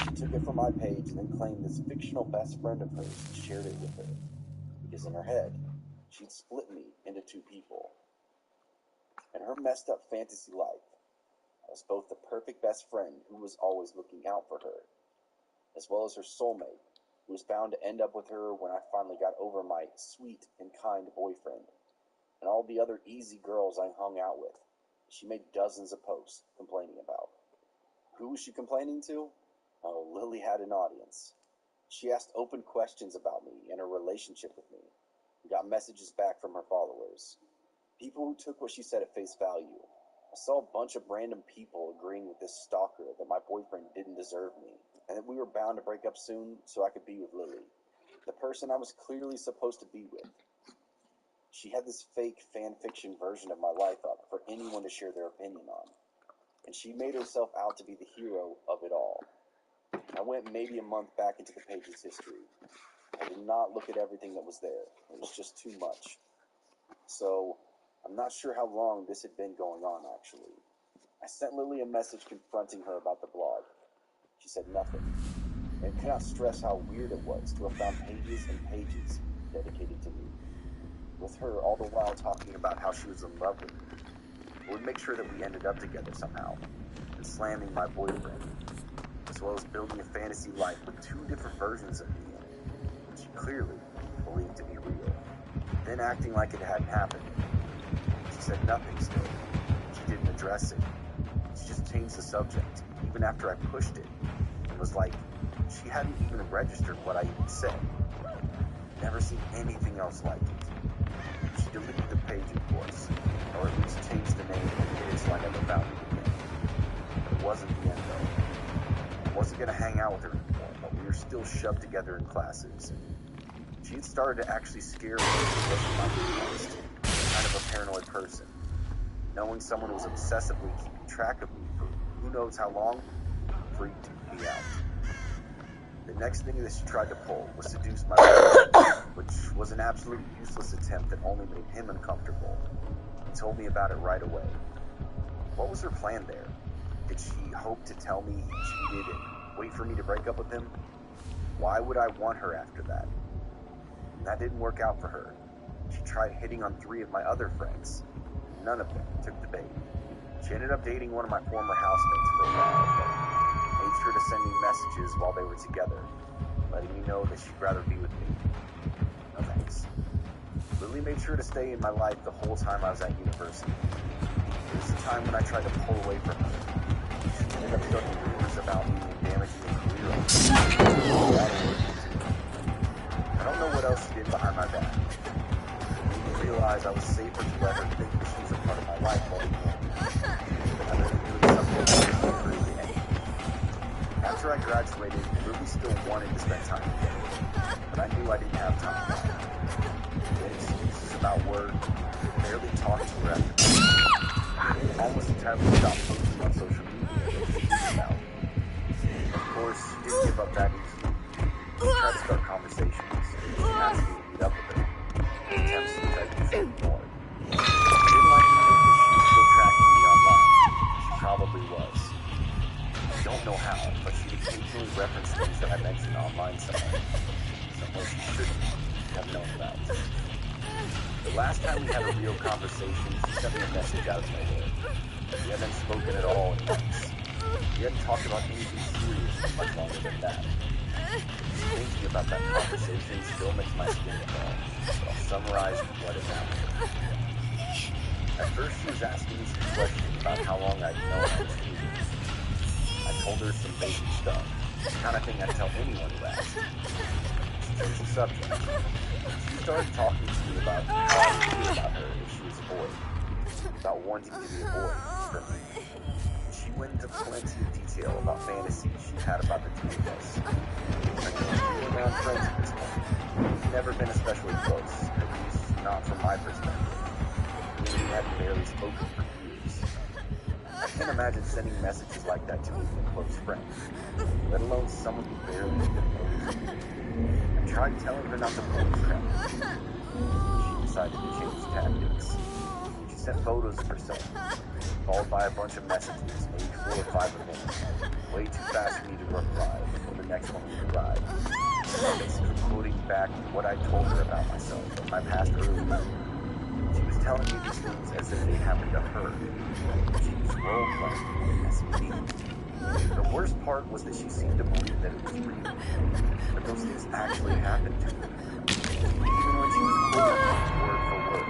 She took it from my page and then claimed this fictional best friend of hers and shared it with her. Because in her head, she'd split me into two people. In her messed up fantasy life, I was both the perfect best friend who was always looking out for her, as well as her soulmate, who was bound to end up with her when I finally got over my sweet and kind boyfriend, and all the other easy girls I hung out with. She made dozens of posts complaining about. Who was she complaining to? Oh, Lily had an audience. She asked open questions about me and her relationship with me, and got messages back from her followers. People who took what she said at face value. I saw a bunch of random people agreeing with this stalker that my boyfriend didn't deserve me, and that we were bound to break up soon so I could be with Lily, the person I was clearly supposed to be with. She had this fake fan fiction version of my life up for anyone to share their opinion on, and she made herself out to be the hero of it all. I went maybe a month back into the page's history. I did not look at everything that was there. It was just too much. So, I'm not sure how long this had been going on, actually. I sent Lily a message confronting her about the blog. She said nothing, and cannot stress how weird it was to have found pages and pages dedicated to me, with her all the while talking about how she was in love with me, would make sure that we ended up together somehow, and slamming my boyfriend, as well as building a fantasy life with two different versions of me in it, which she clearly believed to be real, then acting like it hadn't happened. She said nothing still. She didn't address it. She just changed the subject, even after I pushed it, and was like, she hadn't even registered what I even said. Never seen anything else like it. She deleted the page, of course, or at least changed the name and did it so I never found it again. But it wasn't the end, though. I wasn't going to hang out with her anymore, but we were still shoved together in classes. She had started to actually scare me because of my being honest, kind of a paranoid person. Knowing someone was obsessively keeping track of me for who knows how long freaked me out. The next thing that she tried to pull was seduce my boyfriend, which was an absolute useless attempt that only made him uncomfortable. He told me about it right away. What was her plan there? Did she hope to tell me he cheated and wait for me to break up with him? Why would I want her after that? And that didn't work out for her. She tried hitting on 3 of my other friends. None of them took the bait. She ended up dating one of my former housemates for a while, but made sure to send me messages while they were together, letting me know that she'd rather be with me. No thanks. Lily made sure to stay in my life the whole time I was at university. There was a time when I tried to pull away from her. She ended up starting rumors about me and damaging her career. I don't know what else she did behind my back. I didn't realize I was safer to let her think that she was a part of my life while I let her doing something that was really anything. After I graduated, Ruby still wanted to spend time together, but I knew I didn't have time for that. We had excuses about work, barely talked to her after that. Almost entirely stopped posting on social media that she knew about. Of course, she didn't give up that easily. a real conversation, she sent me a message out of nowhere. We hadn't spoken at all in months. We hadn't talked about anything serious for much longer than that. Thinking about that conversation still makes my skin crawl, but I'll summarize what had happened. At first, she was asking me some questions about how long I'd known I was cheating. I told her some basic stuff, the kind of thing I'd tell anyone who asked. She chose the subject. She started talking to me about how I would feel about her if she was a boy, about wanting to be a boy for me. She went into plenty of detail about fantasies she had about the two of us. I know we were around friends at this point. We've never been especially close, at least not from my perspective. We hadn't barely spoken for years. I can't imagine sending messages like that to even a close friend, let alone someone who barely even knows me. I tried telling her not to pull this crap. She decided to change tactics. She sent photos of herself, followed by a bunch of messages, maybe 4 or 5 a minute. Way too fast for me to reply before the next one would arrive. Basically quoting back what I told her about myself in my past earlier. She was telling me these things as if they happened to her. She was role-playing as me. The worst part was that she seemed to believe that it was real, that those things actually happened to her. Even when she was quoting word for word,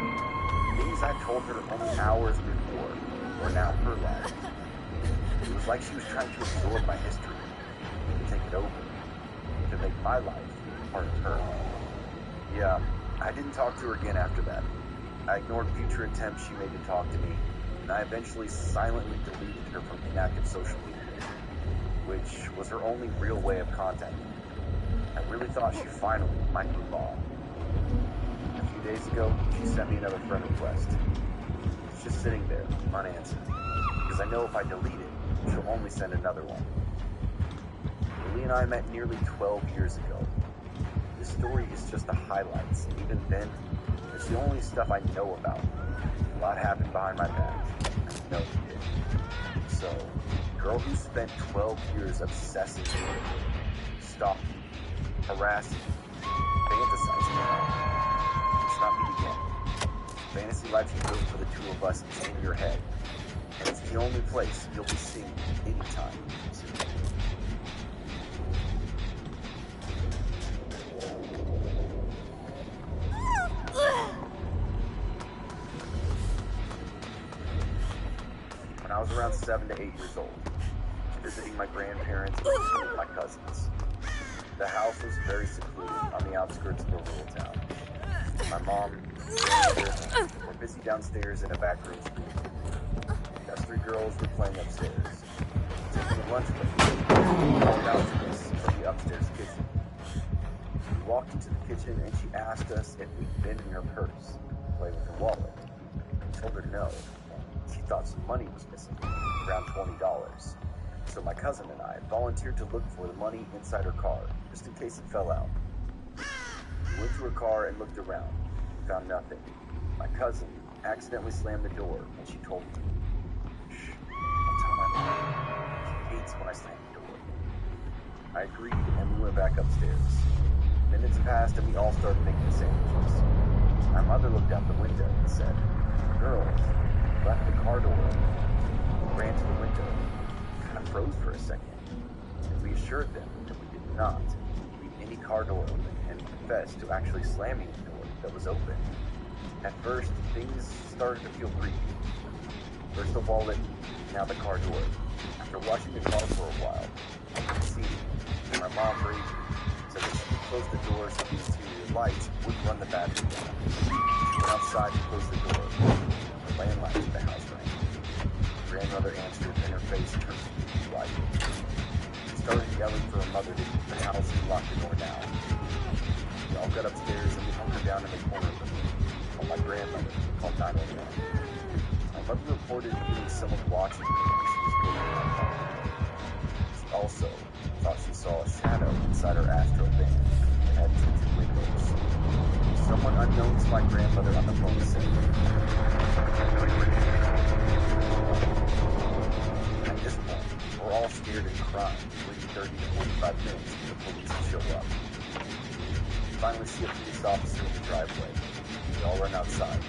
things I told her only hours before were now her life. It was like she was trying to absorb my history, to take it over, to make my life part of her. Yeah, I didn't talk to her again after that. I ignored future attempts she made to talk to me, and I eventually silently deleted her from inactive social media, which was her only real way of contacting me. I really thought she finally might move on. A few days ago, she sent me another friend request. It's just sitting there, unanswered, because I know if I delete it, she'll only send another one. Lily and I met nearly 12 years ago. This story is just the highlights, and even then, it's the only stuff I know about. A lot happened behind my back. I know it did. So, the girl who spent 12 years obsessing over me, stalking, harassing, fantasizing about me, it's not me again. Fantasy life you built for the two of us is in your head, and it's the only place you'll be seeing anytime soon. When I was around 7 to 8 years old, I was visiting my grandparents and my cousins. The house was very secluded on the outskirts of a rural town. My mom and grandmother were busy downstairs in a back room screen. Us 3 girls were playing upstairs. Taking a lunch break, we called out to us from the upstairs kitchen. We walked into the kitchen and she asked us if we'd been in her purse to play with her wallet. We told her no. She thought some money was missing, around $20. So my cousin and I volunteered to look for the money inside her car, just in case it fell out. We went to her car and looked around. Found nothing. My cousin accidentally slammed the door, and she told me, "Shh, don't tell my mom. She hates when I slam the door." I agreed, and we went back upstairs. Minutes passed, and we all started making sandwiches. My mother looked out the window and said, "Girls, left the car door open." We ran to the window, kind of froze for a second, and we assured them that we did not leave any car door open and confessed to actually slamming the door that was open. At first, things started to feel creepy. First the wallet, now the car door. After watching the car for a while, I could see my mom breathed, said that she would close the door so the interior lights wouldn't run the battery down. She went outside to close the door. The landline to the house rang. Grandmother answered, and her face turned white. She started yelling for her mother to keep the house and lock the door now. We all got upstairs and we hunkered down in the corner of the room while my grandmother called 911. My mother reported hearing someone watching her when she was building my car. She also thought she saw a shadow inside her Astro van that had tinted windows. Someone unknown to my grandmother on the phone said, at this point, we're all scared and crying, waiting 30 to 45 minutes for the police to show up. We finally see a police officer in the driveway. We all run outside.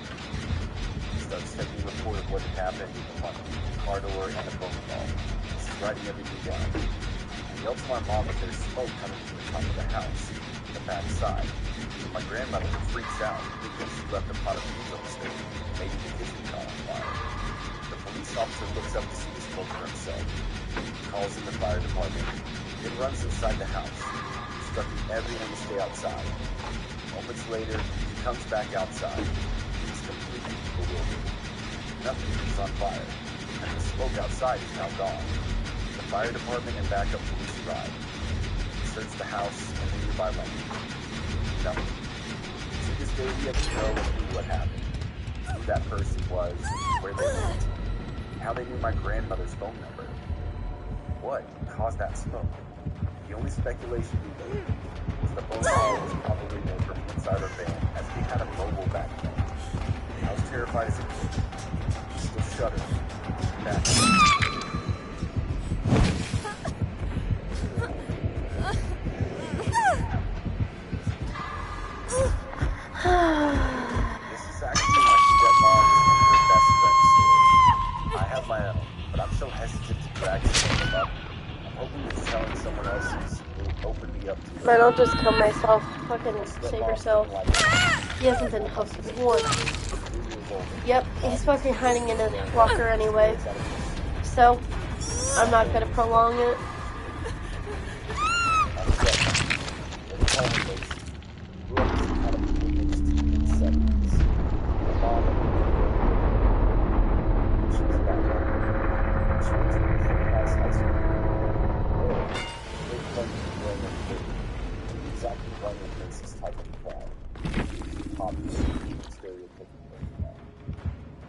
happened in the front car door and a phone call. She's writing everything down. I yelled to my mom that there's smoke coming from the top of the house, the back side. My grandmother freaks out because she left a pot of beans on the stove. Maybe the kitchen caught on fire. The police officer looks up to see the smoke for himself. He calls in the fire department, then runs inside the house, instructing everyone to stay outside. Moments later, he comes back outside. He's completely bewildered. Nothing is on fire, and the smoke outside is now gone. The fire department and backup police arrive. They search the house and the nearby land. Nothing. To this day, we have no clue what happened, who that person was, where they went, and how they knew my grandmother's phone number. What caused that smoke? The only speculation we made is the phone call was probably made from inside our van, as we had a mobile back then. I was terrified as a kid. Still shuddering. Back. This is actually my stepmom's and her best friend's story. I have my own, but I'm so hesitant to drag something up. I'm hoping that telling someone else's will open me up to it. I don't just kill myself. Fucking save yourself. He hasn't been hooked once. Yep, he's fucking hiding in a locker anyway. So, I'm not gonna prolong it.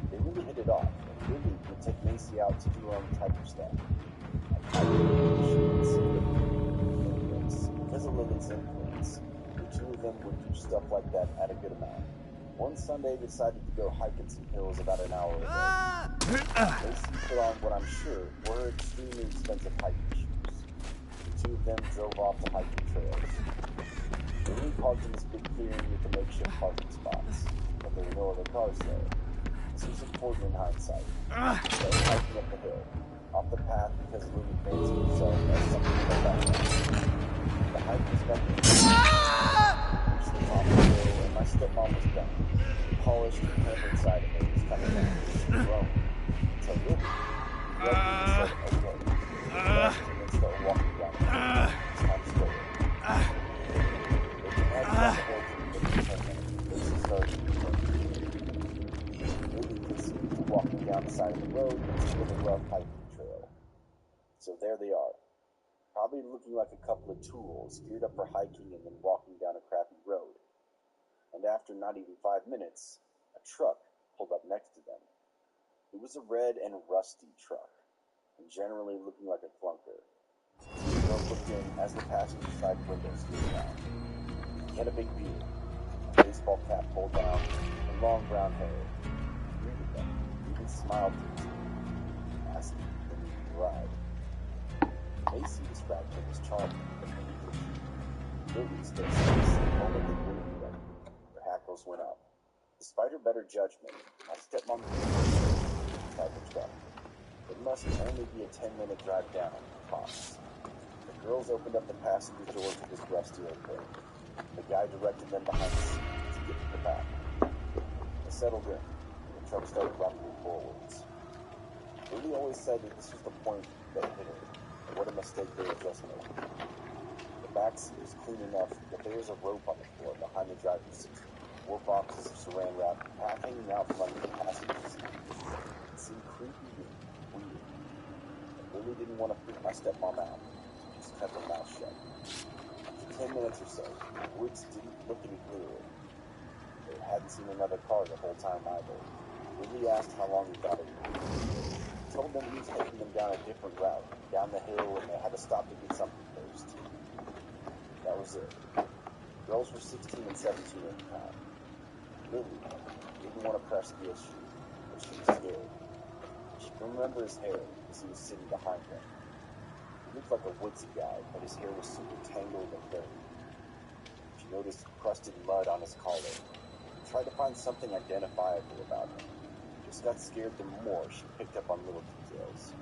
They really hit it off, and Lily would take Macy out to do her own type of stuff. Because of Lily's influence, the two of them would do stuff like that at a good amount. One Sunday, they decided to go hiking some hills about an hour away. Macy put on what I'm sure were her extremely expensive hiking shoes. The two of them drove off the hiking trails. Lily parked in this big clearing with the makeshift parking spots, but there were no other cars there. This was important in hindsight. They were hiking up the hill, off the path because Lily fancied herself as something of that. The hike was nothing. Reached the top of the hill, and my stepmom was done. The polished and pampered side of it was coming down. She groaned. Until Lily, who said, okay, and started walking down the hill. Time to go. Walking down the side of the road into a rough hiking trail. So there they are, probably looking like a couple of tools geared up for hiking and then walking down a crappy road. And after not even 5 minutes, a truck pulled up next to them. It was a red and rusty truck, and generally looking like a clunker. The girl looked in as the passenger side window screwed down. He had a big beard, a baseball cap pulled down, and long brown hair. He greeted them, even smiled to them, asking if they needed a ride. Macy described him as charming, but English. Lily's face was the moment they greeted them. Her hackles went up. Despite her better judgment, my stepmom tried the truck. It must only be a 10-minute drive down, tops. The girls opened up the passenger door to this rusty old thing. The guy directed them behind the seat to get to the back. They settled in, and the truck started rumbling forwards. Lily always said that this was the point that hit her, and what a mistake they had just made. The back seat was clean enough that there was a rope on the floor behind the driver's seat, 4 boxes of saran wrap, half hanging out from under the passenger seat. It seemed creepy and weird. And Lily didn't want to freak my stepmom out. She just kept her mouth shut. 10 minutes or so, the woods didn't look any clearer. They hadn't seen another car the whole time either. Lily asked how long he thought it would be. He told them he was taking them down a different route, down the hill, and they had to stop to get something first. That was it. Girls were 16 and 17 at the time. Lily didn't want to press the issue, but she was scared. She could remember his hair as he was sitting behind them. He looked like a woodsy guy, but his hair was super tangled and dirty. She noticed crusted mud on his collar. She tried to find something identifiable about him. Just What got scared the more, she picked up on little details.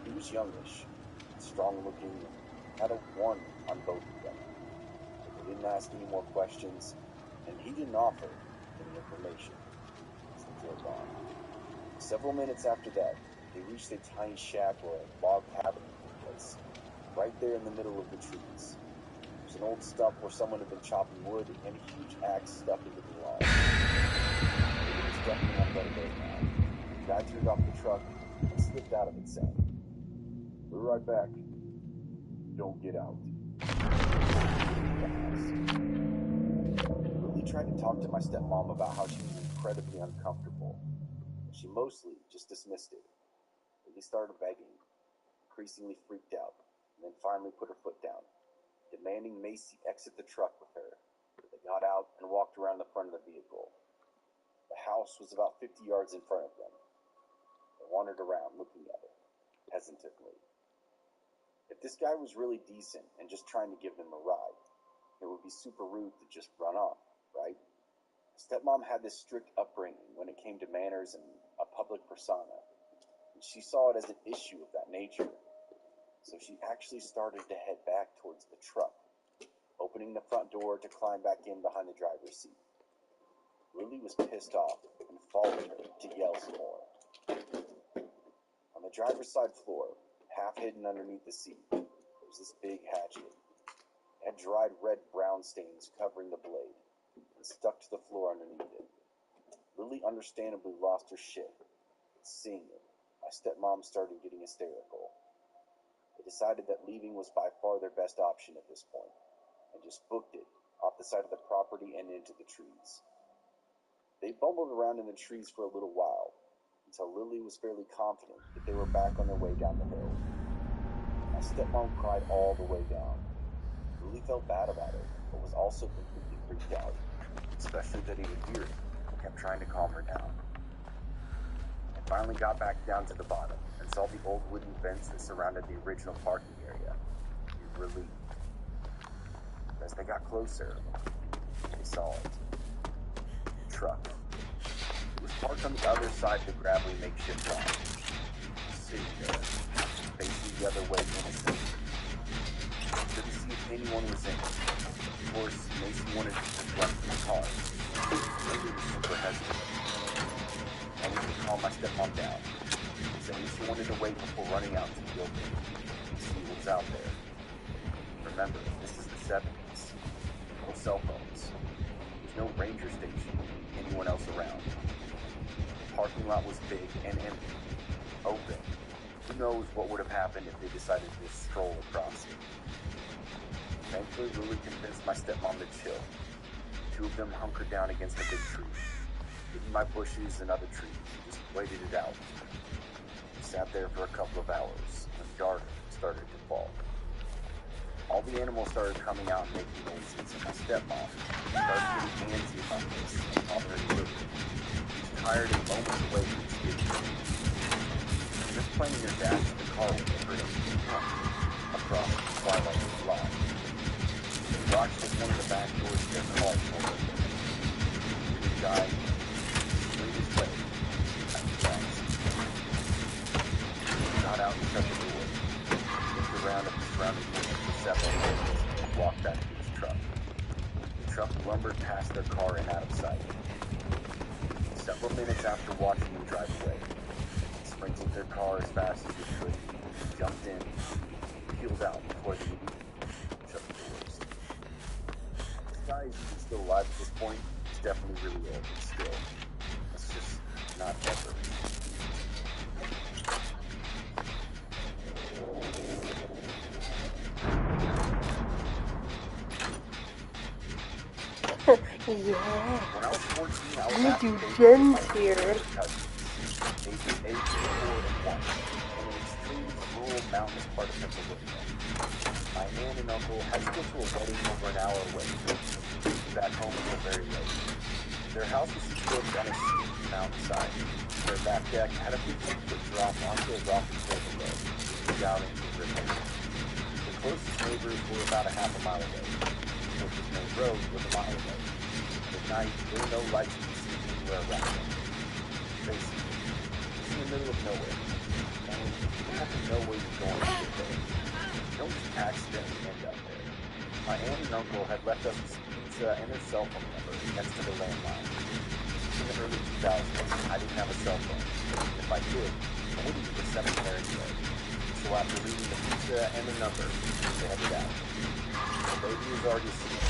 He was youngish, strong-looking, had a 1 on both of them. They didn't ask any more questions, and he didn't offer any information. As they drove on. Several minutes after that, they reached a tiny shack or a log cabin place, right there in the middle of the trees. There was an old stump where someone had been chopping wood and a huge axe stuck into the log. It was definitely not better right now. The guy turned off the truck and slipped out of it, saying, "We're right back. Don't get out." Lily tried to talk to my stepmom about how she was incredibly uncomfortable. She mostly just dismissed it. Lily started begging, increasingly freaked out, and then finally put her foot down, demanding Macy exit the truck with her. They got out and walked around the front of the vehicle. The house was about 50 yards in front of them. They wandered around, looking at it, hesitantly. If this guy was really decent and just trying to give them a ride, it would be super rude to just run off, right? Stepmom had this strict upbringing when it came to manners and a public persona, and she saw it as an issue of that nature. So she actually started to head back towards the truck, opening the front door to climb back in behind the driver's seat. Lily was pissed off and followed her to yell some more. On the driver's side floor, half hidden underneath the seat, there was this big hatchet. It had dried red-brown stains covering the blade and stuck to the floor underneath it. Lily understandably lost her shit. Seeing it, my stepmom started getting hysterical. They decided that leaving was by far their best option at this point, and just booked it off the side of the property and into the trees. They bumbled around in the trees for a little while, until Lily was fairly confident that they were back on their way down the hill. My stepmom cried all the way down. Lily felt bad about it, but was also completely freaked out, especially that he would hear it, and kept trying to calm her down. I finally got back down to the bottom, and saw the old wooden fence that surrounded the original parking area. We were relieved. As they got closer, they saw it. The truck. It was parked on the other side of the gravelly makeshift lawn. Sitting there, facing the other way innocently. Couldn't see if anyone was in it. Of course, Macy wanted to just run from the car. Lily was super hesitant. I wanted to calm my stepmom down, saying she wanted to wait before running out to the open and see what was out there. Remember, this is the 70s. No cell phones. There's no ranger station, anyone else around. The parking lot was big and empty, open. Who knows what would have happened if they decided to just stroll across it. Thankfully, Lily convinced my stepmom to chill. Two of them hunkered down against a big tree, hidden by bushes and other trees, and just waited it out. We sat there for a couple of hours, and dark started to fall. All the animals started coming out and making noises, and my stepmom started getting antsy about this and bothering Lily. She's tired and moments away from escaping. Just planning her dash to the car when they heard a hunt across the twilight of the lot. They watched as one of the back doors of their car pulled open. The guy slid his way at the fast. He got out and shut the door, looked around at the surrounding buildings for several minutes, and walked back to his truck. The truck lumbered past their car and out of sight. Several minutes after watching them drive away, they sprinkled their car as fast as they could, jumped in, and peeled out before they even shut the doors. This guy is even still alive at this point. He's definitely really old, but still, that's just not ever. Yeah. When I was 14, I was We happy do to gens here. ages 8, 4, and 1, in an extreme rural mountainous part of Pennsylvania. My aunt and uncle had to go to a wedding over an hour away, back home until very late. Their house was situated on a steep mountainside. Their back deck had a 15-foot drop onto a rocky river road, down into the river. The closest neighbors were about a half a mile away. The closest main road was a mile away. At night, there were no lights to be seen anywhere around them. Basically, middle of nowhere. And you have to know where you're going to get there. You don't just accidentally end up there. My aunt and uncle had left us pizza and their cell phone number next to the landline. In the early 2000s, I didn't have a cell phone. If I did, I wouldn't be reception there anyway. So after leaving the pizza and the number, they headed out. The baby was already asleep.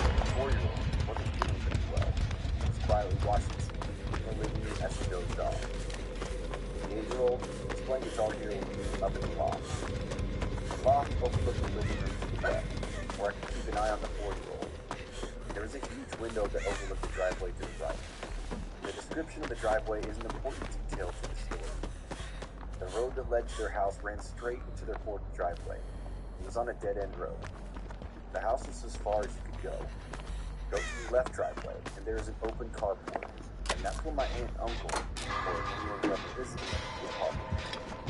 The 4-year-old wasn't feeling very well. He was quietly watching TV in the living room as she dozed off. The 8-year-old was playing Guitar Hero up in the loft. The loft overlooked the living room to the left, where I could keep an eye on the 4-year-old. There was a huge window that overlooked the driveway to the right. The description of the driveway is an important detail to the story. The road that led to their house ran straight into their porch driveway. It was on a dead-end road. The house was as far as you could go. Go to the left driveway, and there is an open carport. And that's where my aunt and uncle were when we ended up visiting the apartment.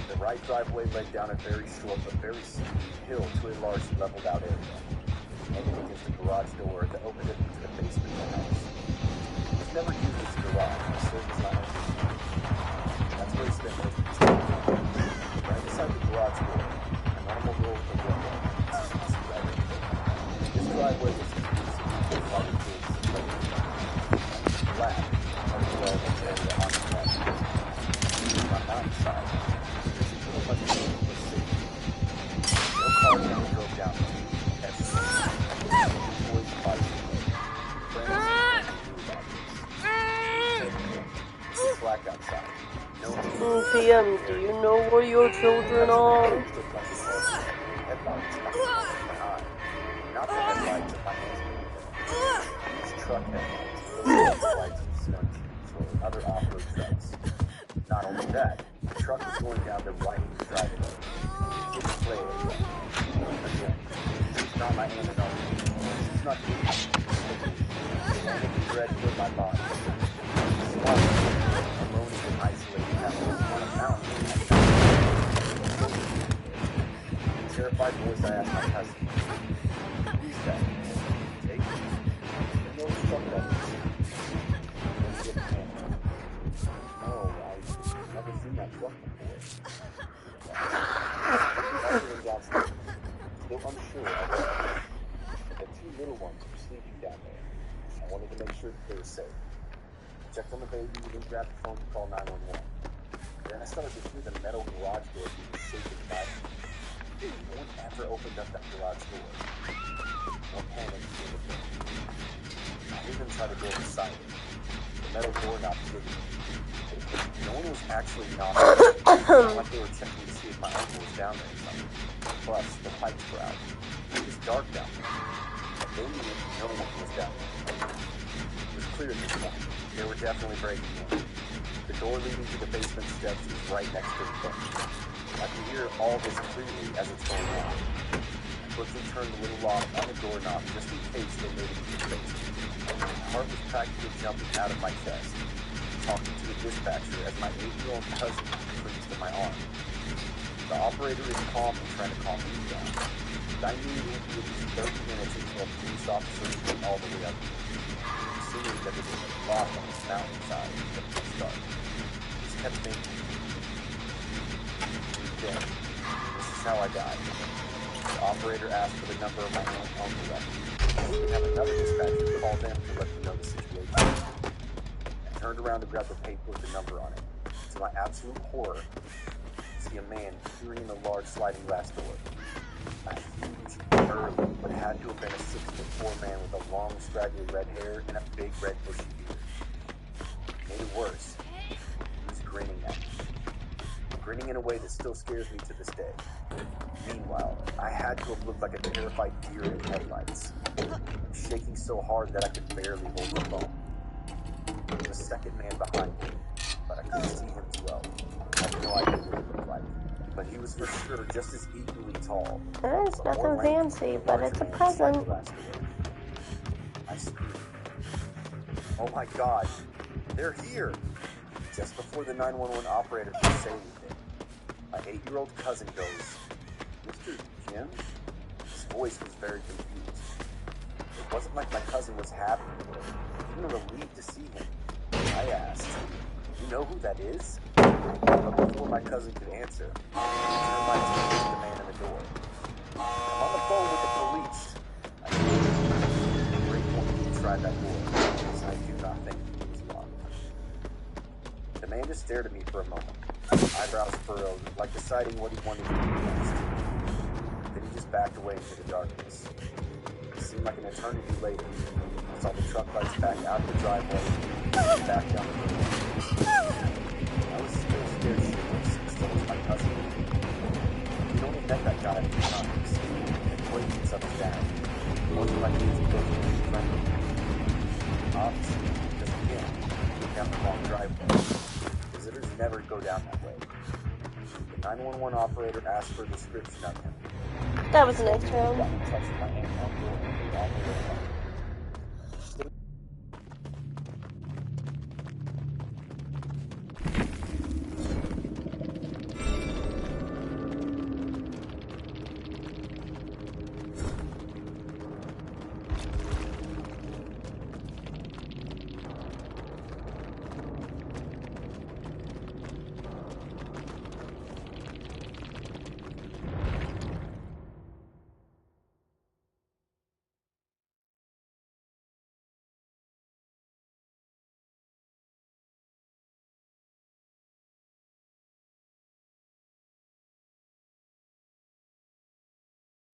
The right driveway led down a very short but very steep hill to a large leveled-out area, ending against the garage door that opened it into the basement of the house. It was never used as a garage, and served as my uncle's room. That's where he spent most of his time. Right beside the garage door, a normal door with a window. This driveway was used for other tools and flat, as well as area on the left. On my mom's side, there's a little much room for safety. No car ever drove down there. That's the boys' bicycle. Friends knew about this. It's black outside. No PM, do you know where your children are? Headlights behind. Not the headlights of my hands. These truck headlights, lights and stunts for other off-road trucks. Not only that, the truck was going down the right driveway. It's play area. Again, this is not my aunt and uncle. This is not me. The enemy dread for my body. This is not alone in an isolated house on a mountain. Terrified voice, I asked my cousin, who's that? Jake? You know what truck that is? No, I've never seen that truck before. Everyone's outside. Still unsure of where. The 2 little ones were sleeping down there. I wanted to make sure that they were safe. I checked on the baby and then grabbed the phone to call 911. Then I started to hear the metal garage door being shaken by me. No one ever opened up that garage door. No panic in the room. I even tried to go inside it. The metal door knob triggered. No one was actually knocking. Not like they were checking to see if my uncle was down there or something. Plus, the pipes were out. It was dark down there. But they knew no one was down there. It was clear at this point. They were definitely breaking in. The door leading to the basement steps is right next to the fence. I can hear all this clearly as it's going on. I quickly turned the little lock on the doorknob just in case they made it to the basement. My heart was practically jumping out of my chest, talking to the dispatcher as my 8-year-old cousin clings to my arm. The operator is calm and trying to calm me down. But I knew it would be at least 30 minutes until a police officer came all the way up here. Assuming that it was locked on this mountainside at the start. He just kept thinking, dead. This is how I died. The operator asked for the number of my aunt and uncle record. We have another dispatcher call them to let them know the situation. I turned around to grab the paper with the number on it. To my absolute horror, I see a man peering in a large sliding glass door. A huge, burly, but had to have been a 6'4" man with a long, scraggly red hair and a big red bushy beard. Made it worse, he was grinning at me. Grinning in a way that still scares me to this day. Meanwhile, I had to have looked like a terrified deer in headlights. I'm shaking so hard that I could barely hold the phone. There was a second man behind me, but I couldn't see him too well. I had no idea what he looked like. But he was for sure just as equally tall. It's nothing fancy, but it's a present. I screamed. Oh my God, they're here! Just before the 911 operator could say anything, my 8-year-old cousin goes, "Mr. Jim?" His voice was very confused. It wasn't like my cousin was happy, even relieved to see him. I asked, "You know who that is?" But before my cousin could answer, I turned my attention to the man in the door. I'm on the phone with the police. I said, "Great point, you tried that door, because I do not think it was locked." The man just stared at me for a moment, eyebrows furrowed, like deciding what he wanted to do next. Then he just backed away into the darkness. It seemed like an eternity later. I saw the truck lights back out of the driveway and back down the road. I was still scared shitless, still was my cousin. We'd only met that guy a few times, and acquaintance of his dad. It wasn't like he was a close friend. Obviously, because again, we went down the wrong driveway. Visitors never go down that way. The 911 operator asked for a description of him. That was a nice room. Got in touch with my aunt and uncle and we were on the way home.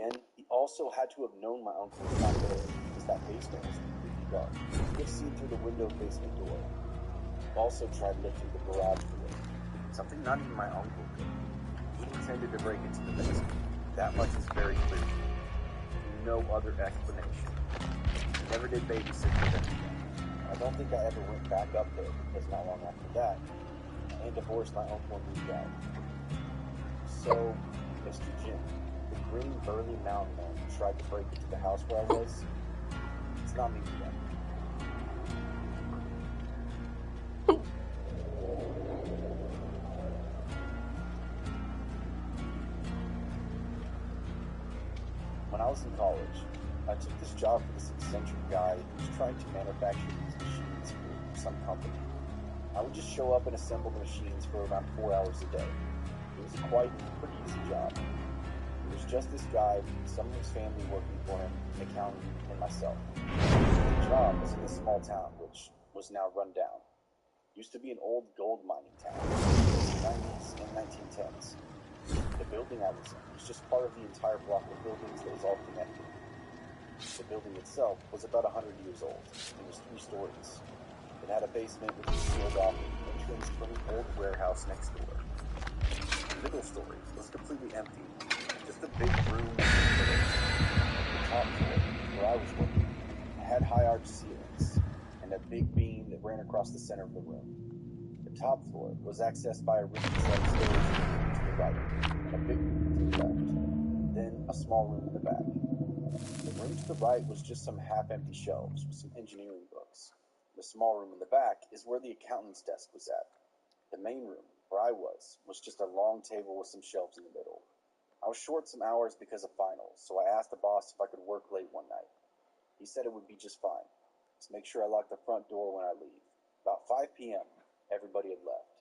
And he also had to have known my uncle was not there, because that basement was completely dark. He could see through the window basement door. He also tried lifting the garage door, something not even my uncle did. He intended to break into the basement. That much is very clear. No other explanation. He never did babysit for them again. I don't think I ever went back up there, because not long after that, I divorced my uncle and moved out. So, Mr. Jim, the green, burly mountain man who tried to break into the house where I was, it's not me today. When I was in college, I took this job for this eccentric guy who was trying to manufacture these machines for some company. I would just show up and assemble the machines for around 4 hours a day. It was a quite pretty easy job. It was just this guy, some of his family working for him, an accountant, and myself. The job was in a small town, which was now run down. It used to be an old gold mining town, in the 90s and 1910s. The building I was in was just part of the entire block of buildings that was all connected. The building itself was about 100 years old. It was 3 stories. It had a basement which was sealed off with an entrance from an old warehouse next door. The middle story was completely empty. Just a big room with the top floor, where I was working, had high arched ceilings, and a big beam that ran across the center of the room. The top floor was accessed by a rickety set of stairs to the right, and a big room to the left, then a small room in the back. The room to the right was just some half-empty shelves with some engineering books. The small room in the back is where the accountant's desk was at. The main room, where I was just a long table with some shelves in the middle. I was short some hours because of finals, so I asked the boss if I could work late one night. He said it would be just fine. Just make sure I lock the front door when I leave. About 5 p.m., everybody had left.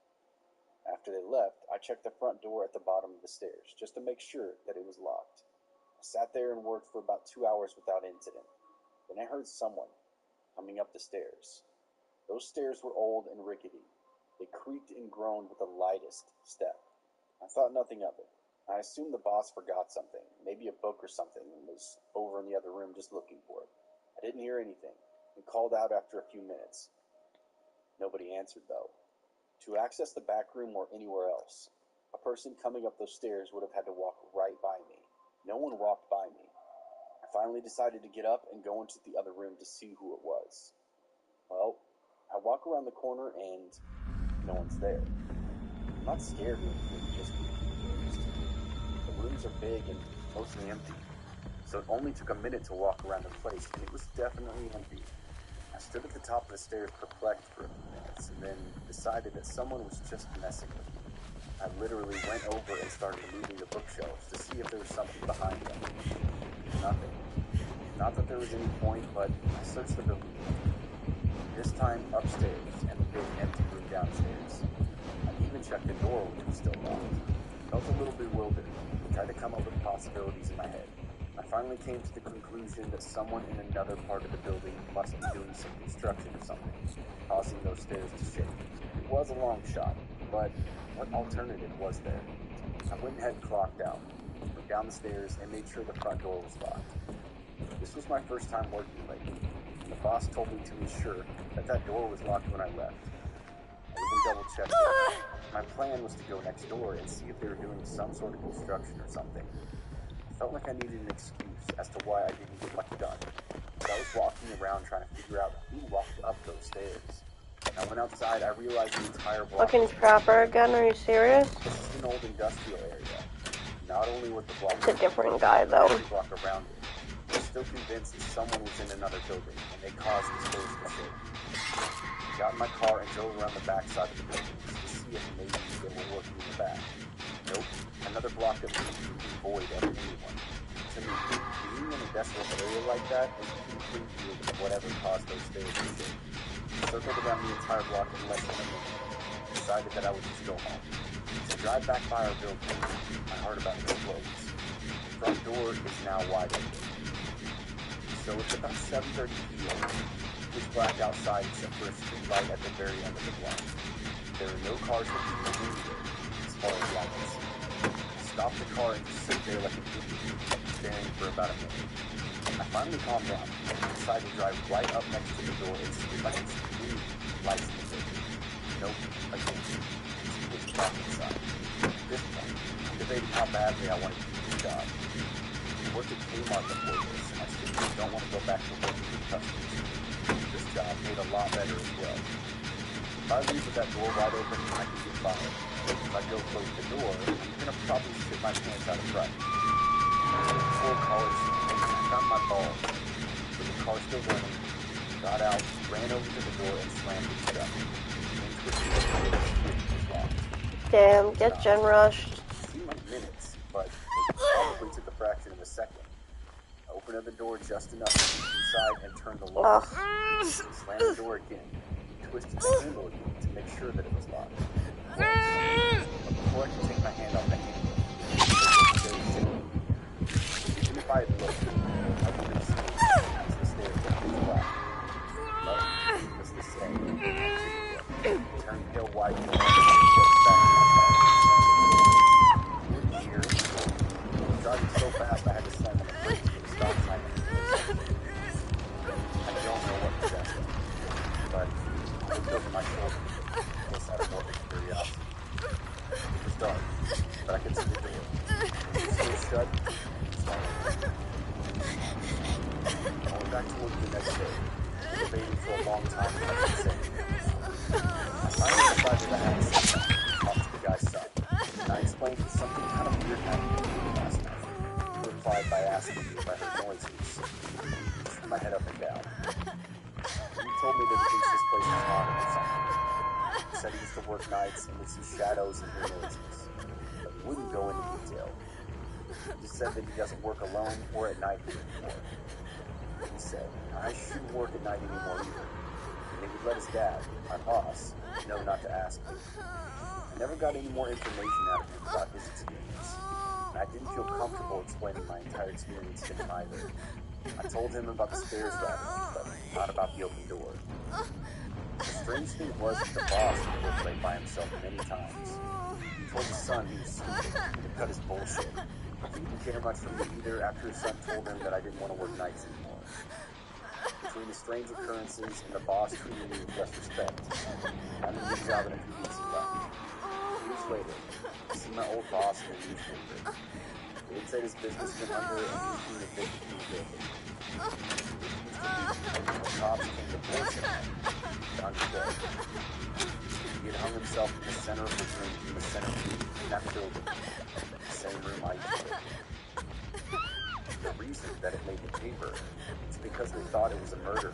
After they left, I checked the front door at the bottom of the stairs, just to make sure that it was locked. I sat there and worked for about 2 hours without incident. Then I heard someone coming up the stairs. Those stairs were old and rickety. They creaked and groaned with the lightest step. I thought nothing of it. I assumed the boss forgot something, maybe a book or something, and was over in the other room just looking for it. I didn't hear anything, and called out after a few minutes. Nobody answered, though. To access the back room or anywhere else, a person coming up those stairs would have had to walk right by me. No one walked by me. I finally decided to get up and go into the other room to see who it was. Well, I walk around the corner and no one's there. I'm not scared or anything, just confused. The rooms are big and mostly empty, so it only took a minute to walk around the place, and it was definitely empty. I stood at the top of the stairs perplexed for a few minutes, and then decided that someone was just messing with me. I literally went over and started moving the bookshelves to see if there was something behind them. Nothing. Not that there was any point, but I searched the building. This time upstairs and the big empty room downstairs. I even checked the door door was still locked. I felt a little bewildered, tried to come up with possibilities in my head. I finally came to the conclusion that someone in another part of the building must be doing some construction or something, causing those stairs to shake. It was a long shot, but what alternative was there? I went ahead and clocked out, went down the stairs, and made sure the front door was locked. This was my first time working late, and the boss told me to be sure that that door was locked when I left. I even double-checked it. My plan was to go next door and see if they were doing some sort of construction or something. I felt like I needed an excuse as to why I didn't get much done. But I was walking around trying to figure out who walked up those stairs. When I went outside, I realized the entire block... Looking proper again, are you serious? This is an old industrial area. Not only was the block... It's a different guy, though. ...every block around it, I was still convinced that someone was in another building, and they caused the stairs to shake. I got in my car and drove around the back side of the building to see if maybe they were working in the back. Nope. Another block that was completely void of anyone. To me, being in a desolate area like that is completely weird of whatever caused those stairs to shake. I circled around the entire block in less than a minute. Decided that I would just go home. To drive back by our building, my heart about to explode. The front door is now wide open. So it's about 7:30 p.m. It's black outside except for a street light at the very end of the block. There are no cars or people anywhere, as far as I can see. Stop the car and just sit there like a idiot, staring for about a minute. I finally calmed down and decided to drive right up next to the door and see if I can see any lights in the building. Nope, again, it's dark inside. At this point, I'm debating how badly I want to do this job. I worked at Kmart before this, and I simply don't want to go back to working with customers. This job paid a lot better as well. If I leave with that door wide open, I can get fired. If I go close the door, I'm gonna probably shit my pants out of fright. Before college, I found my balls. With the car still running, got out, ran over to the door, and slammed it shut. Then twisted the door and it was locked. Damn, get gen rushed. It seemed like minutes, but it probably took a fraction of a second. I opened up the door just enough to get inside and turned the lock. Slammed the door again. Twisted the handle again to make sure that it was locked. But before I could take my hand off the handle, even if I had looked, I wouldn't have seen it as the stairs were pitch black. But needless to say, it turned pale white and I was back in my car. Here, I was driving so fast I had to slam on the brakes for the stop sign. I don't know what possessed me, but I looked over my shoulder. Just out of morbid curiosity. It was dark, but I could see the door. It was still shut. I went back to work the next day, debating for a long time what I should say. I finally decided I had to sit down and talk to the guy's son. And I explained that something kind of weird happened to me last night. He replied by asking me if I heard noises. I turned my head up and down. He told me that he thinks this place is haunted or something. He said he used to work nights and would see shadows and hear noises, but he wouldn't go into detail. He just said that he doesn't work alone or at night anymore. He said, I shouldn't work at night anymore either. And he would let his dad, my boss, know not to ask me. I never got any more information out of him about his experience, and I didn't feel comfortable explaining my entire experience to him either. I told him about the stairs rattling, but not about the open door. The strange thing was that the boss had worked late by himself many times. He told his son he was stupid and to cut his bullshit. He didn't care much for me either after his son told him that I didn't want to work nights anymore. Between the strange occurrences and the boss treating me with less respect, I had a good job in a convenience left. Years later, I see my old boss in a newspaper. They had said his business went under and he was being evicted from the building. The cops came to force him down to death. He had hung himself in the center of the room in the center of that building, the same room I used to. The reason that it made the paper is because they thought it was a murder.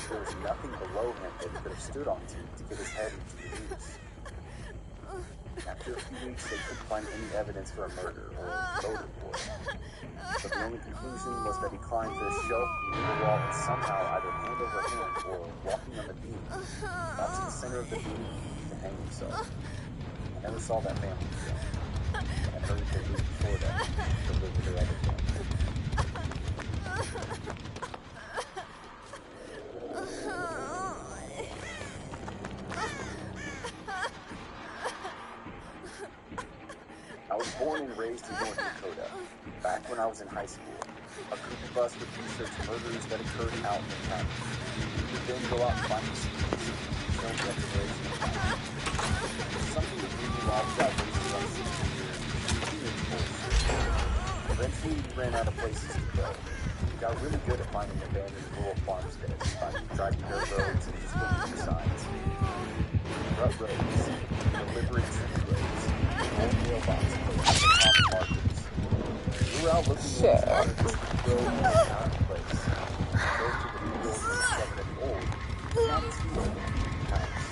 There was nothing below him that he could have stood on to get his head into the news. After a few weeks, they couldn't find any evidence for a murder or motive for it. But the only conclusion was that he climbed to a shelf near the wall and somehow, either hand over hand or walking on the beam, got to the center of the beam to hang himself. I never saw that family again. I heard they moved before that to live with their other family. I was born and raised in North Dakota. Back when I was in high school, a group of us would research murders that occurred out in the county. We would then go out and find the scenes, film exploration of the county. Something that we knew all about raising about 60 years teenage boys. Eventually, we ran out of places to go. We got really good at finding abandoned rural farmsteads, finding driving dirt roads, and just looking for signs. Rut roads, deliberate tree roads, old mailboxes, common markers. We were out looking for the road in the county place. Close to the new building discovered an old, not too old,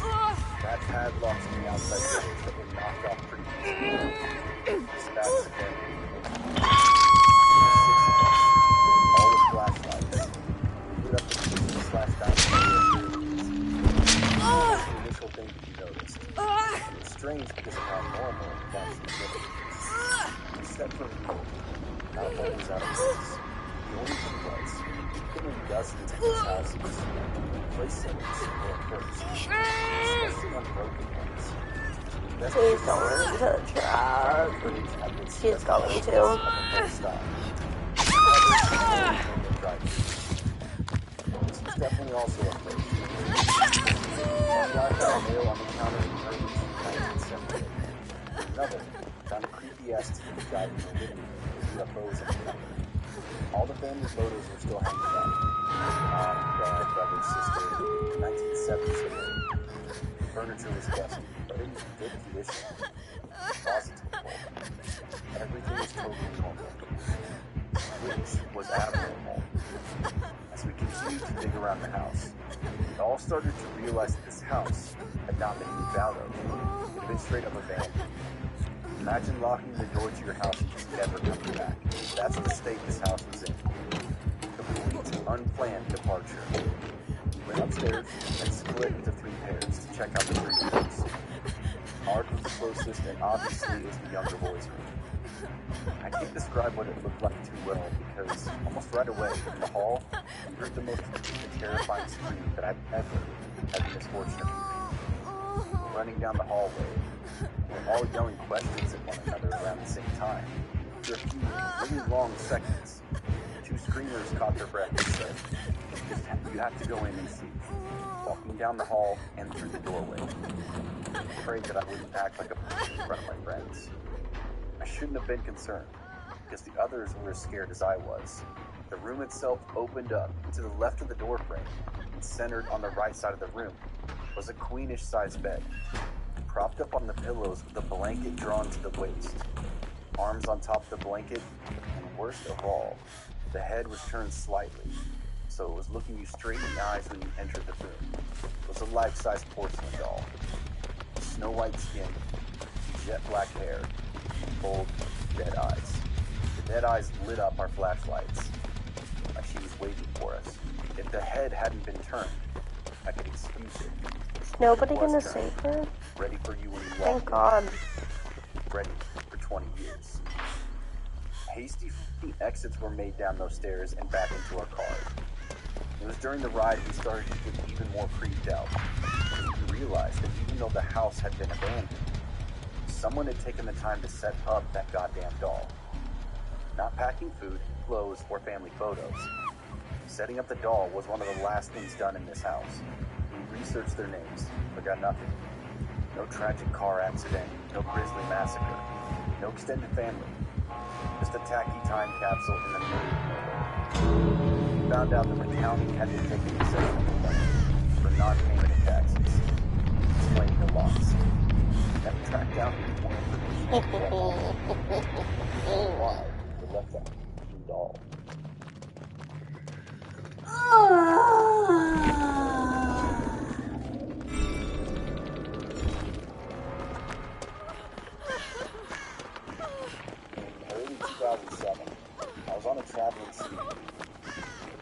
house. That padlocks on the outside doors that were knocked off pretty easily. Spouts again. All with flashlights. We lit up the kitchen/dining area. The initial thing that you noticed. It was strange because of how normal that living is. Except for me, not one was out of place. The only thing was, there'd been dozens of these houses. Place settings were first, especially unbroken ones. Please don't run into the truck. She's going to. This was definitely also a place. One guy found a nail on the counter in early 1978. Another found a creepy-ass TV guide in the living room with UFOs in the company. All the family photos were still hanging up. Mom, dad, brother, sister, 1970s today. Furniture was dusty, but in good condition. Closets were full. Everything was totally normal. Which was abnormal. As we continued to dig around the house, we all started to realize that this house had not been moved out of. It had been straight up abandoned. Imagine locking the door to your house and just never coming back. That's the state this house was in. Complete, unplanned departure. We went upstairs and split into 3 pairs to check out the 3 rooms. Ours was the closest and obviously is the younger boys' room. I can't describe what it looked like too well because almost right away in the hall, we heard the most terrifying scream that I've ever had the misfortune of hearing. Running down the hallway, we're all yelling questions at one another around the same time. For a few really long seconds, 2 screamers caught their breath and said, "You have to go in and see." Walking down the hall and through the doorway. I prayed that I wouldn't act like a person in front of my friends. I shouldn't have been concerned, because the others were as scared as I was. The room itself opened up, and to the left of the doorframe, and centered on the right side of the room, was a queenish-sized bed. Propped up on the pillows with a blanket drawn to the waist. Arms on top of the blanket, and worst of all, the head was turned slightly, so it was looking you straight in the eyes when you entered the room. It was a life-size porcelain doll. Snow white skin, jet black hair, bold, dead eyes. The dead eyes lit up our flashlights, like she was waiting for us. If the head hadn't been turned, I could excuse it. Is nobody gonna save her? Ready for you when you walk Thank God. Ready for 20 years. Hasty exits were made down those stairs and back into our car. It was during the ride we started to get even more creeped out. We realized that even though the house had been abandoned, someone had taken the time to set up that goddamn doll. Not packing food, clothes, or family photos. Setting up the doll was one of the last things done in this house. We researched their names, but got nothing. No tragic car accident, no grisly massacre, no extended family. Just a tacky time capsule in the middle of nowhere. We found out that the county had been taking possession of the money for non-payment of taxes, explaining the loss. Never tracked down more information. Why they left that doll? In early 2007, I was on a traveling team.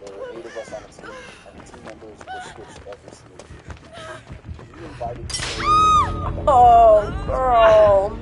There were 8 of us on a team, and the team members were switched every single year. We were invited to Oh, girl.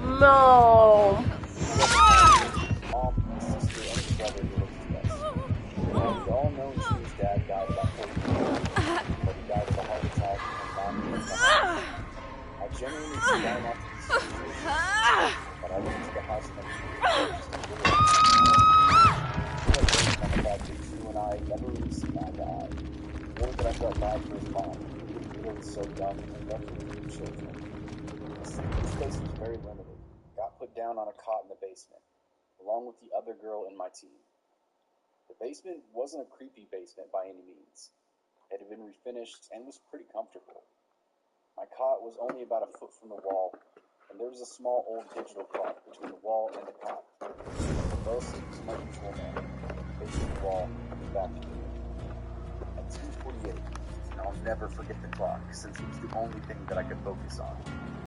got put down on a cot in the basement, along with the other girl in my team. The basement wasn't a creepy basement by any means. It had been refinished and was pretty comfortable. My cot was only about a foot from the wall, and there was a small old digital clock between the wall and the cot. I fell asleep to my usual manner, facing the wall and the back to the room. At 2:48, and I'll never forget the clock since it was the only thing that I could focus on.